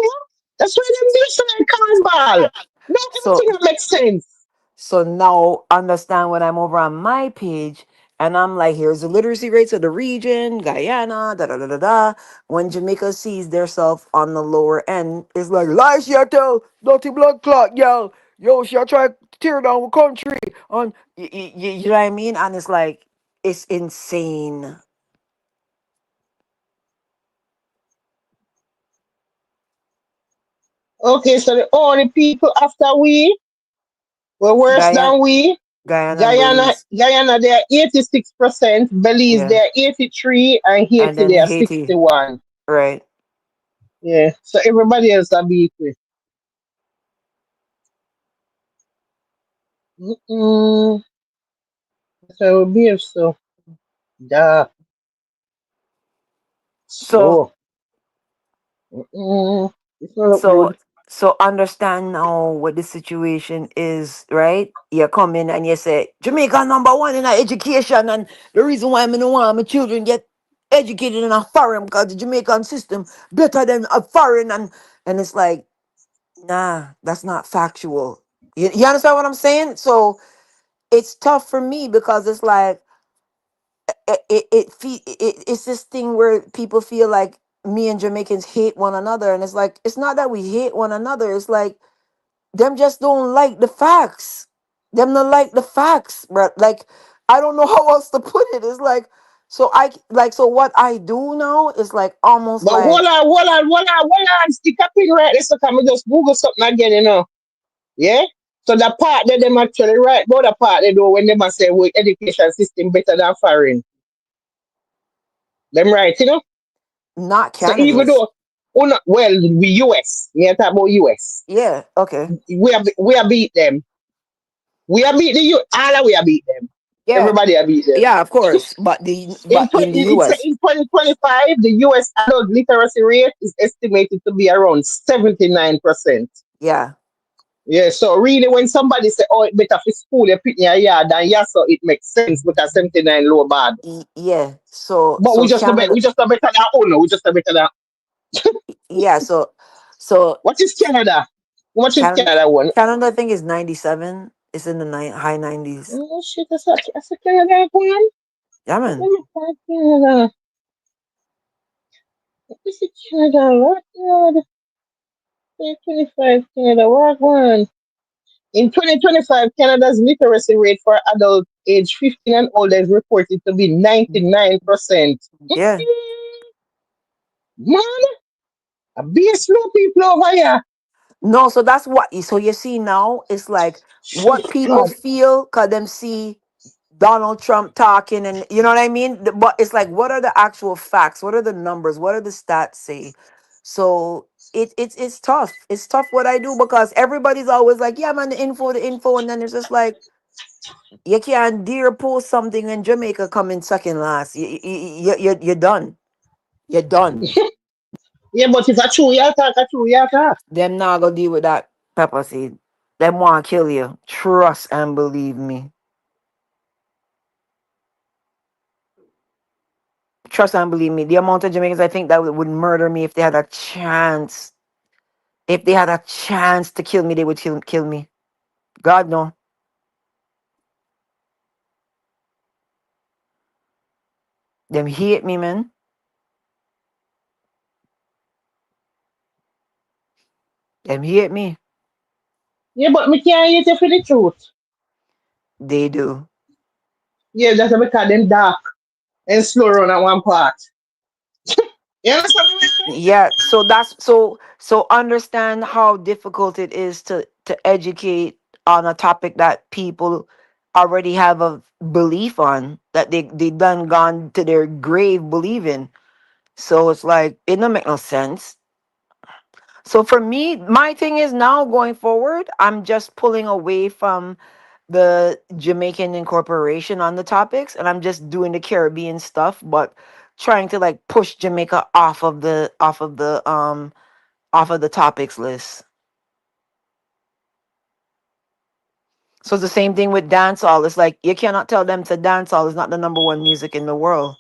That's why them do so like cornball. Not So everything that makes sense. so now understand when I'm over on my page and I'm like, here's the literacy rates of the region, Guyana, da da da da da. When Jamaica sees theirself on the lower end, it's like, lies you tell, dirty blood clot, yo. Yo, she try to tear down the country. On you know what I mean? And it's like, it's insane. Okay, so the only people after we were worse Guyana, than we. Guyana and Guyana, Belize. Guyana, they are 86%. Belize, Yeah. they are 83, and And Haiti, then they are Haiti. 61. Right. Yeah, so everybody else are beat with. Mm-mm. So be so. Da, So slow. Mm-mm. It's not look So good. so understand now what the situation is, right? You come in and you say Jamaica number one in our education, and the reason why I don't want my children get educated in a foreign because the Jamaican system better than a foreign, and it's like, nah, that's not factual. You understand what I'm saying? So it's tough for me because it's like it's this thing where people feel like me and Jamaicans hate one another, and it's like it's not that we hate one another. It's like them just don't like the facts. Them not like the facts, bro. Like I don't know how else to put it. It's like so what I do now is like almost But like hold on. Stick a pin right there, so can we just Google something again. Yeah? So the part that them actually right, but the part they do when they must say we education system better than foreign. Them right. not So even Canada's. though well, we US, me I talk about US. Yeah, okay. We are beat them. We are beat the all of we are beat them. Yeah. Everybody are beat them. Yeah, of course. But in the US. In 2025, the US adult literacy rate is estimated to be around 79%. Yeah. Yeah, so really when somebody say, oh, it better for school, you pick your yard, and yeah, so it makes sense because 79 low bad. Yeah. So But so Canada we just a better than Uno. We just a better than yeah, so what is Canada? What is Canada Canada one? Canada I think is 97. It's in the high 90s. Oh shit, that's a Canada one. Yeah, Let man. me find Canada. What is it Canada? What God? 2025 Canada, what one? In 2025, Canada's literacy rate for adults age 15 and older is reported to be 99%. Yeah. Man, a be slow people over here. No, so that's what so you see now it's like what people God. feel cause them see Donald Trump talking and you know what I mean? But it's like what are the actual facts? What are the numbers? What are the stats say? So it's tough. It's tough what I do because everybody's always like, yeah, man, the info, and then it's just like you can't dare post something in Jamaica coming second last. You're done. You're done. Yeah, but if I true, you talk, a true, you talk. Them not gonna deal with that pepper seed. Them want to kill you. Trust and believe me. Trust and believe me. The amount of Jamaicans I think that would murder me if they had a chance. If they had a chance to kill me, they would kill me. God no. Them hate me, man. Them hate me. Yeah, but me can't hate you for the truth. They do. Yeah, that's because them dark and slow run at one part. You understand what I'm saying? Yeah. So understand how difficult it is to educate on a topic that people already have a belief on that they done gone to their grave believing. So it's like it don't make no sense. So for me, my thing is now going forward, I'm just pulling away from the Jamaican incorporation on the topics and I'm just doing the Caribbean stuff, but trying to like push Jamaica off of the topics list. So it's the same thing with dancehall. It's like you cannot tell them to dancehall is not the number one music in the world.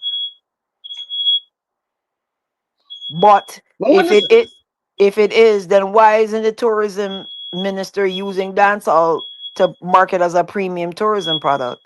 But But what if is it, it if it is, then why isn't the tourism minister using dancehall to market as a premium tourism product?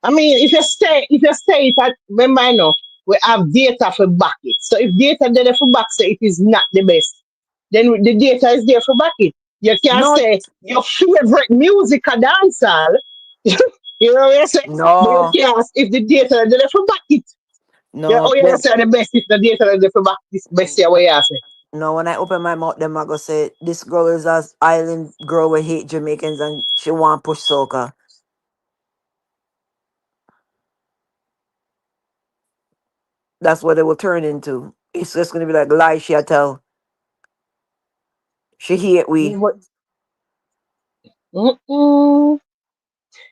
I mean, if you stay it at, remember, I know, we have data for back it. So if data there for back say it is not the best, then the data is there for back it. You can No, say your favorite music or dancehall, you know what I'm saying? But you no, can't, if the data is there for back it. Yeah, no. oh, you Then say the best if the data is there for back this best, yeah, what you say. no. When I open my mouth, them I go say this girl is a island girl with hate Jamaicans and she want push soca. That's what it will turn into. It's just gonna be like lie she a tell. She hate Yeah, we. but, mm-mm.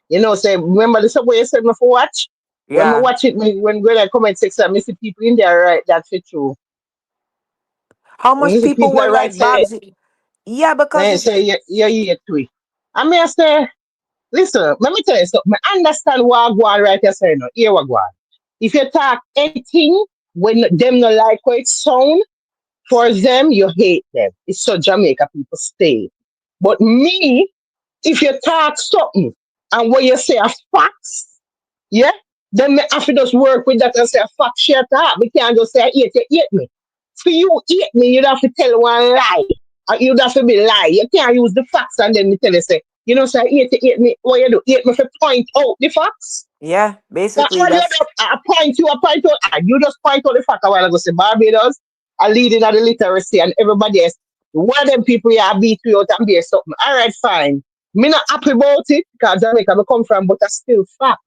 You know, say, remember the subway you said me for watch? When I Yeah. watch it, when I comment section, I see people in there, right? That's it true. How When much you see people people were that write, like say, Babsy? Yeah, because it's say, yeah, to it. I mean, I say, listen, let me tell you something. I understand what I go on right here, say, no, here what go on. If you talk anything, when them not like how it sound, for them, you hate them. It's so Jamaica people stay. But me, if you talk something, and what you say are facts, yeah, then me have to just work with that and say, fuck shit up. We can't just say, you hate me. For you hate me, you'd have to tell one lie. Or you'd have to be lie. You can't use the facts and then me tell you, say, you know, say, hate me. What you do? Hate me for point out the facts. yeah, Now, basically all you that's do, I point you, I point out, and you just point out the fact a while ago, say, Barbados are leading at the literacy and everybody else. One of them people here beat you out and be something. All right, fine. Me not happy about it because Jamaica I come from, but I still fact.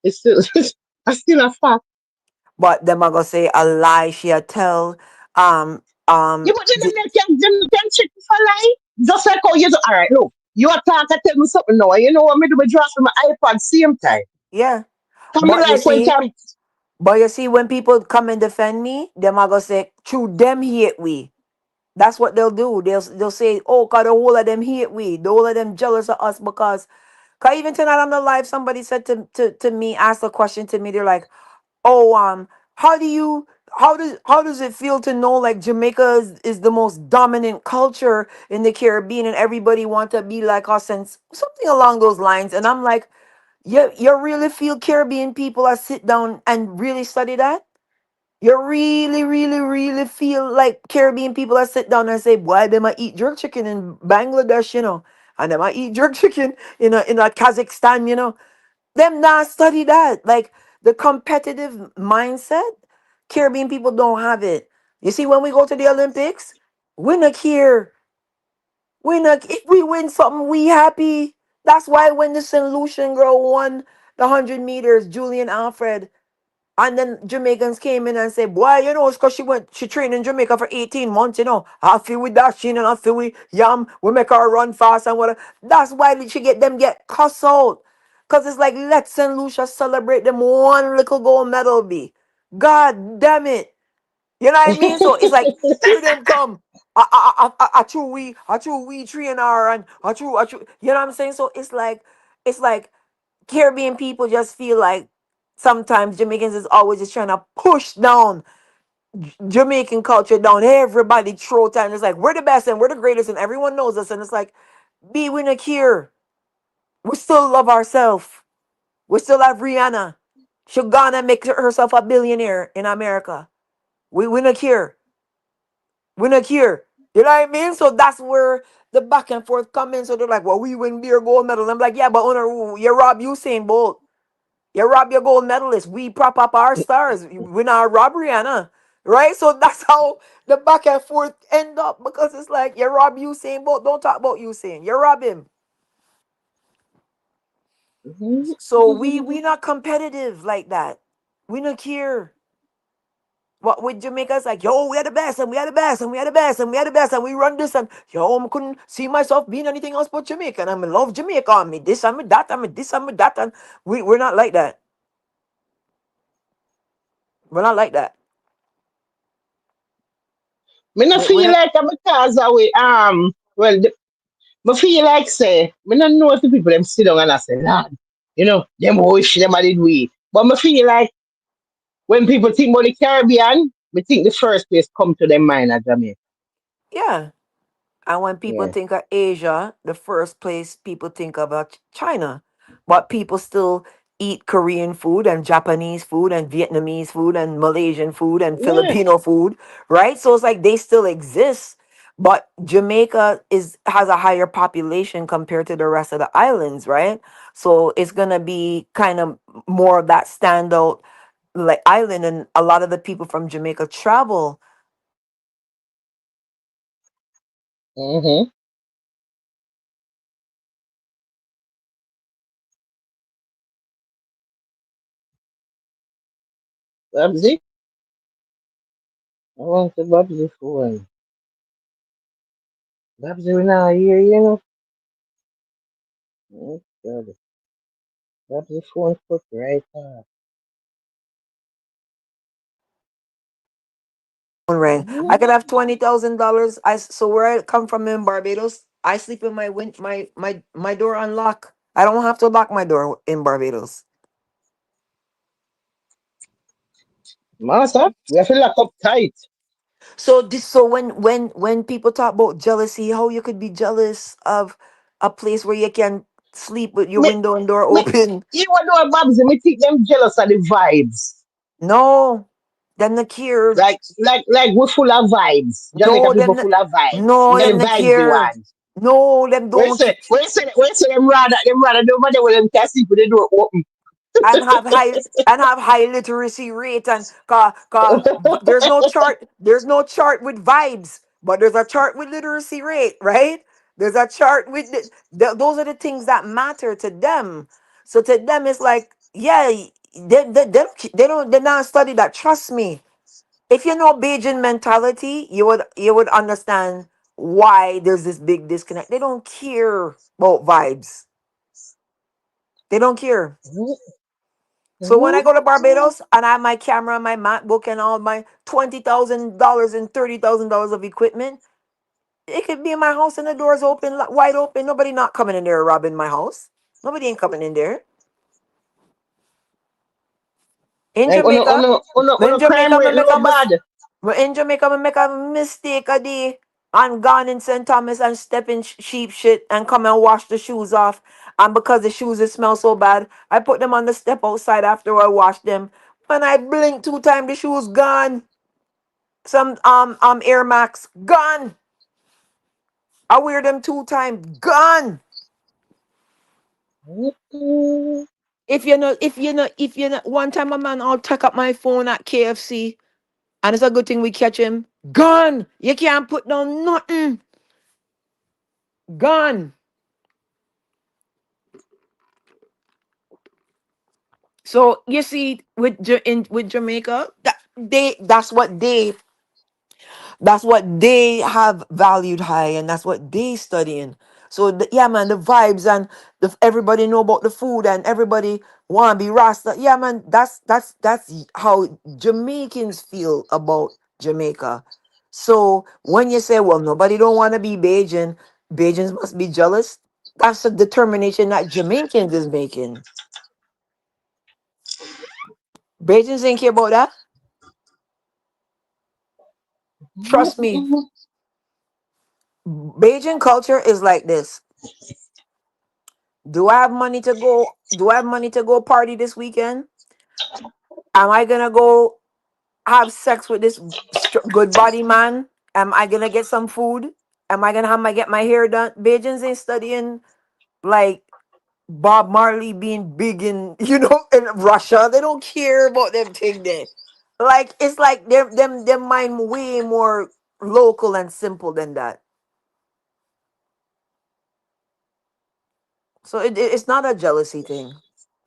It's still, I still a fact. but them I gonna say a lie she a tell. Um Yeah, um but then the, them can check if I lie. Just like how you do. All right, look, you attack and tell me something now. And you know what me do? Me draw from my iPad same time. yeah. Come But you like when see, time. when people come and defend me, them I gonna say, true them hate we. That's what they'll do. They'll say, oh, cause the whole of them hate we. The whole of them jealous of us because cause even tonight on the live, somebody said to me, asked a question to me, they're like, oh, how do you how does it feel to know like Jamaica is the most dominant culture in the Caribbean and everybody want to be like us and something along those lines? And I'm like, you really feel Caribbean people are sit down and really study that? You really, really, really feel like Caribbean people are sit down and say, why they might eat jerk chicken in Bangladesh, and they might eat jerk chicken in a Kazakhstan, them not study that. Like the competitive mindset, Caribbean people don't have it. You see, when we go to the Olympics, we not here. We not if we win something, we happy. That's why when the St. Lucian girl won the 100 meters, Julian Alfred, and then Jamaicans came in and said, boy, it's because she trained in Jamaica for 18 months, I feel with that sheen and I feel with yam, we make her run fast and whatever. That's why she get cussed out. Because it's like, let St. Lucia celebrate them one little gold medal be. God damn it. You know what I mean? So it's like, here them come. I true we train her and I true, you know what I'm saying? So it's like Caribbean people just feel like sometimes Jamaicans is always just trying to push down Jamaican culture down everybody throat and it's like we're the best and we're the greatest and everyone knows us and it's like B we not here. We still love ourselves. We still have Rihanna. She gonna make herself a billionaire in America. We not here. We not here. You know what I mean? So that's where the back and forth come in. So they're like, well, we win beer gold medal. I'm like, yeah, but you Rob Usain Bolt. You rob your gold medalist. We prop up our stars. We not rob Rihanna. Right? So that's how the back and forth end up because it's like you rob Usain Bolt. Don't talk about Usain. You rob him. So we not competitive like that. We not care. What with Jamaica's like, yo, we are the best and we are the best and we are the best and we are the best and we run this and yo, I couldn't see myself being anything else but Jamaica and I love Jamaica and me this and me that and me this and me that and we're not like that. We're not like that. Me not We're feel not. like I'm because of we well me feel like say me not know if the people them sit down and I say, Lord, them wish them I did we. But me feel like When people think about the Caribbean, we think the first place come to their mind at Jamaica. Yeah. And when people Yeah. think of Asia, the first place people think about China. But people still eat Korean food and Japanese food and Vietnamese food and Malaysian food and Yeah. Filipino food, right? So it's like they still exist. But Jamaica is has a higher population compared to the rest of the islands, right? So it's gonna be kind of more of that standout like island, and a lot of the people from Jamaica travel. Mm-hmm. Babsy? I want the Babsy phone. Babsy, we not here, you know. Oh, God. Babsy phone put right off. Phone rang. I Mm-hmm. could have $20,000. So where I come from in Barbados, I sleep in my door unlocked. I don't have to lock my door in Barbados. Master, we have to lock up tight. So when people talk about jealousy, how you could be jealous of a place where you can sleep with your Me, window and door me, open? you know Babsy, me think them jealous of the vibes. No, them not care. Like we're full of vibes. Jamaica No, people full of vibes. no, We got them the not vibes you care. want. No, them don't care. Where say them rather nobody will them can sleep with the door open. And have high literacy rate and there's no chart with vibes, but there's a chart with literacy rate, right? There's a chart with those are the things that matter to them. So to them it's like, yeah, they're not study that. Trust me, if you know Beijing mentality, you would understand why there's this big disconnect. They don't care about vibes. They don't care. So when I go to Barbados and I have my camera, my MacBook, and all my $20,000 and $30,000 of equipment, it could be in my house and the doors open, wide open. Nobody not coming in there robbing my house. Nobody ain't coming in there. In Like Jamaica, in crime Jamaica, rate low bad. in Jamaica, I make a mistake a day and gone in St. Thomas and step in sheep shit and come and wash the shoes off. And because the shoes they smell so bad, I put them on the step outside after I wash them. When I blink 2 times, the shoes gone. Some Air Max gone. I wear them 2 times gone. If you know one time a man I'll take up my phone at KFC and it's a good thing we catch him. Gone. You can't put down nothing. Gone. So you see with Jamaica, that's what they have valued high, and that's what they studying. So yeah, man, the vibes and everybody know about the food and everybody want to be Rasta. Yeah, man, that's how Jamaicans feel about Jamaica. So when you say, well, nobody don't want to be Bajan, Bajans must be jealous. That's a determination that Jamaicans is making. Bajans ain't care about that. Trust me, Bajan culture is like this. Do I have money to go? Do I have money to go party this weekend? Am I gonna go have sex with this good body man? Am I gonna get some food? Am I gonna get my hair done? Bajans ain't studying like Bob Marley being big in in Russia. They don't care about them thing there. Like it's like them mind way more local and simple than that. So it's not a jealousy thing.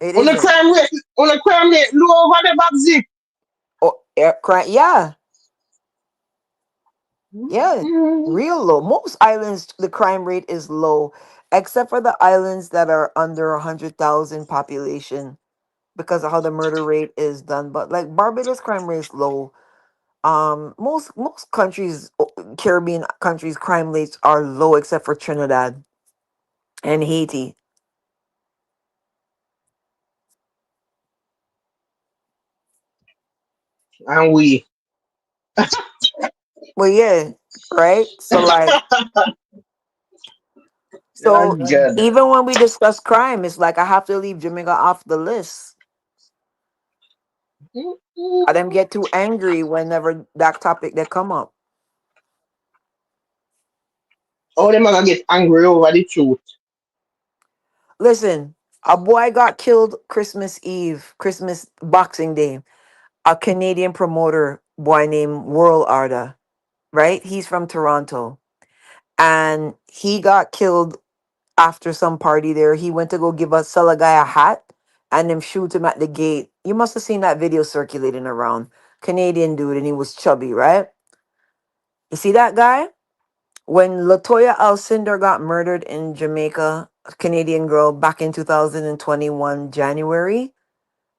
It On the isn't. crime rate low over the Babsy. Oh, yeah, yeah, real low. Most islands, the crime rate is low, except for the islands that are under 100,000 population because of how the murder rate is done. But like Barbados, crime rate is low. Most countries, Caribbean countries, crime rates are low except for Trinidad and Haiti. And we. Well, yeah, right. So like, Yeah, so good. even when we discuss crime, it's like I have to leave Jamaica off the list. I them get too angry whenever that topic they come up. All them gonna get angry over the truth. Listen, a boy got killed Christmas Eve, Christmas Boxing Day. A Canadian promoter boy named World Arda, right? He's from Toronto. And he got killed after some party there. He went to go give us sell a guy a hat and them shoot him at the gate. You must have seen that video circulating around. Canadian dude, and he was chubby, right? You see that guy? When Latoya Alcindor got murdered in Jamaica, a Canadian girl, back in 2021 January,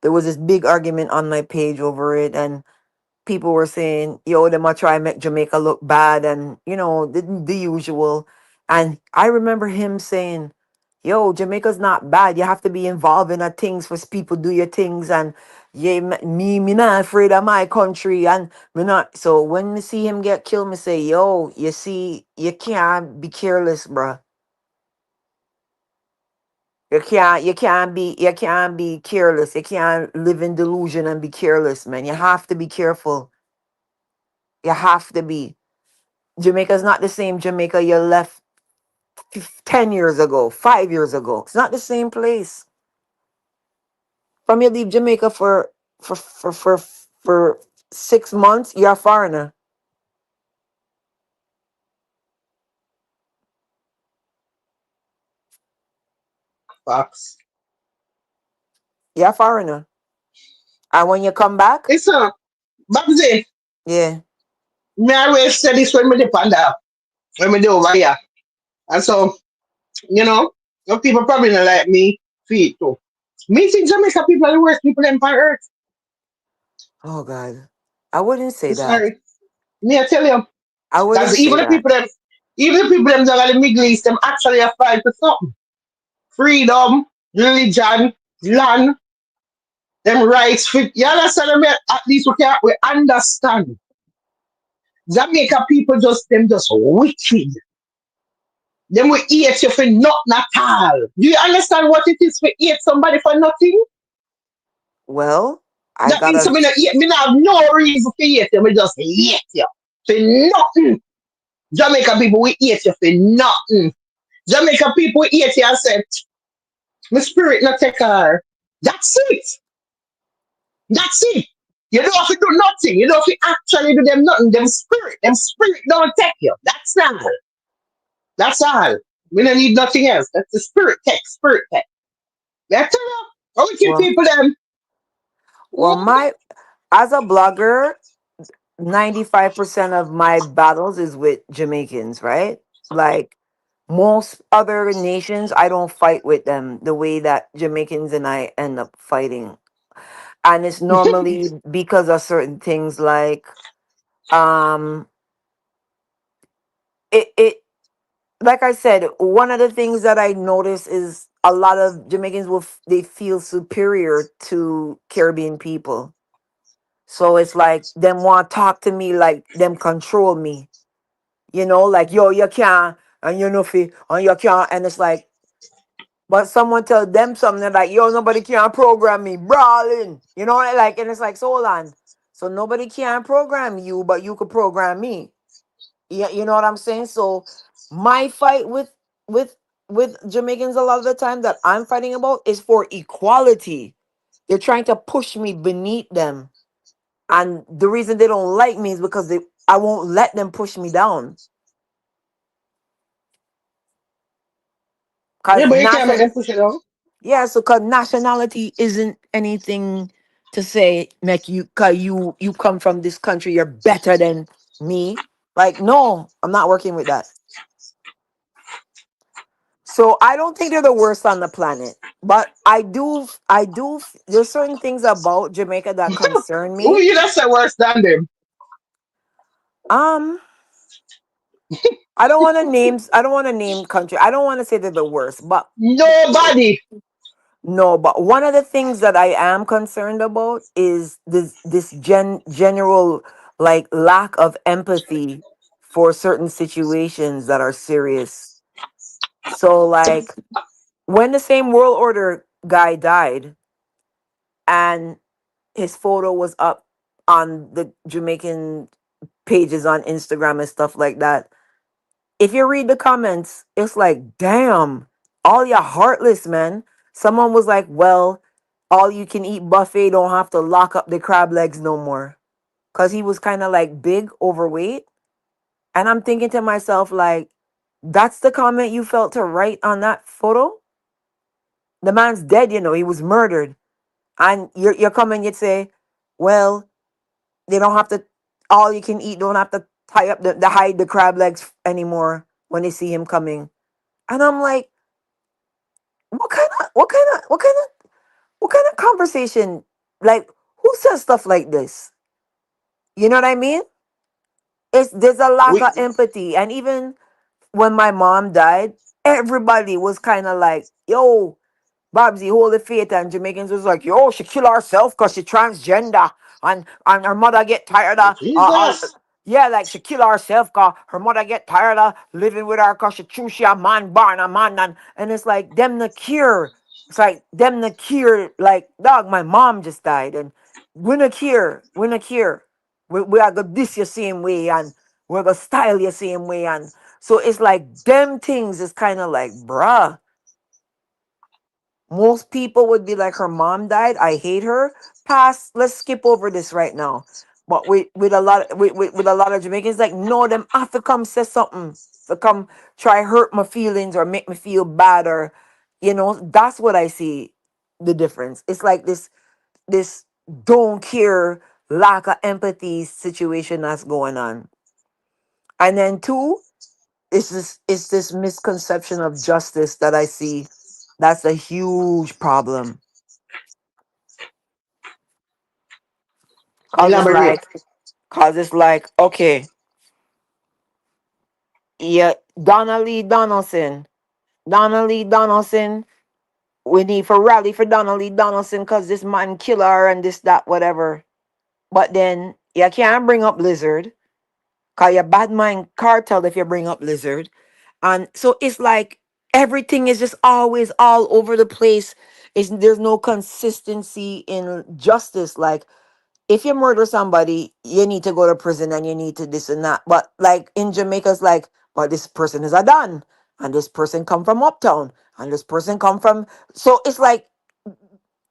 there was this big argument on my page over it, and people were saying, yo, they might try and make Jamaica look bad, and the usual. And I remember him saying, yo, Jamaica's not bad. You have to be involved in the things for people do your things, and yeah, me not afraid of my country, and me not. So when me see him get killed, me say, yo, you see, you can't be careless, bruh. You can't be careless. You can't live in delusion and be careless, man. You have to be careful. You have to be. Jamaica's not the same Jamaica you left 10 years ago, 5 years ago. It's not the same place. From you leave Jamaica for 6 months, you're a foreigner. Facts. You're a foreigner. And when you come back, It's back then, yeah. me always say this when me depend when me do over here. And so, you know, some people probably not like me feet too. Me think Jamaica people are the worst people on earth. Oh God. I wouldn't say I'm that. sorry. Me I tell you. I wouldn't Because say that. even the people them that are the Middle East, them actually are fighting for something. Freedom, religion, land, them rights. You understand me? At least we understand. Jamaica people just wicked. Them we hate you for nothing at all. Do you understand what it is to hate somebody for nothing? Well, I That means gotta me not have no reason to hate you. Me just hate you for nothing. Jamaica people we hate you for nothing. Jamaica people we hate you and say, my spirit not take her. That's it. That's it. You don't have to do nothing. You don't have to actually do them nothing. Them spirit don't take you. That's all. That's all. We don't need nothing else. That's the spirit tech. That's all. How we keep well people them? well Mhm. my as a blogger, 95% of my battles is with Jamaicans, right? Like most other nations, I don't fight with them the way that Jamaicans and I end up fighting. And it's normally because of certain things like um it like I said, one of the things that I notice is a lot of Jamaicans they feel superior to Caribbean people. So it's like them want to talk to me like them control me. Like yo, you can't, and you know fi, and you can't, and it's like, but someone tell them something they're like, yo, nobody can program me, brawling, like, and it's like, so hold on, so nobody can program you, but you could program me. Yeah, you know what I'm saying? So my fight with with Jamaicans a lot of the time that I'm fighting about is for equality. They're trying to push me beneath them, and the reason they don't like me is because I won't let them push me down. Yeah, Cause but you can't make them push it on. Yeah, so cause nationality isn't anything to say like cause you come from this country, you're better than me. Like, no, I'm not working with that. So I don't think they're the worst on the planet. But there's certain things about Jamaica that concern Who me. you that say worse than them? Um, I don't want to name country. I don't want to say they're the worst, but Nobody. No, but one of the things that I am concerned about is this general like lack of empathy for certain situations that are serious. So like when the same world order guy died and his photo was up on the Jamaican pages on Instagram and stuff like that, if you read the comments, it's like, damn, all you heartless, man. Someone was like, well, all you can eat buffet don't have to lock up the crab legs no more. Cause he was kind of like big, overweight. And I'm thinking to myself, like, that's the comment you felt to write on that photo? The man's dead, he was murdered. And you're coming, you'd say, well, they don't have to, all you can eat don't have to tie up the hide the crab legs anymore when they see him coming. And I'm like, what kind of conversation? Like, who says stuff like this? You know what I mean? There's a lack We of empathy. And even when my mom died, everybody was kind of like, yo, Babsy, hold the faith, and Jamaicans was like, yo, she kill herself because she transgender, and her mother get tired of, Jesus. yeah, like she kill herself because her mother get tired of living with her because she choose she a man, born a man, and it's like them the cure. It's like them the cure. Like dog, my mom just died, and we the cure, we the cure. We are gonna this your same way, and we're gonna style your same way, and so it's like them things is kind of like, bruh, most people would be like, her mom died. I hate her. Pass. Let's skip over this right now. But with a lot with a lot of Jamaicans, like, no, them have to come say something. To come try hurt my feelings or make me feel bad, or that's what I see the difference. It's like this don't care, lack of empathy situation that's going on. And then two, it's this misconception of justice that I see. That's a huge problem. Cause it's Elaborate. like, okay, yeah, Donna Lee Donaldson, we need for rally for Donna Lee Donaldson because this man kill her and this, that, whatever. But then you can't bring up Lizard, cause you bad mind cartel if you bring up Lizard. And so it's like everything is just always all over the place. There's no consistency in justice. Like, if you murder somebody, you need to go to prison and you need to this and that. But like in Jamaica, it's like, but this person is a Don, and this person come from uptown, and this person come from. So it's like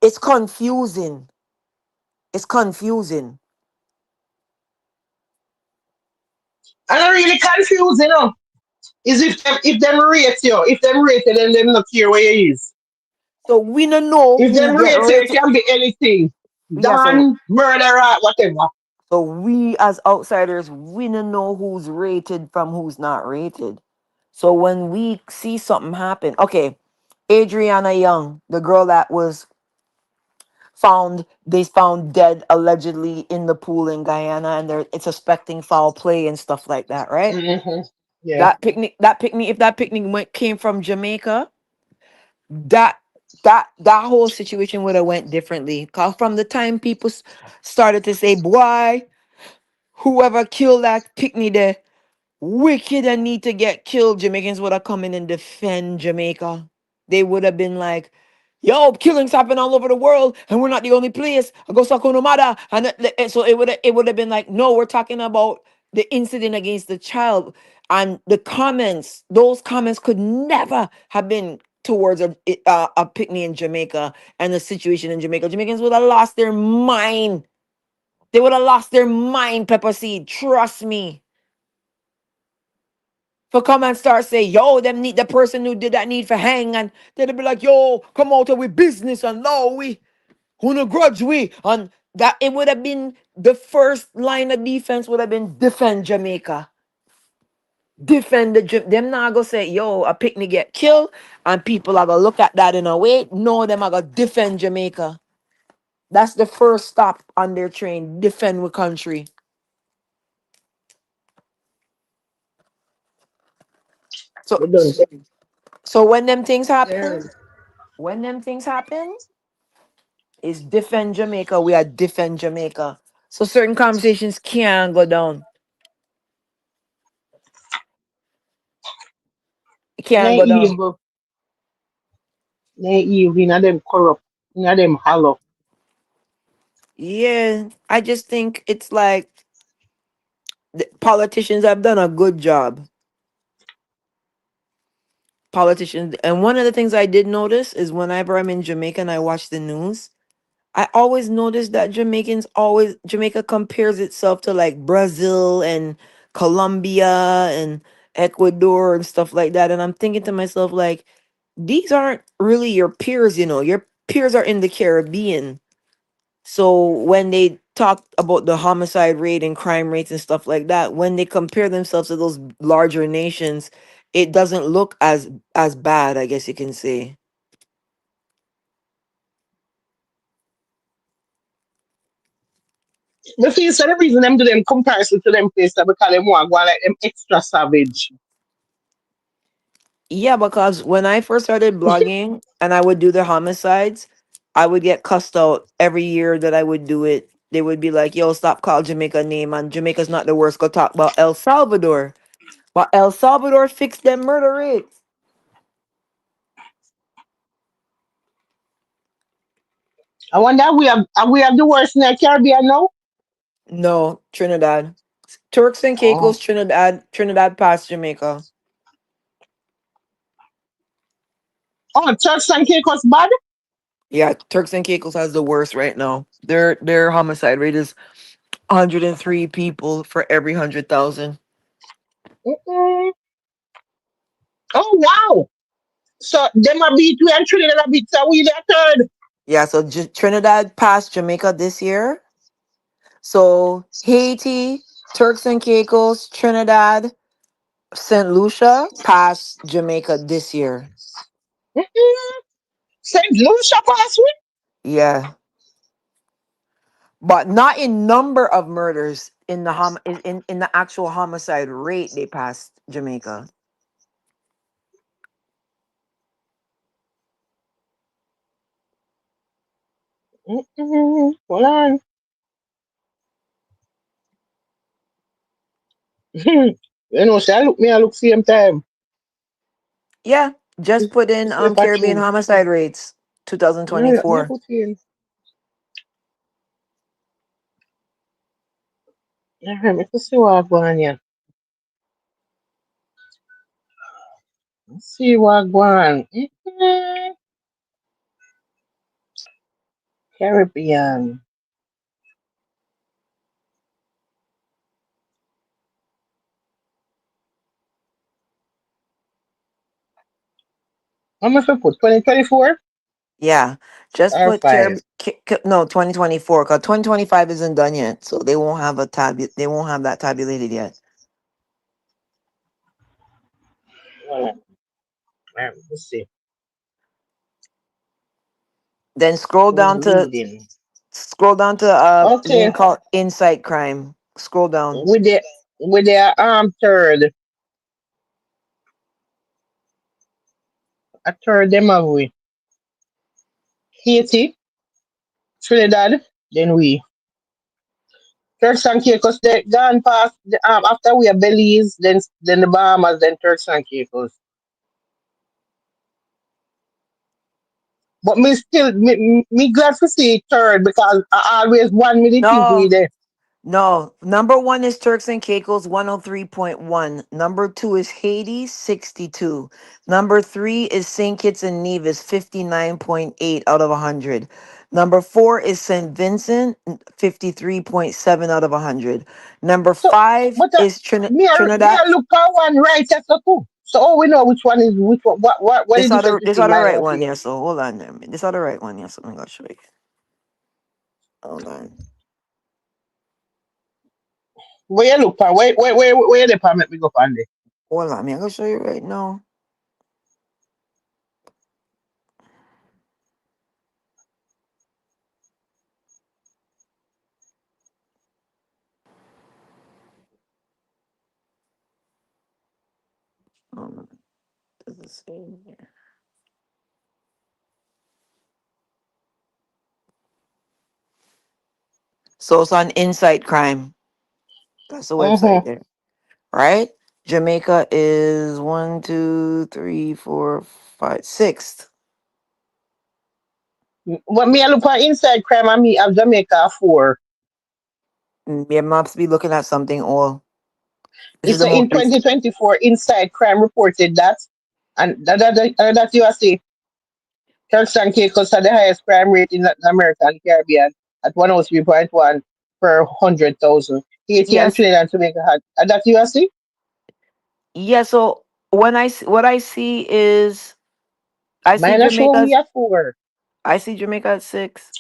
it's confusing. It's confusing. And I'm really confused, Is if them rate you, if them rate you, then them not care where you is. So we don't know If who them get rate you, it rated. can be anything. Yeah. So Don, murderer, whatever. we as outsiders, we don't know who's rated from who's not rated. So when we see something happen, okay, Adriana Young, the girl that was they found dead allegedly in the pool in Guyana, and they're it's suspecting foul play and stuff like that, right? Hmm. Yeah. That picnic, if that picnic came from Jamaica, that that whole situation would have went differently. Cause from the time people started to say, boy, whoever killed that picnic there, wicked and need to get killed, Jamaicans would have come in and defend Jamaica. They would have been like, yo, killings happen all over the world, and we're not the only place. I go Sakunomada. And so it would have been like, no, we're talking about the incident against the child. And the comments, those comments could never have been towards a picnic in Jamaica and the situation in Jamaica. Jamaicans would have lost their mind. They would have lost their mind, Pepper Seed. Trust me. For come and start say, yo, them need the person who did that need for hang, and they'd be like, yo, come out with business and law, we who no grudge we, and that it would have been the first line of defense would have been defend Jamaica, defend them. Not go say, yo, a picnic get killed, and people are gonna look at that in a way. No, them are gonna defend Jamaica. That's the first stop on their train. Defend the country. So We don't so when them things happen. care. When them things happen, is defend Jamaica. We are defend Jamaica. So certain conversations can't go down. It can't go down. Naive, naive, them corrupt, them hollow. Yeah, I just think it's like the politicians have done a good job. Politicians, and one of the things I did notice is whenever I'm in Jamaica and I watch the news, I always notice that Jamaica compares itself to like Brazil and Colombia and Ecuador and stuff like that. And I'm thinking to myself, like, these aren't really your peers, your peers are in the Caribbean. So when they talk about the homicide rate and crime rates and stuff like that, when they compare themselves to those larger nations, it doesn't look as bad, I guess you can say. But see, so the reason them do them comparison to them place because them want to go like them extra savage. Yeah, because when I first started blogging and I would do the homicides, I would get cussed out every year that I would do it. They would be like, yo, stop calling Jamaica name, and Jamaica's not the worst. Go talk about El Salvador. But El Salvador fixed them murder rates. I wonder we have the worst in the Caribbean now. No, Trinidad. Turks and Oh, Caicos, Trinidad past Jamaica. oh, Turks and Caicos bad. Yeah, Turks and Caicos has the worst right now. Their homicide rate is 103 people for every 100,000. Mm-mm. Oh wow. So them a beat we and Trinidad a beat so we the third. Yeah, so Trinidad passed Jamaica this year. So Haiti, Turks and Caicos, Trinidad, St. Lucia passed Jamaica this year. Mm-mm. Saint Lucia pass we. Yeah, but not in number of murders. In the in the actual homicide rate, they passed Jamaica. Mm-mm. Hold on. You know, say I look same time. Yeah, just put in See if I Caribbean true. homicide rates Yeah, me 2024. put in. Yeah, me to see what go on here. See what go on. Mm-mm. Caribbean. How much I put? 2024 Yeah, just or put 5? No, 2024 because 2025 isn't done yet, so they won't have they won't have that tabulated yet. Hold on. Let's see. Then Who's leading? scroll down to link Okay. called Insight Crime. Scroll down. With the third. A third them have we. Haiti, Trinidad, then we. Turks and Caicos, they gone past after we are Belize, then the Bahamas, then Turks and Caicos. But me still me glad to see third because I always want me to think we No, there. no. Number one is Turks and Caicos, 103.1. Number two is Haiti, 62. Number three is St. Kitts and Nevis, 59.8 out of 100. Number four is St. Vincent, 53.7 out of 100. Number So five but is me Trinidad. I look for one right as a two. So all we know which one is which one what is the difference This between other mine right and one, yours? yeah. So hold on there. This other right one, yes. I'm gonna show you. Hold on. Where you look for? Where the permit we go find it? Hold on, I'm gonna show you right now. Um, does it say here? So it's on Insight Crime. That's the website Mm-hmm. there, right? Jamaica is one, two, three, four, five, sixth. When me I look for inside crime and me of Jamaica 4. You must be looking at something all. This is It's the in most recent. 2024 inside crime reported that, and that you see Turks and Caicos had the highest crime rate in Latin America and Caribbean at 103.1 per 100,000. Haiti and Yes. Trinidad and Jamaica had, and that you see? Yeah, so what I see is I see Mine a show we Jamaica's at 4. I see Jamaica at six.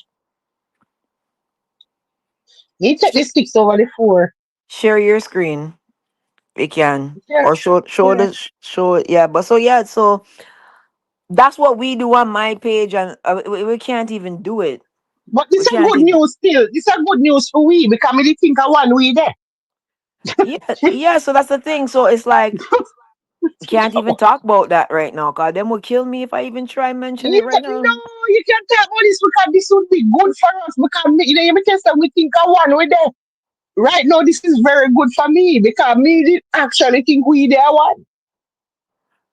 Me take the 6 over the 4. Share your screen. It can. Yeah, Or yeah. show it. Yeah, but so yeah, so that's what we do on my page, and we can't even do it. But We this a can't good even. news still. This a good news for we because me dey think of one we there. Yeah, yeah. So that's the thing. So it's like we can't even talk about that right now. Cause them will kill me if I even try mention Yeah, it right no, now. you can't talk about this because this would be good for us because me, you me tell you, we think of one we there. Right now, this is very good for me because me did actually think we there one.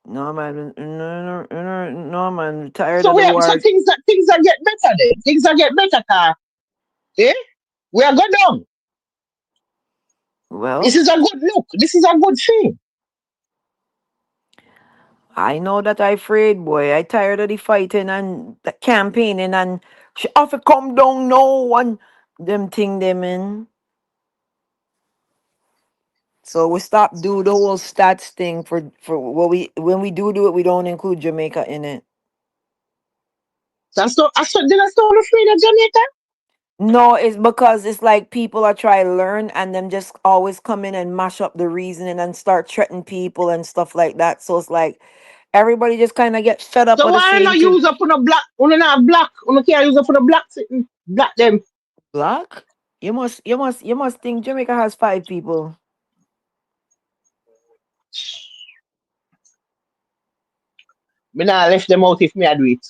No man, no man. Tired So of the so wars. things are get better then. Things are get better, car. Eh? We are going down. This Well, is a good look. This is a good thing. I know that I afraid, boy. I tired of the fighting and the campaigning and she have to come down now and them thing them in. So we stop do the whole stats thing for what we when we do it, we don't include Jamaica in it. So then I still afraid of Jamaica. No, it's because it's like people are trying to learn and them just always come in and mash up the reasoning and start threatening people and stuff like that. So it's like everybody just kind of get fed up So with the why same not thing. use up on a black? On a black. On can't use up on a black sitting. Black them. Black? You must think Jamaica has five people. Me nah left them out if me I do it.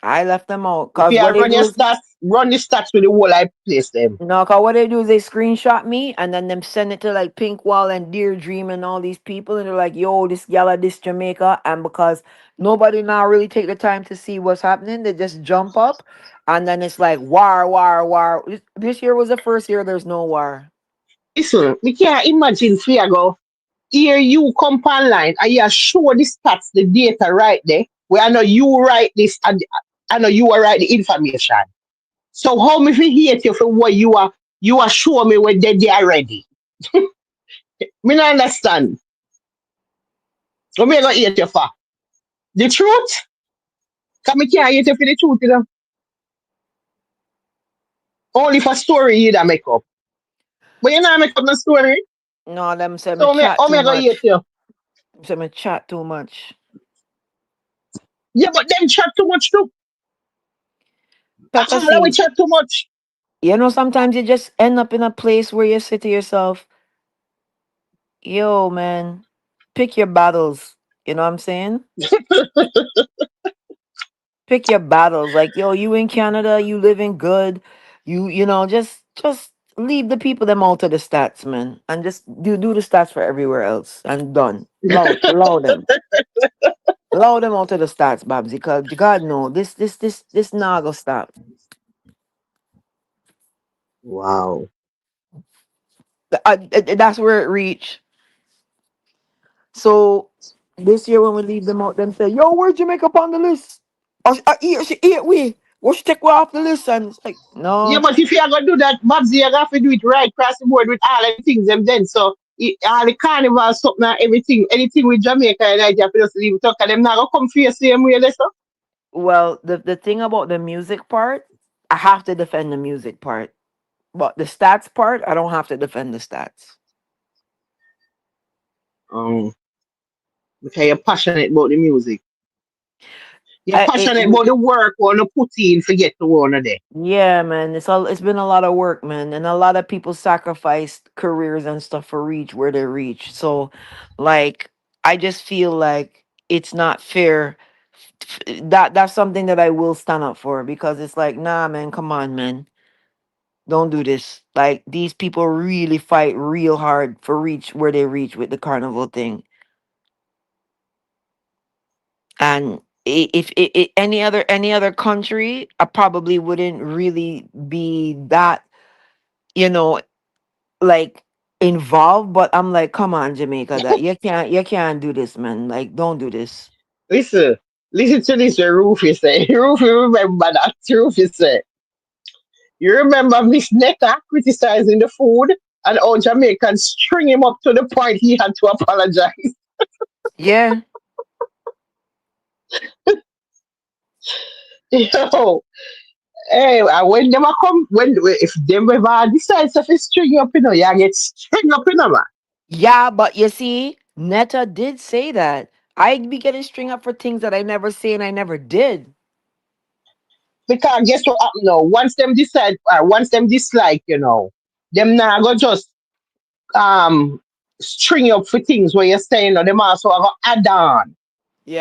I left them out. If Cause you what they run do your is stats, run the stats with the whole I place them. no, cause what they do is they screenshot me and then them send it to like Pink Wall and Dear Dream and all these people and they're like, yo, this gala, this Jamaica. And because nobody now really take the time to see what's happening, they just jump up and then it's like war, war, war. This year was the first year there's no war. Listen, me can't imagine fear go. Here you come online and you show the stats, the data right there. Where I know you write this and I know you are write the information. So how me fi hate you for what you are show me when they already. Me not understand. So me gonna hate you for the truth. Cause me can't hate you for the truth, you know. Only for story you that make up. But you know make up no story. No, them say me So me chat how too me gonna hate much. you? Them say me chat too much. Yeah, but them chat too much too. Pepper All we seed. chat too much. You know, sometimes you just end up in a place where you say to yourself, yo, man, pick your battles. You know what I'm saying? Pick your battles. Like, yo, you in Canada, you living good. Just leave the people them out of the stats, man. And just do the stats for everywhere else. And done. Allow them. Allow them out of the stats, Babsy, because God know this nah go stop. Wow. That's where it reach. So this year when we leave them out, them say, yo, where'd you make up on the list? She ate we. What she take we off the list? And it's like, Yeah, no. but if you are gonna do that, Babsy, you have to do it right across the board with all the things them then. So all the carnival something and everything, anything with Jamaica and Nigeria, for just leave it up, 'cause them not gonna come for you same way, so. Well, the thing about the music part, I have to defend the music part. But the stats part, I don't have to defend the stats. Um, because you're passionate about the music. You're I, it, passionate about the work or the put in to get to one of them. yeah, man, it's been a lot of work, man, and a lot of people sacrificed careers and stuff for reach where they reach. So, like, I just feel like it's not fair. That's something that I will stand up for because it's like, nah, man, come on, man. Don't do this. Like these people really fight real hard for reach where they reach with the carnival thing. And if any other country, I probably wouldn't really be that, you know, like involved. But I'm like, come on, Jamaica, that you can't do this, man. Like, don't do this. Listen, listen to this. What Rufy say. Rufy remember that. Rufy say. You remember Miss Netta criticizing the food and how Jamaicans string him up to the point he had to apologize. Yeah, Yo, hey, and when them a come, when if them ever decides to string you up, you get string up, man. yeah, but you see, Netta did say that I'd be getting string up for things that I never say and I never did. Because guess what happen now? Once them decide, once them dislike, them now go just um string you up for things where you're saying, them also are gonna add on.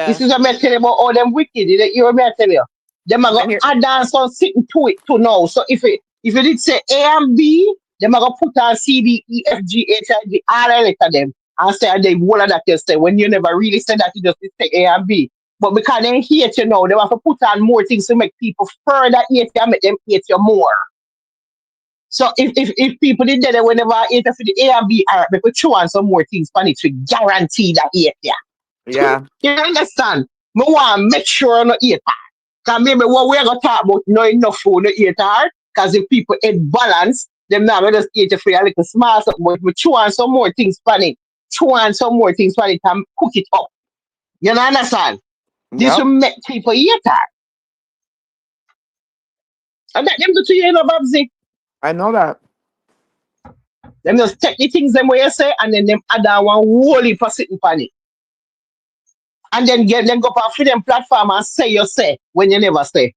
This Yeah. is what I tell you about all them wicked. You hear me I tell you? Them are I gonna hear. add on some sitting to it to know. So if it did say A and B, them are gonna put on C D E F G H I J all the letter them and say they one of that you say when you never really said that you just say A and B. But because they hate you now, they have to put on more things to make people further hate you and make them hate you more. So if people did that whenever I hate you for the A and B, all right, they put throw on some more things on it to guarantee that hate you. Yeah. You understand? Me want to make sure I no eat her. Because maybe what we're going to talk about, no enough food to eat her. Because if people eat balance, them now we just eat it for a little small something. But we chew on some more things on it. Chew on some more things on it and cook it up. You know understand? This will Yep. make people eat her. And that them do to you, Babsy. I know that. Them just take the things them where you say and then them add on one whole heap of sitting on it. And then get them go up on them platform and say you say when you never say.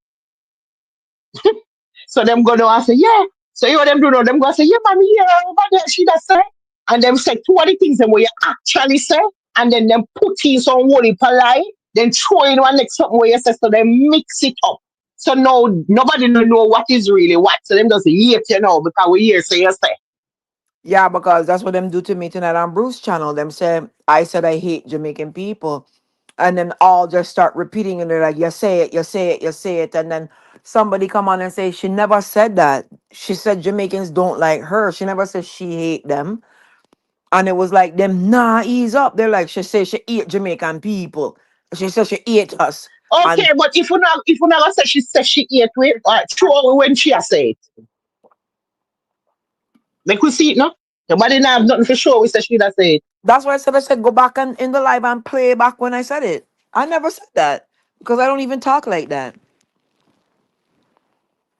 So them go down and say, yeah. So you know them do know, them go say, yeah, mommy, yeah, over there, she does say. And them say two of the things them where you actually say, and then them put in some holy polite, then throw in one next something where you say, so they mix it up. So now nobody don't know what is really what. So them just hate because we hear say you say. Yeah, because that's what them do to me tonight on Bruce channel. Them say I said I hate Jamaican people. And then all just start repeating and they're like, you say it, you say it, you say it. And then somebody come on and say she never said that. She said Jamaicans don't like her. She never said she hate them. And it was like them, nah, ease up. They're like, she said she hate Jamaican people. She said she hate us. Okay, And but if you not say she ate with, throw when she has say it. Make we see it no? Nobody now have nothing for sure we say she does say it. that's why I said go back and in the live and play back when I said it. I never said that because I don't even talk like that.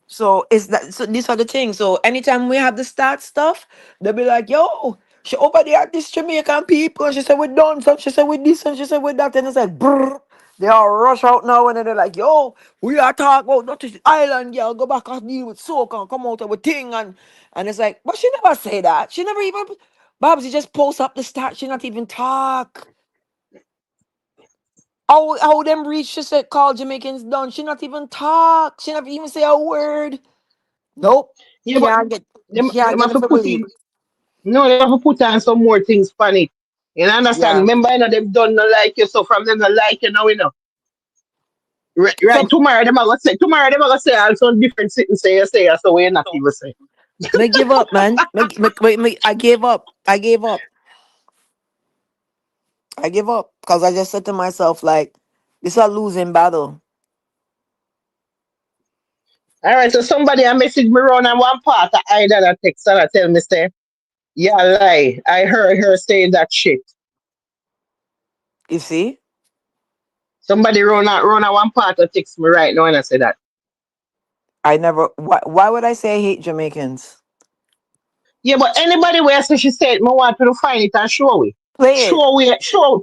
So it's that. So these are the things. So anytime we have the stat stuff, they'll be like, "Yo, she over there, this Jamaican people." And she said, "We done some." She said, "With this," and she said, "With that." And it's like, brrr. They all rush out now, and then they're like, "Yo, we are talking about not this island, girl. Go back and deal with soca and come out with thing." And it's like, but she never say that. She never even. Babs, just post up the stat. She not even talk. How them reach? She said, "Call Jamaicans done." She not even talk. She never even say a word. Nope. Yeah, but Can't get can't them get have them to to put believe. in no, they have to put on some more things on it. You understand? Yeah. Remember, them done not like you, so from them not like you now, Right, So tomorrow them are gonna say all some different things say, so we're not even say. me give up, man. I gave up. I gave up. I give up. Because I just said to myself, like, this is a losing battle. All right, so somebody I message me around on one part, I that I text and I tell me say, yeah, lie. I heard her saying that shit. You see? Somebody run on one part and text me right now and I say that. I never why would I say I hate Jamaicans? Yeah, but anybody where say she said, me want to find it and show it. Play it.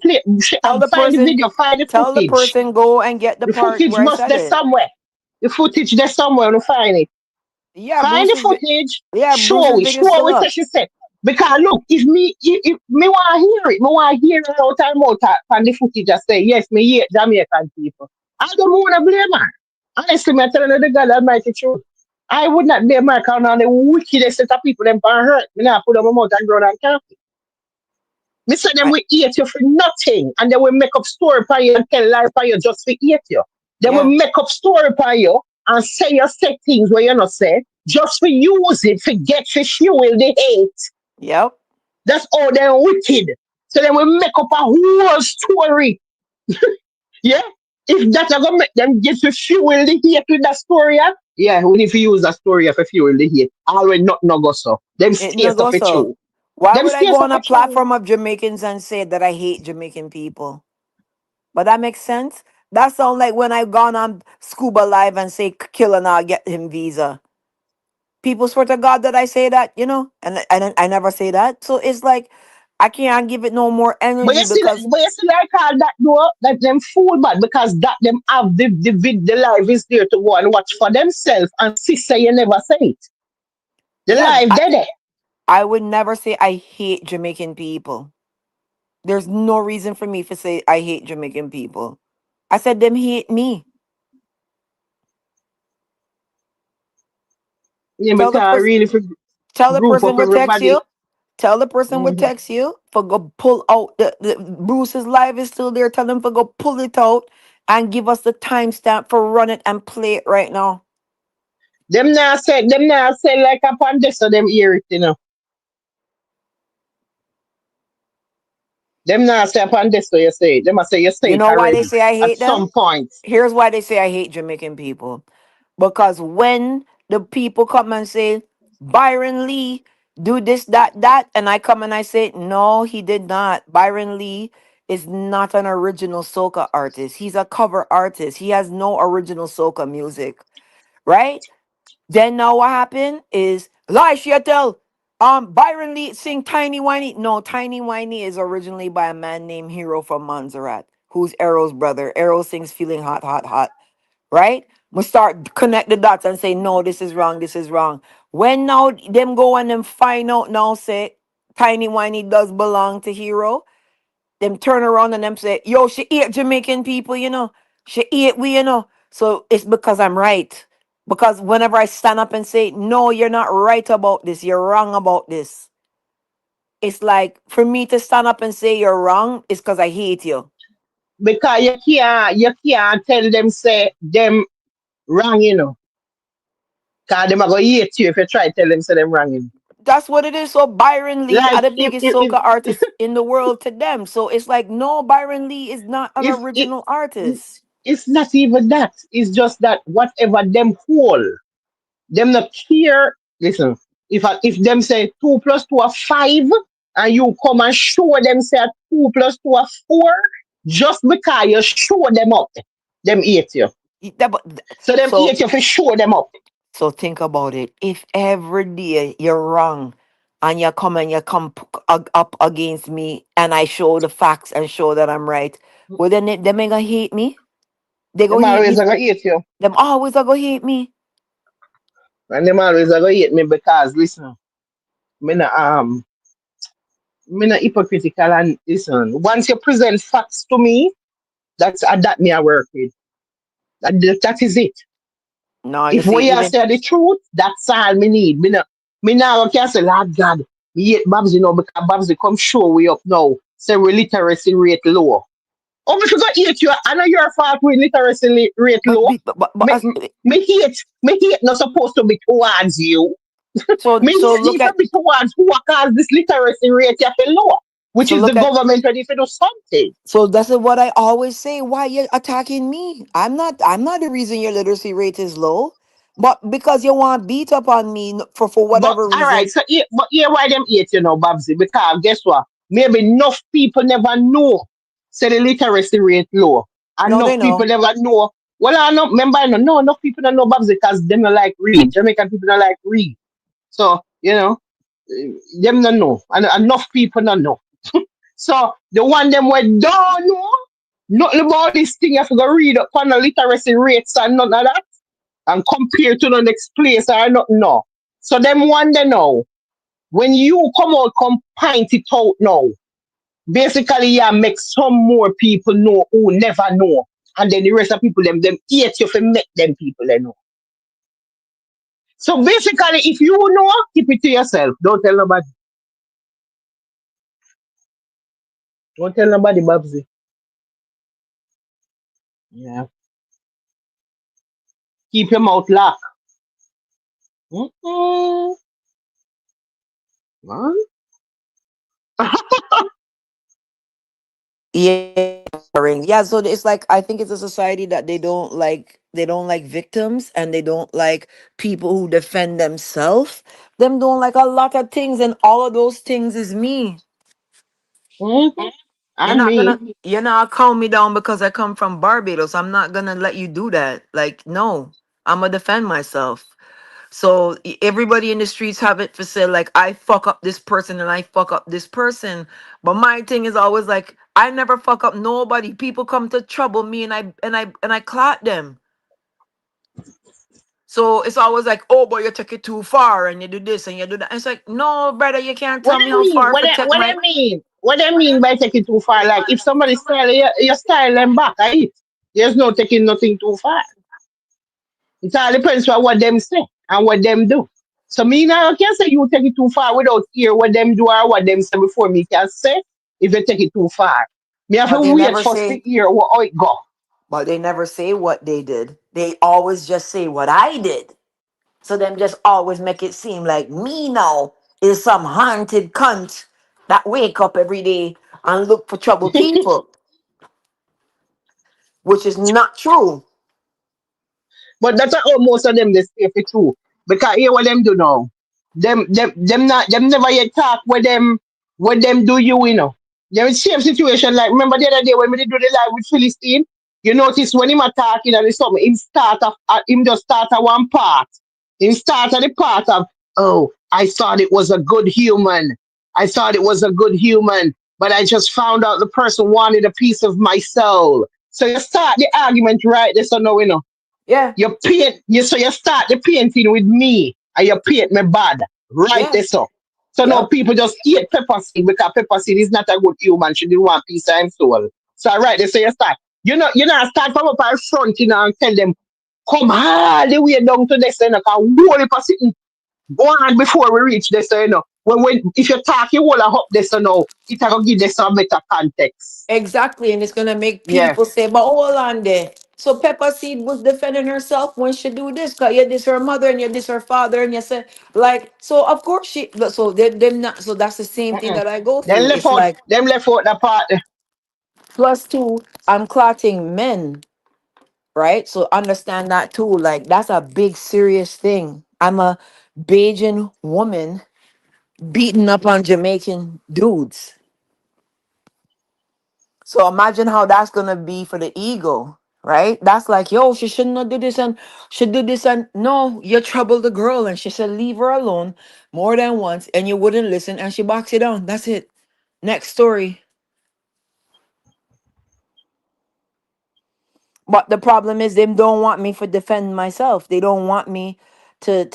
Play, Tell the find the person video, find the tell the footage. person go and get the The part footage where I must said there it. somewhere. The footage there somewhere to find it. Yeah, Find the footage. Bruce's video is Show still it. up. She said. Because look, if me want to hear it, me want to hear it out and out on the footage. I say yes, me hate Jamaican people. I don't want to blame her. Honestly, me telling you the God Almighty truth. I would not be American on the wickedest set of people them for hurt. Me not put up my mouth and grow and can't. Me say them I, will eat you for nothing, and they will make up story for you and tell lie for you just to eat you. They will yeah. make up story for you and say things where you not say just for use it, forget to fuel the hate. Yep. That's all they're wicked. So they will make up a whole story. Yeah. If that's not gonna make them get to fuel the hate with that story, yeah, we need to use that story for fuel the hate. Always not no go so. Them It stay no go stuff it so. true. Why Them would I stay go stuff on a it true. platform of Jamaicans and say that I hate Jamaican people? But that makes sense. That sounds like when I gone on Scuba Live and say kill and I'll get him visa. People swear to God that I say that, and I never say that. So it's like I can't give it no more energy because But you see like all that though, that them fool bad because that them have the life is there to go and watch for themselves and see say you never say it. The yeah, life there. I would never say I hate Jamaican people. There's no reason for me to say I hate Jamaican people. I said them hate me. Yeah, Tell the because person really for tell the group person up would text everybody. you. Tell the person would Mhm. text you for go pull out the Bruce's live is still there. Tell them for go pull it out and give us the timestamp for run it and play it right now. Them now say like upon this so them hear it, you know. Them now say upon this so you say it. Them a say you say You it know why they already. say I At hate them? some point. Here's why they say I hate Jamaican people. Because when the people come and say, Byron Lee, do this, that, and I come and I say, no, he did not. Byron Lee is not an original soca artist. He's a cover artist. He has no original soca music, right? Then now what happened is lie tell. Byron Lee sing Tiny Whiny. No, Tiny Whiny is originally by a man named Hero from Montserrat, who's Arrow's brother. Arrow sings Feeling Hot, Hot, Hot, right? We start connect the dots and say, no, this is wrong, this is wrong. When now them go and them find out now, say Tiny Whiny does belong to Hero, them turn around and them say, yo, she ate Jamaican people, She ate we. So it's because I'm right. Because whenever I stand up and say, no, you're not right about this, you're wrong about this. It's like for me to stand up and say you're wrong is because I hate you. Because you can't tell them say them wrong, you know. Cause them are gonna hate you if you try to tell them say them wrong, you know. That's what it is. So Byron Lee are Like the biggest soca artist in the world to them. So it's like, no, Byron Lee is not an if original artist. it's not even that. It's just that whatever them hold, them not care. Listen, if them say 2 plus 2 are 5, and you come and show them say 2 plus 2 are 4, just because you show them up, them hate you. So them So hate you for show them up. So think about it. If every day you're wrong and up against me and I show the facts and show that I'm right, well then them ain't gonna hate me. They go Them hate always me. are gonna hate you, Them always are gonna hate me. and them always are gonna hate me because listen, me not me not hypocritical and listen. Once you present facts to me, that's that me I work with. That is it. No, you If see, we are even say the truth, that's all me need. Me now can say, Lord God, me hate Babs, because Babs come show we up now. Say we literacy rate low. Oh, me forgot hate you. I know your fault we literacy rate but low. be- but Me, as, me hate not supposed to be towards you. Me so hate look need to at be towards who cause this literacy rate you feel low, which so is the look at government ready to do something. so that's what I always say. Why you attacking me? I'm not the reason your literacy rate is low. But because you want beat up on me for But whatever all right, reason. so but here why them hate Babsy, because guess what? Maybe enough people never know. Say the literacy rate low. No, Enough they people know. never know. Well, I know. Remember, I know. No, enough people don't know Babsy because them don't like read. Jamaican people don't like read. So them don't know, and enough people don't know. So the one them we don't know nothing about this thing. You have to go read up on the literacy rates and none of that, and compare to the next place or nothing. No. So them one they know. When you come out, come pint it out now. Basically, yeah, make some more people know who never know. And then the rest of people them hate you for make them people they know. So basically, if you know, keep it to yourself. Don't tell nobody. Don't tell nobody, Babsy. Yeah. Keep your mouth locked. Mm-mm. Man. Yeah, empowering. Yeah, so it's like I think it's a society that they don't like victims and they don't like people who defend themselves. Them don't like a lot of things and all of those things is me. Mm-hmm. You're And not gonna me. you're not calm me down because I come from Barbados. I'm not gonna let you do that. Like, no. I'm gonna defend myself. So everybody in the streets have it for say like I fuck up this person and I fuck up this person. But my thing is always like I never fuck up nobody. People come to trouble me and I clout them. So it's always like, oh, but you take it too far and you do this and you do that. And it's like, no, brother, you can't What tell me I how mean? far to take What I my. mean? What I mean by taking too far? Like if somebody style you, you style them back, right? There's no taking nothing too far. It all depends on what them say and what them do. So me now can say you take it too far without hear what them do or what them say before me can say if you take it too far. Me have But to they wait never first to say, hear how it go. but they never say what they did. They always just say what I did. So them just always make it seem like me now is some haunted cunt that wake up every day and look for trouble people, which is not true. But that's how most of them they stay for true. Because hear what them do now. Them not them never yet talk what them do you know. They're in same situation like remember the other day when we did do the live with Philistine, you notice when him a talking and something, him just start at one part. Him start at the part of oh, I thought it was a good human. I thought it was a good human, but I just found out the person wanted a piece of my soul. So you start the argument right there, so now we know. Yeah, So you start the painting with me and you paint me bad. Right yeah, there so. So now yep, people just hate Pepper Seed because Pepper Seed is not a good human. She didn't want peace and soul. So right there, so you start. You know, start from up in front, you know, and tell them, come all the way down to this, you know, because whole heap of sitting go on before we reach this, you know. When if you talk, you will up this, you know, it will give this some better context. exactly. And it's gonna make Yeah. people say, but hold on there. So Pepper Seed was defending herself when she do this, cause you this her mother and you this her father, and you say like so. Of course she. So they them not. So that's the same thing Mm-mm. that I go through. It's like Them left out the part. plus two. I'm clotting men, right? So understand that too. Like that's a big serious thing. I'm a Bajan woman beating up on Jamaican dudes. So imagine how that's gonna be for the ego, right? That's like, yo, she should not do this and should do this and no, you troubled the girl and she said leave her alone more than once and you wouldn't listen and she boxed you down. That's it. Next story. But the problem is they don't want me for defend myself. They don't want me to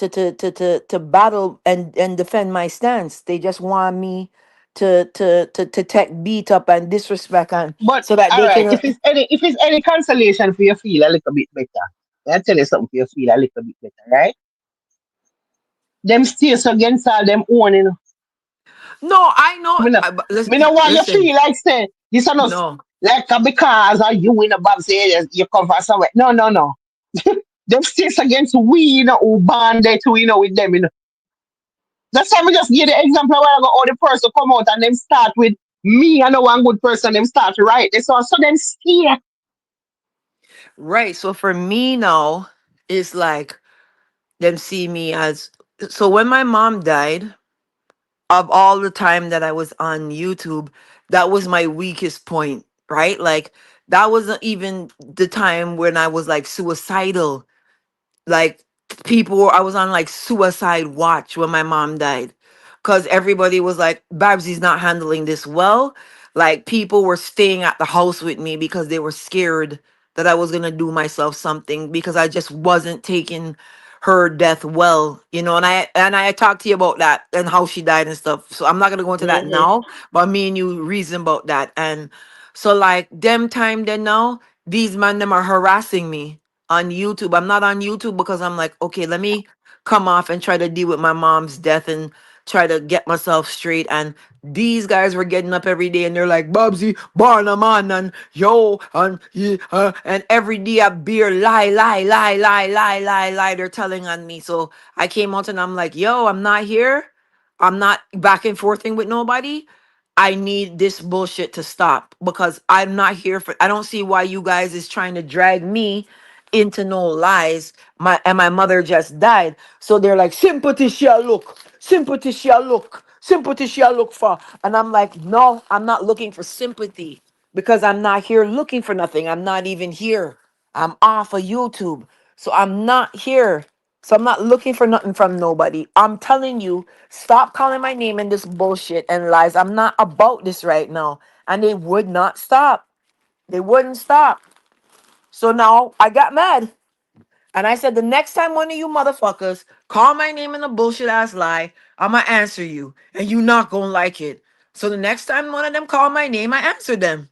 battle and defend my stance. They just want me to take beat up and disrespect and But so that all they right, can if it's any consolation for you feel a little bit better, I tell you something for you feel a little bit better, right? Them states against all them own, you know. no, I know. Me no, But me no want you listen, feel like say this are not no. like because of you in the Bob say you come from somewhere. No, no, no. Them states against we, you know, who band there too, you know, with them, you know. That's why we just give the example where I go, oh, the person come out and them start with me, I know one good person, them start right. So them scared. Right. So for me now, it's like them see me as so when my mom died, of all the time that I was on YouTube, that was my weakest point, right? Like that wasn't even the time when I was like suicidal. Like I was on like suicide watch when my mom died because everybody was like Babsy's not handling this well. Like people were staying at the house with me because they were scared that I was gonna do myself something because I just wasn't taking her death well, you know. And I talked to you about that and how she died and stuff, so I'm not gonna go into that Hmm. now, but me and you reason about that. And so like them time then now these men them are harassing me on YouTube. I'm not on YouTube because I'm like, okay, let me come off and try to deal with my mom's death and try to get myself straight. And these guys were getting up every day and they're like, Bubsy, Barnaman, and yo, and yeah, and every day a beer lie, lie, lie, lie, lie, lie, lie. They're telling on me. So I came out and I'm like, yo, I'm not here. I'm not back and forthing with nobody. I need this bullshit to stop because I'm not here for. I don't see why you guys is trying to drag me into no lies. My mother just died, so they're like sympathy shall look, sympathy shall look, sympathy shall look for, and I'm like, no, I'm not looking for sympathy because I'm not here looking for nothing. I'm not even here. I'm off of YouTube, so I'm not here. So I'm not looking for nothing from nobody. I'm telling you, stop calling my name in this bullshit and lies. I'm not about this right now. And they would not stop. They wouldn't stop. So now I got mad. And I said, the next time one of you motherfuckers call my name in a bullshit ass lie, I'ma answer you. And you not gonna like it. So the next time one of them call my name, I answer them.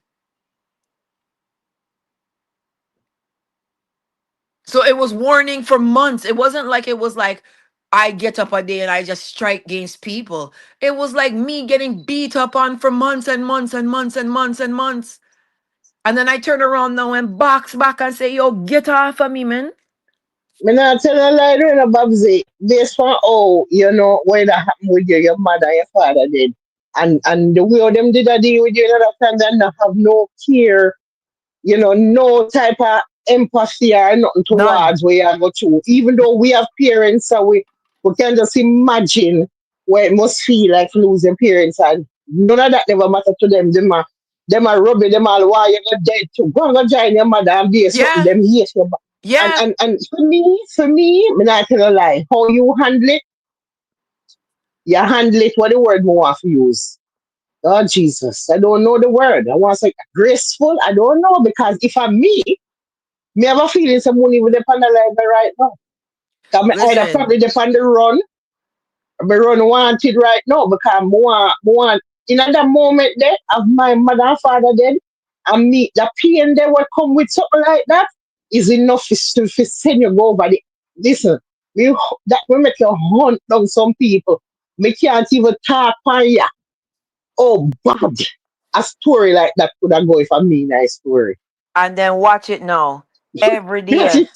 So it was warning for months. It wasn't like it was like I get up a day and I just strike against people. It was like me getting beat up on for months and months and months and months and months. And then I turn around now and box back and say, yo, get off of me, man. Me not tell a lie, you know, Babsy. Based on how, you know, what that happened with you, your mother and your father did. And the way how them did a deal with you, you know, that time they not have no care, you know, no type of empathy or nothing None. towards where you go to. Even though we have parents, so we can just imagine what it must feel like losing parents. And none of that never matter to them. Them are rubbing them all while you're dead to go and go join your mother and be something Yeah. them hate you. And, Yeah. and, and for me, I'm not gonna lie, how you handle it, you handle it what the word more have to use. Oh Jesus, I don't know the word. I want to say graceful. I don't know because if I'm me have a feeling someone even depend on the right now. Cause me either Listen. probably depend the run, or me run wanted right now because more in that moment there of my mother and father then and me the pain they will come with something like that is enough to send you go over the listen. That will make you hunt down some people. Me can't even talk on ya. Oh bad. A story like that could have go if I mean a story. And then watch it now. Every day.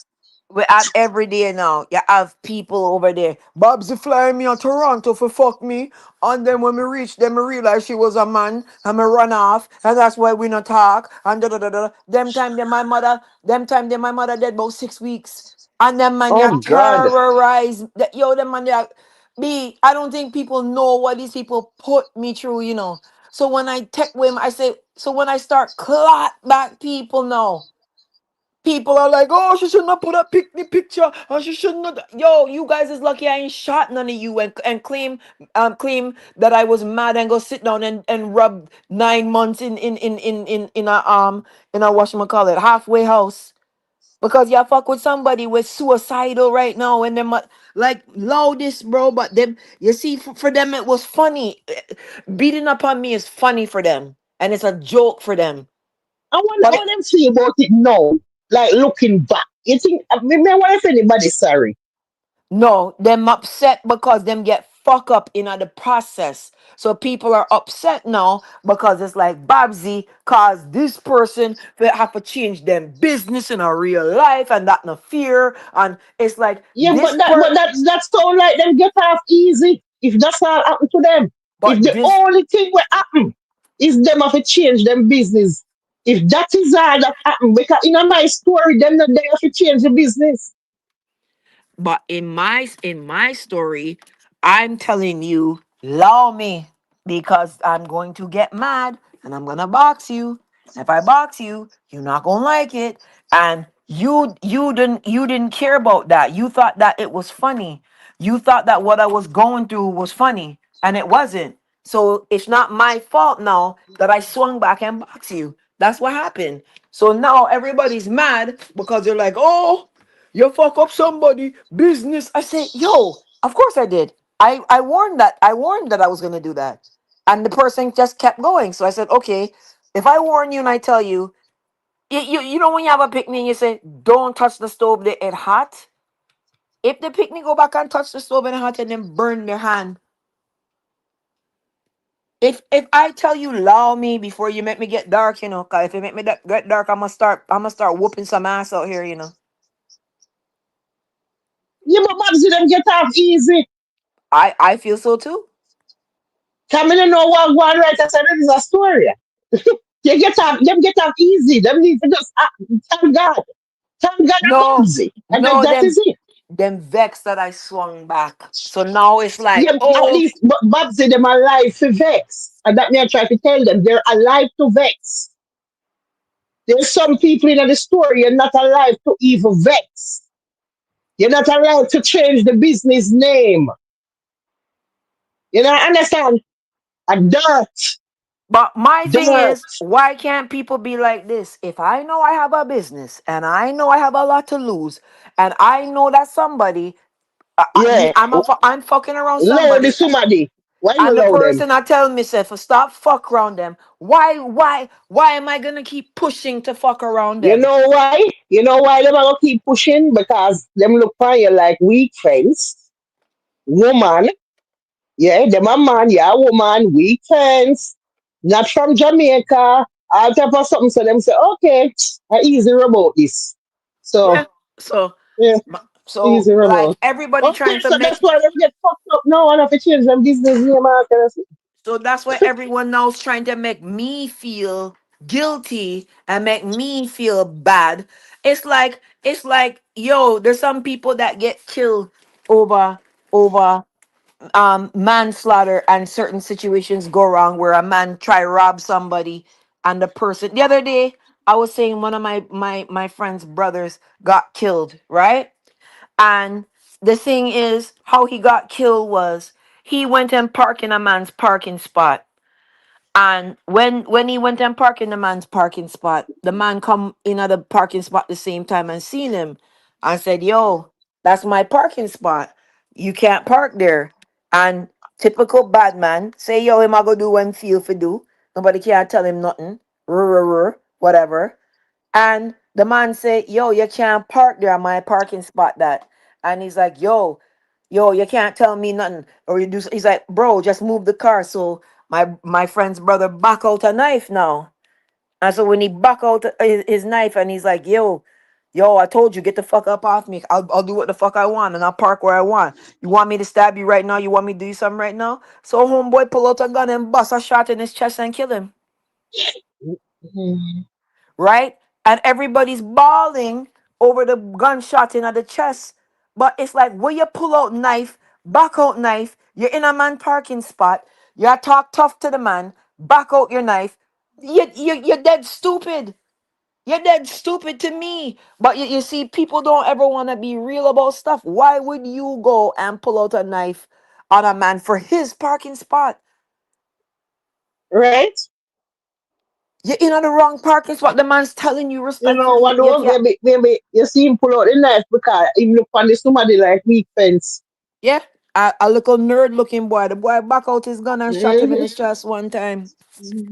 We have every day now. You have people over there. Bob's flying me on Toronto for fuck me. And then when we reach them, we realize she was a man and me run off. And that's why we not talk. And da da da da. Them time then my mother dead about 6 weeks. And them man ya Oh God. terrorize. Yo, them man ya B, I don't think people know what these people put me through, you know. So when I tech them, I say, so when I start clot back people now. People are like, oh, she shouldn't have put a picnic picture, and she shouldn't have. Yo, you guys is lucky I ain't shot none of you and claim that I was mad and go sit down and rub 9 months in a whatchamacallit halfway house because y'all fuck with somebody with suicidal right now and them like loudest bro, but them you see for them it was funny. Beating up on me is funny for them and it's a joke for them. I But want them feel about it now. Like looking back. You think I mean I wonder if anybody's sorry. no, them upset because them get fuck up in the process. So people are upset now because it's like Babsy cause this person will have to change them business in a real life and that no fear. And it's like Yeah, but that sound like them get off easy. If that's all happen to them. If but the this only thing will happen is them have to change them business. If that is all that happen, because in my story, them not they have to change the business. But in my story, I'm telling you, allow me because I'm going to get mad and I'm gonna box you. If I box you, you're not gonna like it. And you didn't care about that. You thought that it was funny. You thought that what I was going through was funny, and it wasn't. So it's not my fault now that I swung back and boxed you. That's what happened. So now everybody's mad because they're like, oh, you fuck up somebody business. I say, yo, of course I did. I warned that I was gonna do that. And the person just kept going. So I said, okay, if I warn you and I tell you, you know when you have a picnic and you say, don't touch the stove, they it hot. If the picnic go back and touch the stove and hot and then burn their hand. If I tell you allow me before you make me get dark, you know, cause if you make me get dark, I'm gonna start whooping some ass out here, you know. Yeah, but Babsy them get off easy. I feel so too. Come in and know what one right. I said it is a story. You get off, them get off easy. Them need to just thank God. Thank God and No, Babsy. And no, that is it. them vex that I swung back. So now it's like, Yeah, at oh, least Babsy them alive to vex. And that me I try to tell them. They're alive to vex. There's some people in the story you're not alive to even vex. You're not allowed to change the business name. You know, understand? A dirt. but my thing is, Dirt. why can't people be like this? If I know I have a business and I know I have a lot to lose, and I know that somebody, me, Yeah. I'm fucking around Loud the somebody, somebody. Why you and the allow them? person I tell myself stop fuck around them. Why am I gonna keep pushing to fuck around You them? know why? You know why them are gonna keep pushing? Because them look for you like weak friends. Woman. Yeah, them a man, yeah, woman, weak friends. Not from Jamaica. All type of something. So them say, okay, I easy about this. So Yeah. So, yeah, so easy like about. everybody Okay, trying to so make. that's why them get fucked up now and have to change them business name and all kind of shit. So that's why everyone now is trying to make me feel guilty and make me feel bad. It's like yo, there's some people that get killed over manslaughter, and certain situations go wrong where a man try rob somebody, and the person the other day I was saying one of my friend's brothers got killed, right? And the thing is, how he got killed was he went and parked in a man's parking spot. And when he went and parked in the man's parking spot, the man come in at the parking spot the same time and seen him and said, "Yo, that's my parking spot. You can't park there." And typical bad man say, "Yo, him I go do what feel for do. Nobody can't tell him nothing. Whatever." And the man say, "Yo, you can't park there on my parking spot that." And he's like, "Yo, you can't tell me nothing." Or you do he's like, "Bro, just move the car." So my friend's brother back out a knife now. And so when he back out his knife and he's like, yo, I told you, get the fuck up off me. I'll do what the fuck I want and I'll park where I want. You want me to stab you right now? You want me to do something right now? So homeboy pull out a gun and bust a shot in his chest and kill him, Mhm. right? And everybody's bawling over the gunshot in the chest. But it's like when you pull out knife, back out knife, you're in a man parking spot, you talk tough to the man, back out your knife. You're dead stupid. You're dead stupid to me. But you see, people don't ever want to be real about stuff. Why would you go and pull out a knife on a man for his parking spot? Right? You're in on the wrong parking spot. The man's telling you You know respectfully, what you though? can't. Maybe you see him pull out the knife because he look on the somebody like weak fence. Yeah, a little nerd looking boy. The boy back out his gun and shot him in Mhm. his chest one time.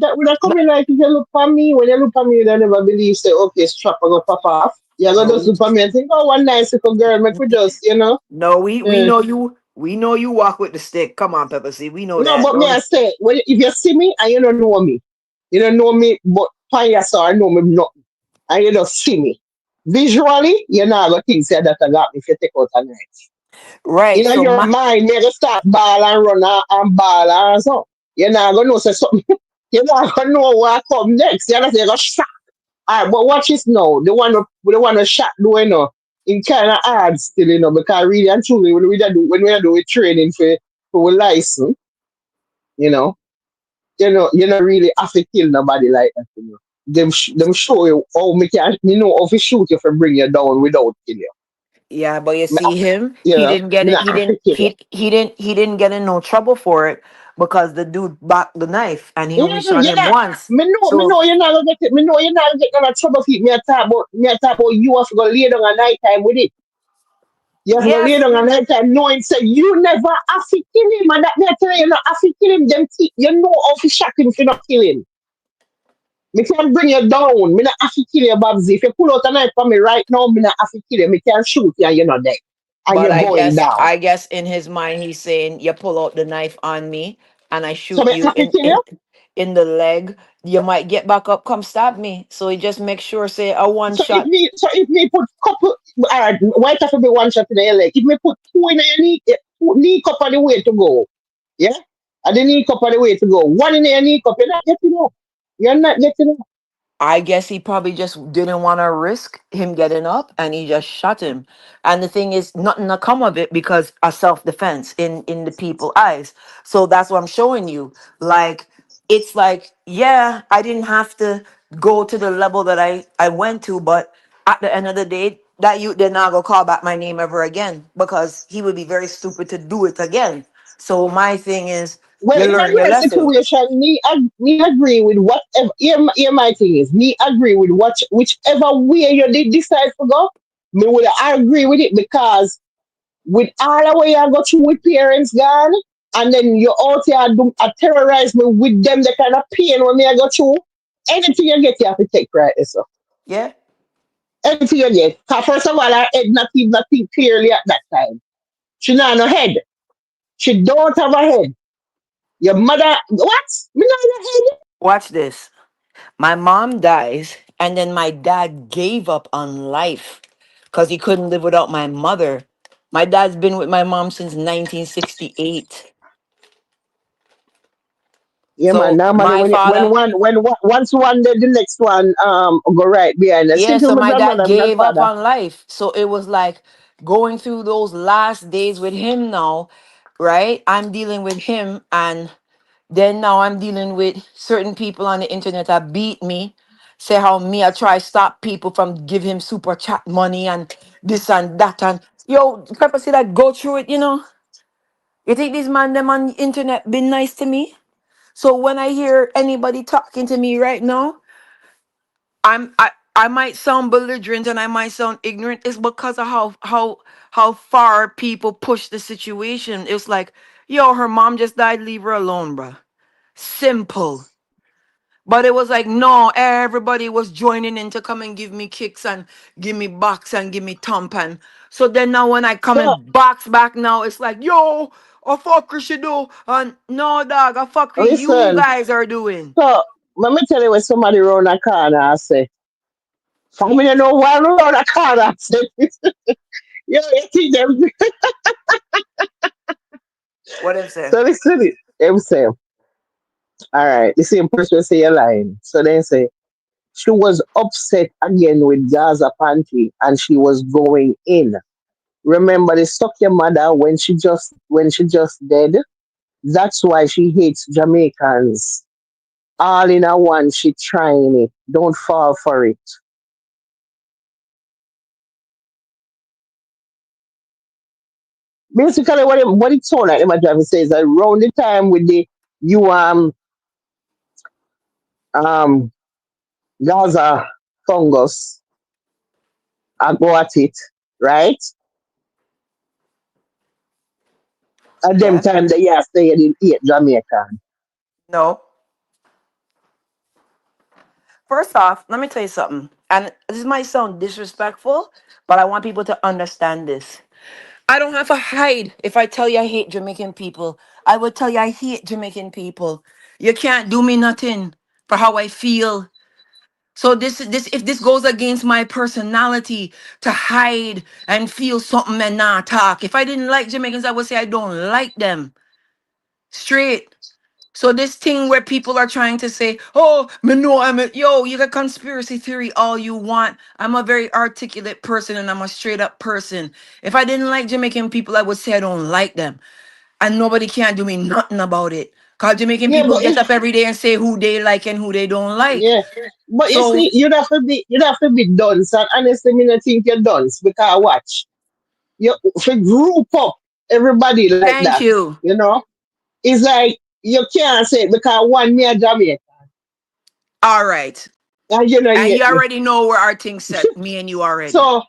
That would have No, come in like if you look for me, when you look at me, you don't never believe, say, okay, strap I go pop off. You're gonna no, just look at me and think, oh, one nice little girl, make we just, no. We eh. know you. We know you walk with the stick. Come on, Pepper. See, we know No, that. but me I Don't. say, when if you see me and you don't know me, you don't know me, but fire saw I know me nothing. And you don't see me. Visually, you're not gonna think say that I got me if you take out a knife. Right. In So your my mind, you just start ball and run and ball and so. You're not gonna know say something. You're not gonna know what come next. You're gonna say, alright, but watch this now. The one who shot do it kind of hard still, because really and truly when we do with training for a license, you know, you know really have to kill nobody like that. Them show you how me know how to shoot you for bring you down without kill you. Yeah, but you Me, see him, he you didn't get me it. not He have to didn't. kill you. He didn't get in no trouble for it because the dude backed the knife and he Yeah, only shot you him know, once. me So know you're not gonna get it. Me know you're not gonna get none of trouble for it. Me a talk about you have to go lay down at night time with it. You have to lay yes, down and night time knowing say you never have to kill him, and that me tell you, you not have to kill him. You know how to shot him if you not kill him. Me can bring you down. Me not have to kill you, Babsy. If you pull out a knife for me right now, me not have to kill you. Me can shoot you and you're not dead. and But you're going down. I guess in his mind he's saying, you pull out the knife on me and I So shoot me you happy kill you. in the leg, you might get back up, come stab me. So he just make sure say a one shot. So if me put couple, alright, why have to be one shot in the leg? If me put two in your knee, knee cup on the way to go. Yeah? And the knee cup on the way to go. One in your knee cup, you're not getting up. You're not getting up. I guess he probably just didn't want to risk him getting up and he just shot him. And the thing is, nothing to come of it because of self defense in the people eyes. So that's what I'm showing you. Like, it's like, yeah, I didn't have to go to the level that I went to, but at the end of the day, that youth did not go call back my name ever again because he would be very stupid to do it again. So my thing is, Well, you in learn your a lesson. situation, me agree with whatever. Here my thing is, me agree with whichever way you did decide to go. Me would agree with it because with all the way I got through with parents gone, and then you out here terrorize me with them the kind of pain when me I got through. Anything you get, you have to take right, so Yeah. anything you get. 'Cause first of all, her head not even think clearly at that time. She not no head. She don't have a head. Your mother, what? Me not have a head. Watch this. My mom dies, and then my dad gave up on life because he couldn't live without my mother. My dad's been with my mom since 1968. Yeah, man. So Normally, my father, once one dead, the next one go right behind. The yeah, same thing so with my my dad grandmother and gave up grandfather. on life. So it was like going through those last days with him now, right? I'm dealing with him, and then now I'm dealing with certain people on the internet that beat me. Say how me I try stop people from give him super chat money and this and that and yo, Pepper see that go through it, you know. You think these man them on the internet been nice to me? So when I hear anybody talking to me right now, I might sound belligerent and I might sound ignorant. It's because of how far people push the situation. It's like, yo, her mom just died, leave her alone, bruh. Simple. But it was like, no, everybody was joining in to come and give me kicks and give me box and give me thump. And so then now when I come So and box back now, it's like, yo, a fucker should do. And no, dog, a fucker you listen. guys are doing. So let me tell you what somebody around the corner I say. For me, you know one around the corner I say. You think them. What if say? So listen, them say, all right, the same person say you're lying. So they say she was upset again with Gaza Panty and she was going in. Remember, they stuck your mother when she just dead. That's why she hates Jamaicans. All in a one, she trying it. Don't fall for it. Basically, what it sound like, my driver says, around the time with the you um Gaza fungus, I go at it, right? At them Yeah. time the year stay in eat Jamaican. No. First off, let me tell you something. And this might sound disrespectful, but I want people to understand this. I don't have to hide if I tell you I hate Jamaican people. I would tell you I hate Jamaican people. You can't do me nothing for how I feel. So this if this goes against my personality to hide and feel something and not talk. If I didn't like Jamaicans, I would say I don't like them. Straight. So this thing where people are trying to say, "Oh, me know I'm a yo," you got conspiracy theory all you want. I'm a very articulate person and I'm a straight up person. If I didn't like Jamaican people, I would say I don't like them, and nobody can do me nothing about it. Cause Jamaican Yeah, people but get up every day and say who they like and who they don't like. yeah. But you So see, you'd have to be dunce, and honestly, me not think you're dunce because watch. You if you group up everybody like thank that, you. you know? It's like you can't say it because one me a Jamaican. All right, And you know and get you me. already know where our things set. Me and you already. So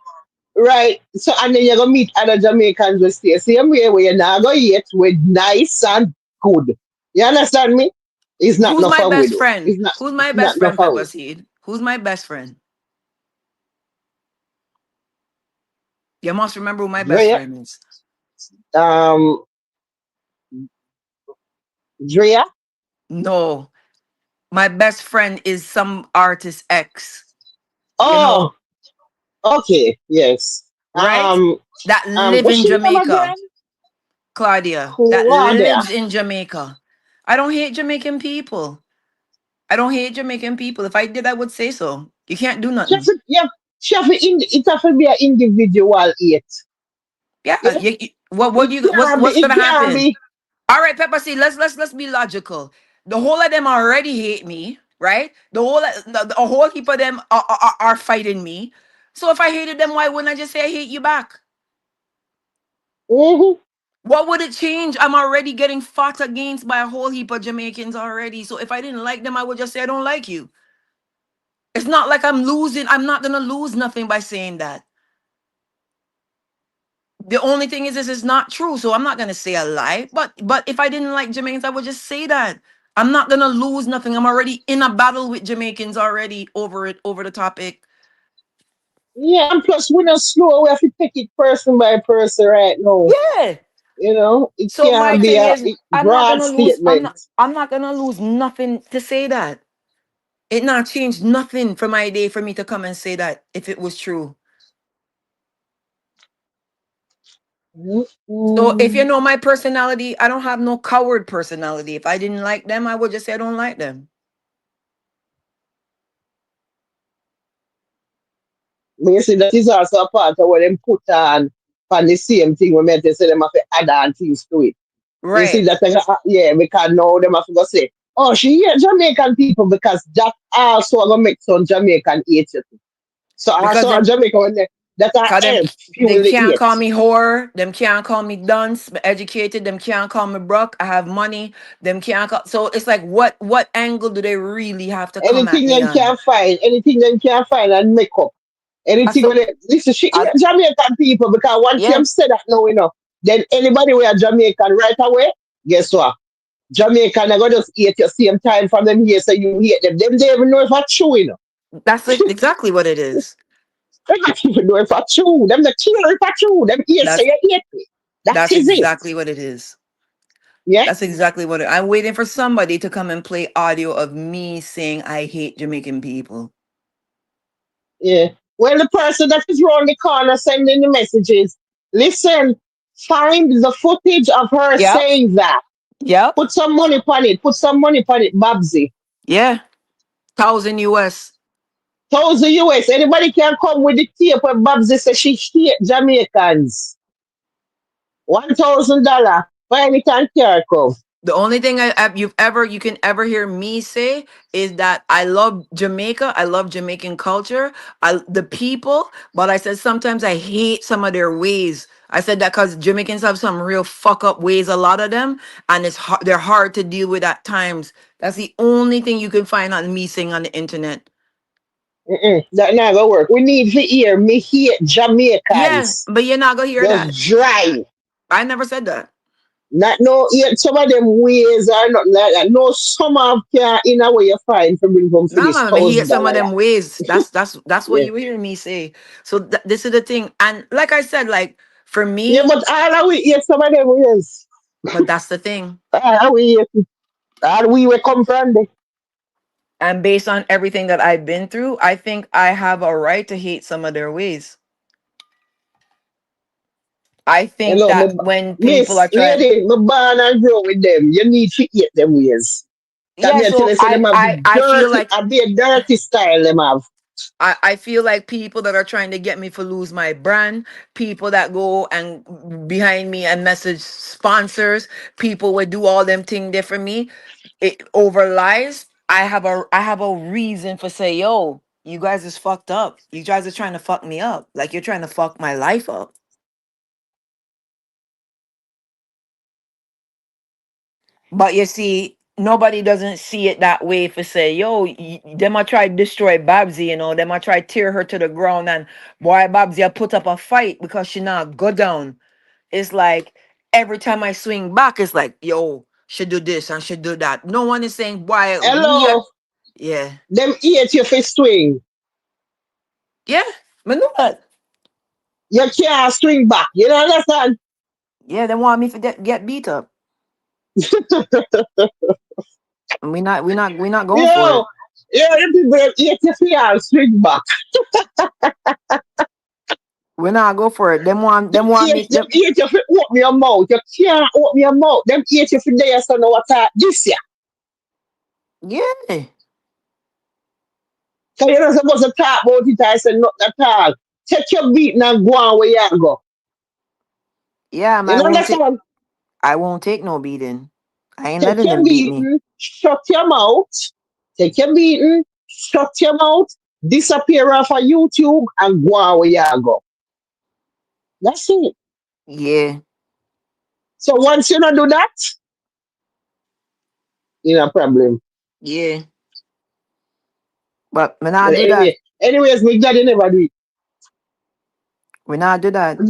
right. So and then you're gonna meet other Jamaicans will stay same way where you're not gonna eat with nice and good. You understand me? It's not Who's no my for we best do. friend? Who's my It's not best no friend, for Pepper we. Seed? Who's my best friend? You must remember who my best Drea, friend is. um, Drea. No, my best friend is some artist X. You know, Oh, okay, yes. right? Um, That live what's in your name again? Jamaica, Claudia. That Claudia. lives in Jamaica. I don't hate Jamaican people. I don't hate Jamaican people. If I did, I would say so. You can't do She have nothing. to, yeah, she have to it have to be an individual it. Yeah. Yeah, What you what's it gonna can't happen? be. All right, Pepper. See, let's be logical. The whole of them already hate me, right? The whole heap of them are fighting me. So if I hated them, why wouldn't I just say I hate you back? Mhm. What would it change? I'm already getting fought against by a whole heap of Jamaicans already. So if I didn't like them, I would just say I don't like you. It's not like I'm losing. I'm not gonna lose nothing by saying that. The only thing is this is not true. So I'm not gonna say a lie. But if I didn't like Jamaicans, I would just say that. I'm not gonna lose nothing. I'm already in a battle with Jamaicans already over the topic. Yeah, and plus we're not slow. We have to take it person by person right now. Yeah. It So my can't be thing a is I'm not broad gonna lose. statement. I'm not gonna lose nothing to say that. It not changed nothing for my day for me to come and say that if it was true. So if you Mm. know my personality, I don't have no coward personality. If I didn't like them, I would just say I don't like them. But you see, that is also a part of what them put on the same thing. We meant to say them have to add on things to it. You see Right. that yeah, because now them have to go say, oh, she hate Jamaican people because that also gonna make some Jamaican hate you. So Because also a them Jamaican when that are cause them help they fuel the can't call hate. me whore, them can't call me dunce, but educated, them can't call me broke. I have money, them can't call, so it's like what angle do they really have to come at Anything me them on? can find, anything them can find and make up. I Anything so when they, listen, she I, hate Jamaican people because once yeah, them say that now, then anybody who are Jamaican right away, guess what? Jamaican are gonna just hate you same time from them here, so you hate them. Them they even know if it's true. that's it, exactly what it is. They don't even know if it's true. Them the care if it's true. Them here say That's you hate me. That that's is it. exactly what it is. Yeah? That's exactly what I'm waiting for somebody to come and play audio of me saying I hate Jamaican people. Yeah. Well, the person that is around the corner sending the messages, listen, find the footage of her Yep. saying that. Yep. Put some money upon it. Put some money upon it, Babsy. Yeah. 1,000 US. 1,000 US. Anybody can come with the tape where Babsy says she hate Jamaicans. $1,000. Find it and care come. The only thing you can ever hear me say is that I love Jamaica. I love Jamaican culture. The people, but I said sometimes I hate some of their ways. I said that because Jamaicans have some real fuck up ways, a lot of them, and they're hard to deal with at times. That's the only thing you can find on me saying on the internet. Mm-mm, that not gonna work. We need to hear me hate Yeah, Jamaicans. but you're not gonna hear that. Just dry. I never said that. Not no yet some of them ways are not like that. No some of can in a way you find to bring home for No, this no, me hear thousand some of dollar. them ways. That's what Yeah. you hear me say. So this is the thing, and like I said, like for Yeah, me, but all of we hear some of them ways. but that's the thing. All of we hear all we will come from there. And based on everything that I've been through, I think I have a right to hate some of their ways. I think Hello, that when people miss are trying, lady, me born and grow with them. You need to hate them ways. Come yeah. here till So they say them have the I feel dirty, like I be a dirty style them have. I feel like people that are trying to get me to lose my brand, people that go and behind me and message sponsors, people would do all them thing there for me, over lies. I have a reason for say, yo, you guys is fucked up. You guys are trying to fuck me up. Like you're trying to fuck my life up. But you see, nobody doesn't see it that way for say, yo, them I try destroy Babsy, them I try tear her to the ground and boy Babsy I put up a fight because she not go down. It's like every time I swing back, it's like, yo, should do this and should do that. No one is saying why we are Hello, yeah. them hate you for swing. Yeah, I know that. You can't swing back. You know understand? Yeah, they want me to get beat up. And we not going for Yo, it. the people that hate you for your swing back. We not go for it. Them want me Them them, hate you for open your mouth. You can't open your mouth. Them hate you for there, so know what this year. yeah. So you're not supposed to talk about it. I said nothing at all. Take your beating and go on where you go. Yeah, You know understand? I won't take no beating. I ain't Take letting your them beat me. beating, shut your mouth. Take your beating, shut your mouth, disappear off of YouTube and go on where you go. That's it. Yeah, So once you not do that, you no problem. yeah. But we not But do that. anyways, me glad you never do it. We not do that.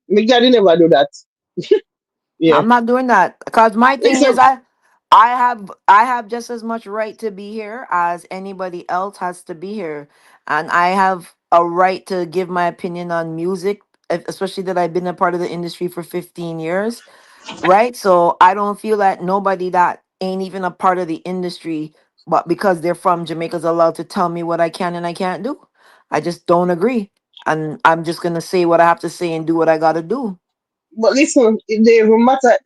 Me glad you never do that. Yeah. I'm not doing that because my thing is Listen, I have just as much right to be here as anybody else has to be here, and I have a right to give my opinion on music, especially that I've been a part of the industry for 15 years, right? So I don't feel that nobody that ain't even a part of the industry, but because they're from Jamaica, is allowed to tell me what I can and I can't do. I just don't agree, and I'm just gonna say what I have to say and do what I gotta do. but listen, it don't even matter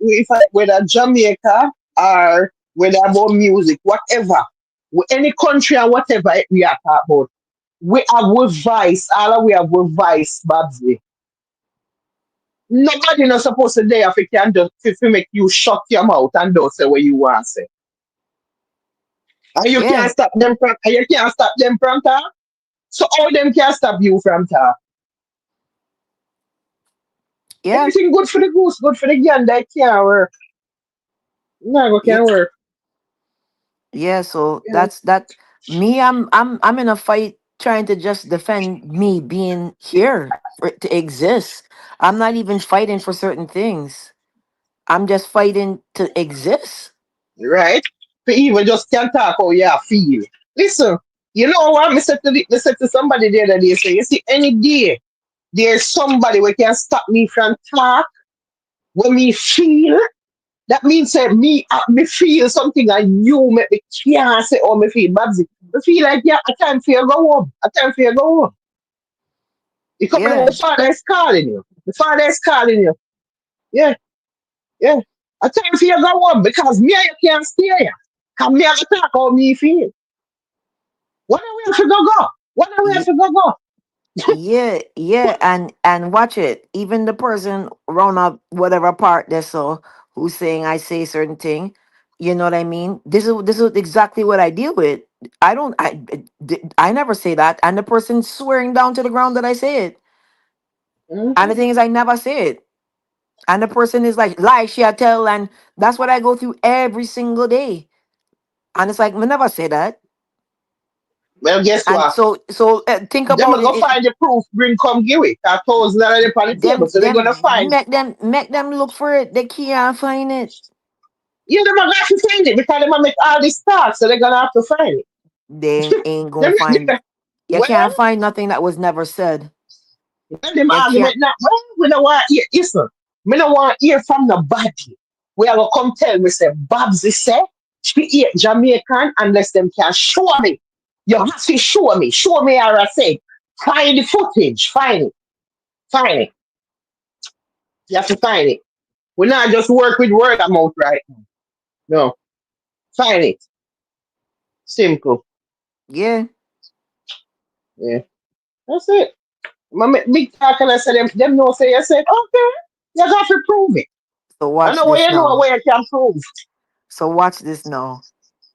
whether Jamaica or whether about music, whatever. Any country or whatever we are talking about. We have with vice, all of we have with vice, Babsy. Nobody not supposed to there if you can just if you make you shut your mouth and don't say what you want to say. And Yeah, you can't stop them from talk. So all them can stop you from talk. yeah. Everything good for the goose, good for the gander, it can't work. No, it Yeah, can't work. yeah, so You know. that's that. Me, I'm in a fight trying to just defend me being here for it to exist. I'm not even fighting for certain things. I'm just fighting to exist. Right? People just can't talk how you feel. Listen, you know what? Me said to somebody the other day, say, you see, any day there's somebody who can stop me from talk when me feel. That means that me feel something and you make me can't say how me feel, Babsy. Me feel like yeah, a time for you go home. A time for you go home. Because Yeah, the father is calling you. The father is calling you. Yeah, yeah. A time for you go home because me and you can't stay here. Come me have to talk how me feel. What are we have to go? What are we have y- to go? yeah, yeah, and watch it. Even the person round up whatever part they saw who's saying I say certain thing. You know what I mean? This is exactly what I deal with. I never say that, and the person swearing down to the ground that I say it. And the Mm-hmm. thing is, I never say it. And the person is like, lie, she a tell. And that's what I go through every single day. And it's like, I never say that. Well, guess And what? so think Them about are gonna it. find the proof, bring come give it. A $1,000 on the table. Them So they're them gonna find make them look for it. They can't find it. you them are gonna have to find it because they might make all this stuff, so they're gonna have to find it. They ain't gonna Them, find. You well, can't find nothing that was never said. them You argument can't. now. Well, we don't want hear listen. We don't want hear from nobody. We are gonna come tell me say Babsy say she ate Jamaican unless them can show me. You have to show me. Show me how I say. Find the footage. Find it. Find it. You have to find it. We not just work with word of mouth right now. No. Find it. Simple. Yeah. Yeah. That's it. Big talk and I said them know say I said, okay, you got to prove it. So I watch know where this you know now. where you can prove. So watch this now.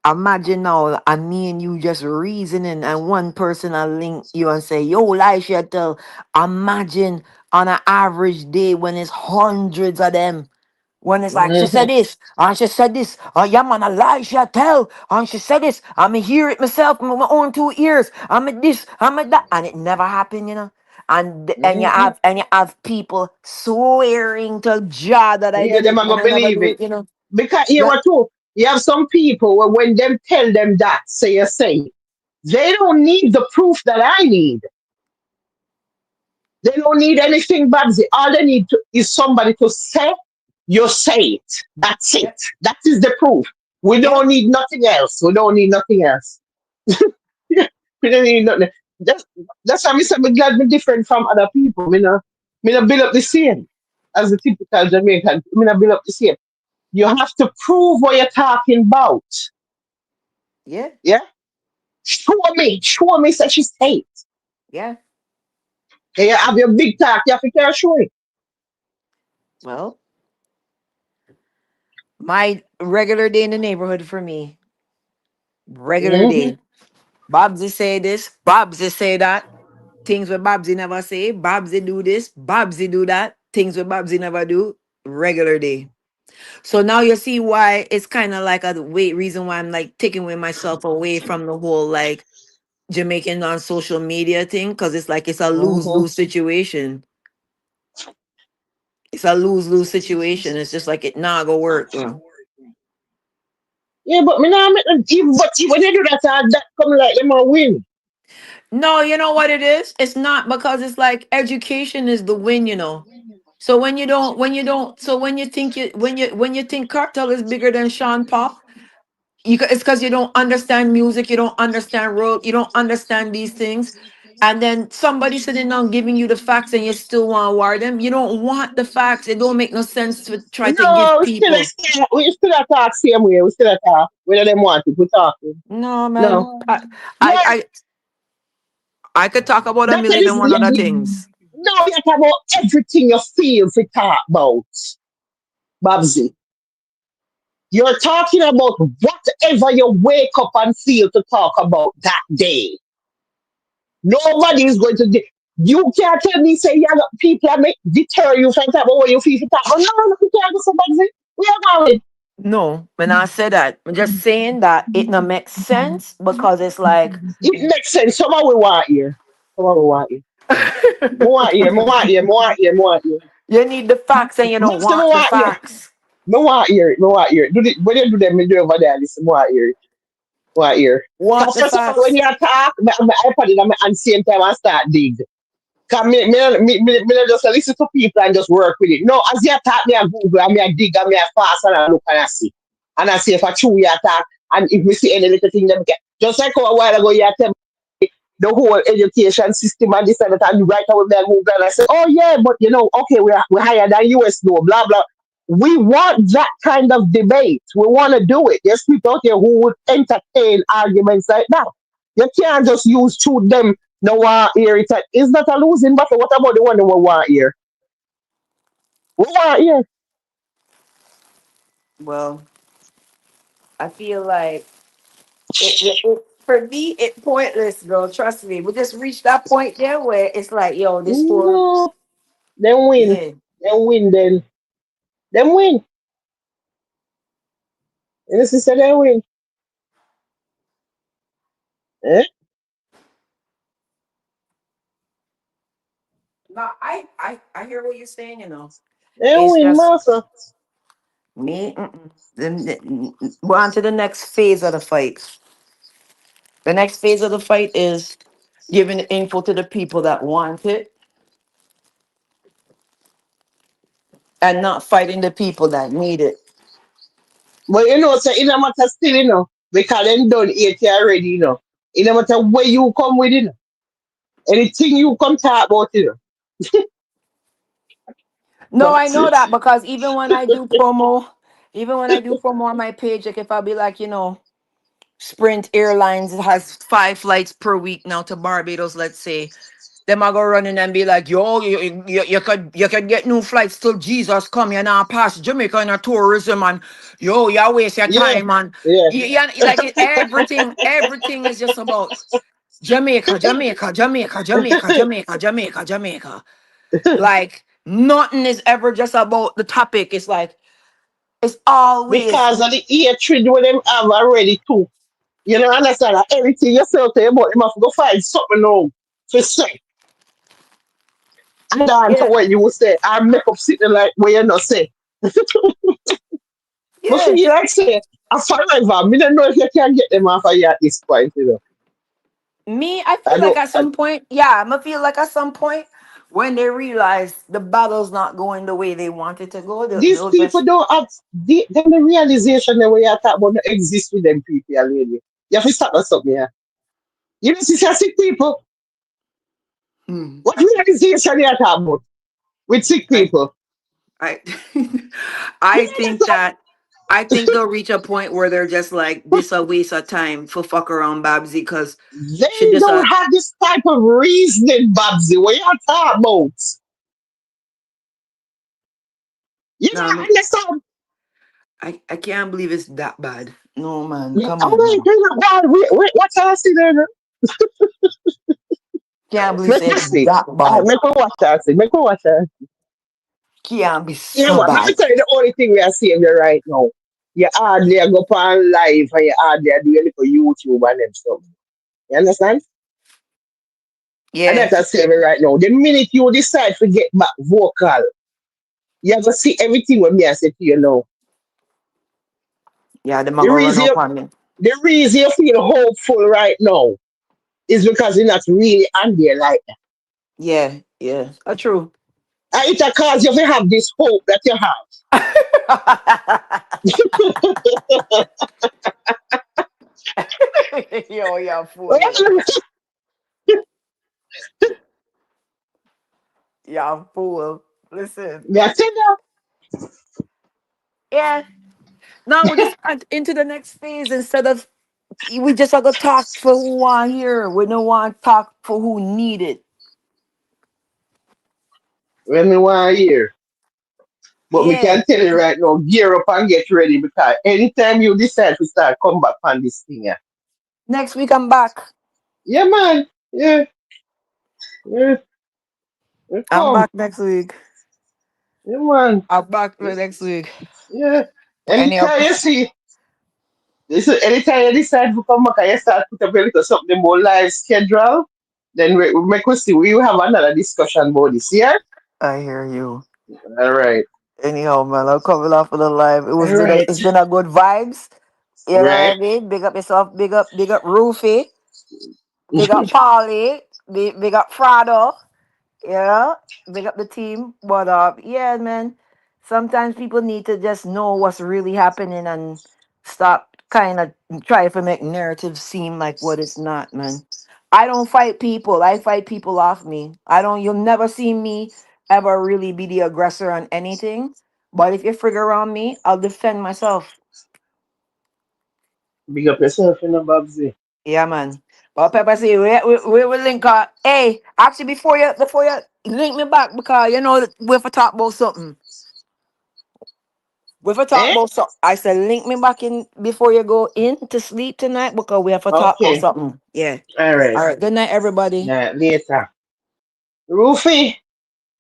Imagine now, and me and you just reasoning, and one person will link you and say, "Yo, Lisha, tell." Imagine on an average day when it's hundreds of them. When it's like she Mm-hmm. said this, and she said this, yeah man, Elisha tell, and she said this, I'ma hear it myself with my own two ears. I'm at this, I'm at that, and it never happened, you know. And Mm-hmm. you have people swearing to Jah that I Yeah, did them it are when gonna I never believe do it. it, you know. Because you Yeah, what too, you have some people when them tell them that, say you say, they don't need the proof that I need. They don't need anything, Babsy. All they need is somebody to say, you say it. That's it. Yeah, That is the proof. We yeah, don't need nothing else. We don't need nothing else. We don't need nothing. That's, that's why I say I'm glad we're different from other people. Me not build up the same as the typical Jamaican. Me not build up the same. You have to prove what you're talking about. yeah, Yeah? Show me. Show me such a state. yeah. Okay, you have your big talk, you have to care show it. Well, my regular day in the neighborhood for me. Regular Mm-hmm. day. Bobsy say this, Bobsy say that. Things where Bobsy never say. Bobsy do this, Bobsy do that. Things where Bobsy never do. Regular day. So now you see why it's kind of like a wait reason why I'm like taking away myself away from the whole like Jamaican on social media thing because it's like it's a lose Mm-hmm. lose situation. It's a lose lose situation. It's just like it nah go work. Yeah, but me now make them give, but when you do that, that come like them a win. No, you know what it is? It's not because it's like education is the win, you know. So when you think when you think cartel is bigger than Sean Paul, it's because you don't understand music, you don't understand road, you don't understand these things. And then somebody sitting down giving you the facts and you still want to war them. You don't want the facts. It don't make no sense to try to give No, people. we still attack same way. We still attack. Whether them want it, we talking. No, man. No. I, Yeah, I, I could talk about a that million is and one other things. no, you talk about everything you feel to talk about, Babsy. You're talking about whatever you wake up and feel to talk about that day. Nobody is going to. You can't tell me say yeah, people are make deter you from talking about what you feel to talk. Oh no, no, you can't do so, Babsy. We are going. No, when I say that, I'm just saying that it not make sense because it's like It makes sense. Someone we want here. Someone we want here. More here, more here, more here, more here. you need the facts and you don't Most of them want the want here. facts. More here, more here. Do the, when you do them, you do over there. Listen, more here, more here. Want Cause the first of all, when facts. you talk, my iPad in my and same time I start dig. Cause me not just listen to people and just work with it. No, as you talk, me I Google and me I dig and me I fast and I look and I see. And I see if I true you talk and if we see any little thing them get. Just like a while ago you tell the whole education system and this and that, and right away I Google and I say, oh yeah, but you know, okay, we're higher than US though, blah blah. We want that kind of debate. We want to do it. There's people out there who would entertain arguments like that. You can't just use two them no one here. It's not a losing battle. What about the one who want here? We want here. Well, I feel like for me it pointless, girl. Trust me. We just reached that point there where it's like, yo, this whole No, then win. yeah. Then win. Then win. And this is then win. Eh? No, I hear what you're saying. You know, Then it's win, just master. me. We're on to the next phase of the fight. The next phase of the fight is giving the info to the people that want it and not fighting the people that need it. But you know, so it no matter still, because them done 80 already, It no matter where you come with, Anything you come talk about, No, I That's know it. that because even when I do promo on my page, like if I'll be like, Sprint Airlines has 5 flights per week now to Barbados, let's say. Them I go running and be like, yo, you could get new flights till Jesus come. You now pass Jamaica in a tourism and yo, you waste your Yeah, time man. yeah. Like everything is just about Jamaica, Jamaica, Jamaica, Jamaica, Jamaica, Jamaica, Jamaica. Like nothing is ever just about the topic. It's like it's always Because of the hatred with them have already too. You know, understand that everything you say to him, but him have to go find something now to say. And on to yeah, what you would say. I make up sitting like where you not say. But for yeah. you like say, I'm forever. Me don't know if you can get them off of you at this point, Me, I I feel like don't at some point, yeah, I'm gonna feel like at some point When they realize the battle's not going the way they want it to go, These they'll people just don't have the realization that we are talking about don't exist with them people already. You have to start us something here. You know, see sick people. hmm. What realization you are talking about with sick I people? I You I know think that that I think they'll reach a point where they're just like this a waste of time for fuck around Babsy because she they just don't have this type of reasoning, Babsy. What you talking about? You no don't no understand. I can't believe it's that bad. No man, Yeah, come I'm on like, now. you know, God, what I see there? Can't believe Make me it's see. that bad. Make me watch that. See. Make me watch that. Can't be You know so what? Let me bad. tell you the only thing we are seeing here right now. You hardly go on live and you hardly do anything for YouTube and them stuff. You understand? And Yeah. that's a saving right now. The minute you decide to get back vocal, you have to see everything what me I say to you now. Yeah, they're not The gonna run reason up you, on me. the reason you feel hopeful right now is because you're not really on there like that. Yeah, yeah. True. And it's a cause you have this hope that you have. Yo, yeah, fool, yo. Yeah, fool. Listen. Me I tell you, Yeah. Now we just went into the next phase instead of we just have to talk for who want here. We don't want to talk for who need it. when me want to hear. But me Yeah. can tell you right now, gear up and get ready because anytime you decide to start come back on this thing, yeah, Next week I'm back. yeah man, yeah, yeah, you I'm come, back next week. yeah man, I'm back for next week. yeah. Anyhow, Anytime you see, listen, anytime you decide to come back and you start put up a little something more live schedule, then we make us see we will have another discussion about this, yeah? I hear you. All right, Anyhow, man, I'm coming off of the live. It was all been a, right, it's been a good vibes. You know what I right. mean? Big up yourself. Big up Roofy. Big up Polly. Big up Frado. Yeah, big up the team. But yeah, man. Sometimes people need to just know what's really happening and stop kind of try to make narratives seem like what it's not, man. I don't fight people. I fight people off me. I don't. You'll never see me ever really be the aggressor on anything. But if you figure around me, I'll defend myself. Big up yourself, you know, Babsy. Yeah, man. Well, Pepper say we will link up. Hey, actually, before you link me back because you know that we have to talk about something. We have to talk Eh? about something. I said link me back in before you go in to sleep tonight because we have to talk about Okay, something. Yeah. all right. All right. Good night, everybody. Yeah, later. Rufy,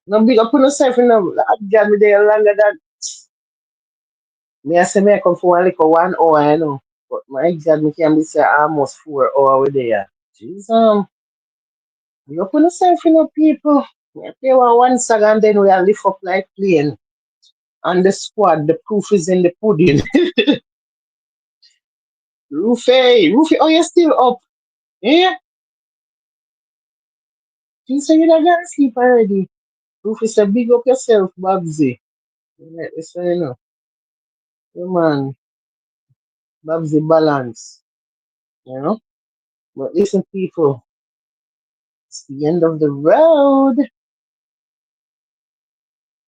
no big up on yourself, you know. I got me there longer than me. I say me I come for one like 1 hour, you know. But my God, me can be say almost 4 hours with there. Jeez, big up on yourself, you know, people. Me I play one song and then we are lift up like plane. And the squad, the proof is in the pudding. Rufy, oh, you're still up. Yeah? You say you're not gonna sleep already. Rufy said, big up yourself, Babsy. Let me say, you know. Yeah, man, Babsy balance, you know. But listen, people, it's the end of the road.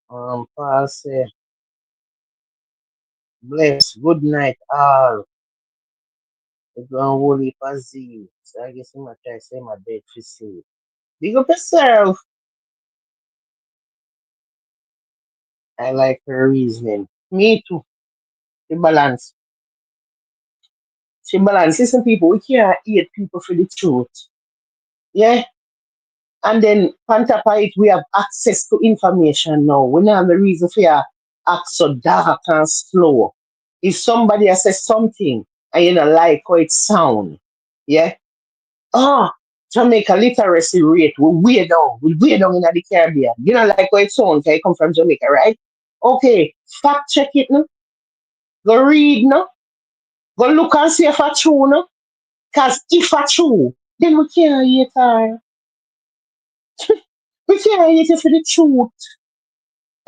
Paul say, bless, good night, all. The ground woolly fuzzy. So I guess I'm gonna try to say my bed to sleep. Big up yourself. I like her reasoning. Me too. She balance. She balance. Listen, people, we can't hate people for the truth. Yeah? And then on top of it, we have access to information now. We don't have a reason for your act so dark and slow. If somebody has said something and you don't like how it sound, yeah, oh, Jamaica literacy rate, we way down in the Caribbean. You don't like how it sounds, okay, come from Jamaica, right? Okay, fact check it no. Go read no. Go look and see if it's true no. Because if it's true, then we can't hate her. We can't hate you for the truth.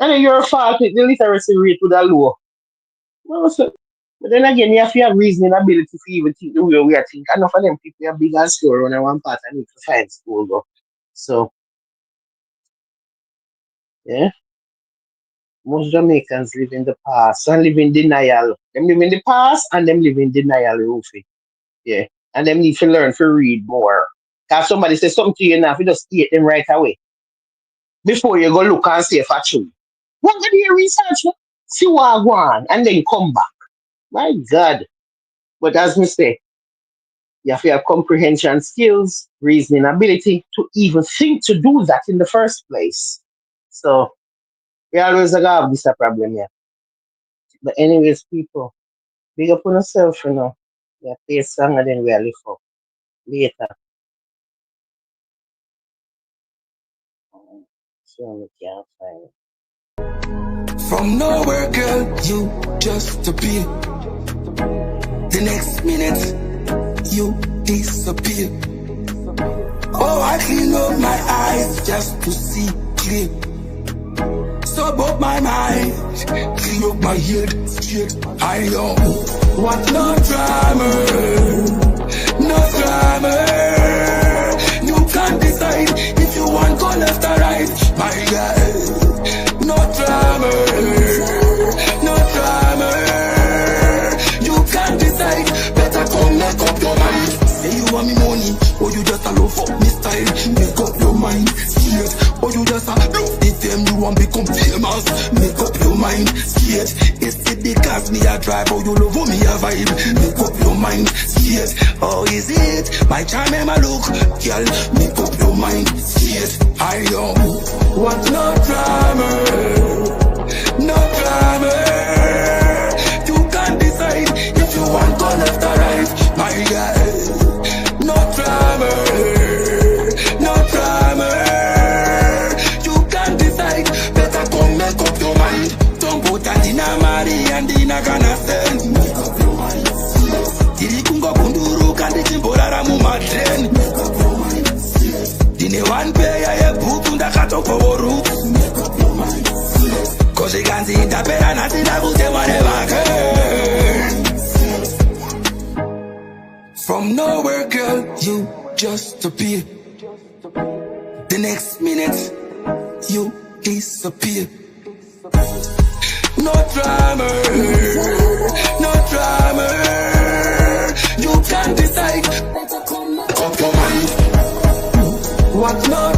And then your fault with the literacy rate with a low. No, so, but then again, you have to have reasoning ability to even think the way we are thinking. Enough of them people are big and slow on one part and need to find school go. So, yeah, most Jamaicans live in the past and live in denial. Them live in the past and them live in denial, Rufi. Yeah. And them need to learn to read more. Because somebody says something to you now, if you just state them right away. Before you go look and see if I true. What do you research? No? See what I want and then come back. My God. But as we say, you have to have comprehension skills, reasoning ability to even think to do that in the first place. So we always have this a problem here. But anyways, people, big up on yourself, you know. Yeah, play a song and then we are live up later. So we can't find. From nowhere, girl, you just appear. The next minute, you disappear. Oh, I clean up my eyes just to see clear. Stop up my mind, clean up my head straight. I want no drama, no drama. You can't decide if you want go left or right, my guy. No drama, no drama. You can't decide, better come make up your mind. Say you want me money, or you just a love for me style. Make up your mind, straight. Or you just a love the them you want become famous. Make up your mind, straight. It's it because me a drive, or you love me a vibe. Make up your mind, straight. Oh, is it my charm and my look, girl? Make up your mind, straight. I want no drama, no drama. You can't decide if you want go left or right, my girl. No drama, no drama. You can't decide, better come make up your mind. Don't put that in a Mari and in a Ghana stand. Make up your mind. Dili kungo kunduru kandi chimborara mumadren. Make up your mind. Dine one pay ya bukunda kato koworu. Make up your mind. Cause you can't see the better nothing that will say whatever can. From nowhere, girl, you just appear. The next minute, you disappear. No drama, no drama. You can't decide. Better come up your mind. What no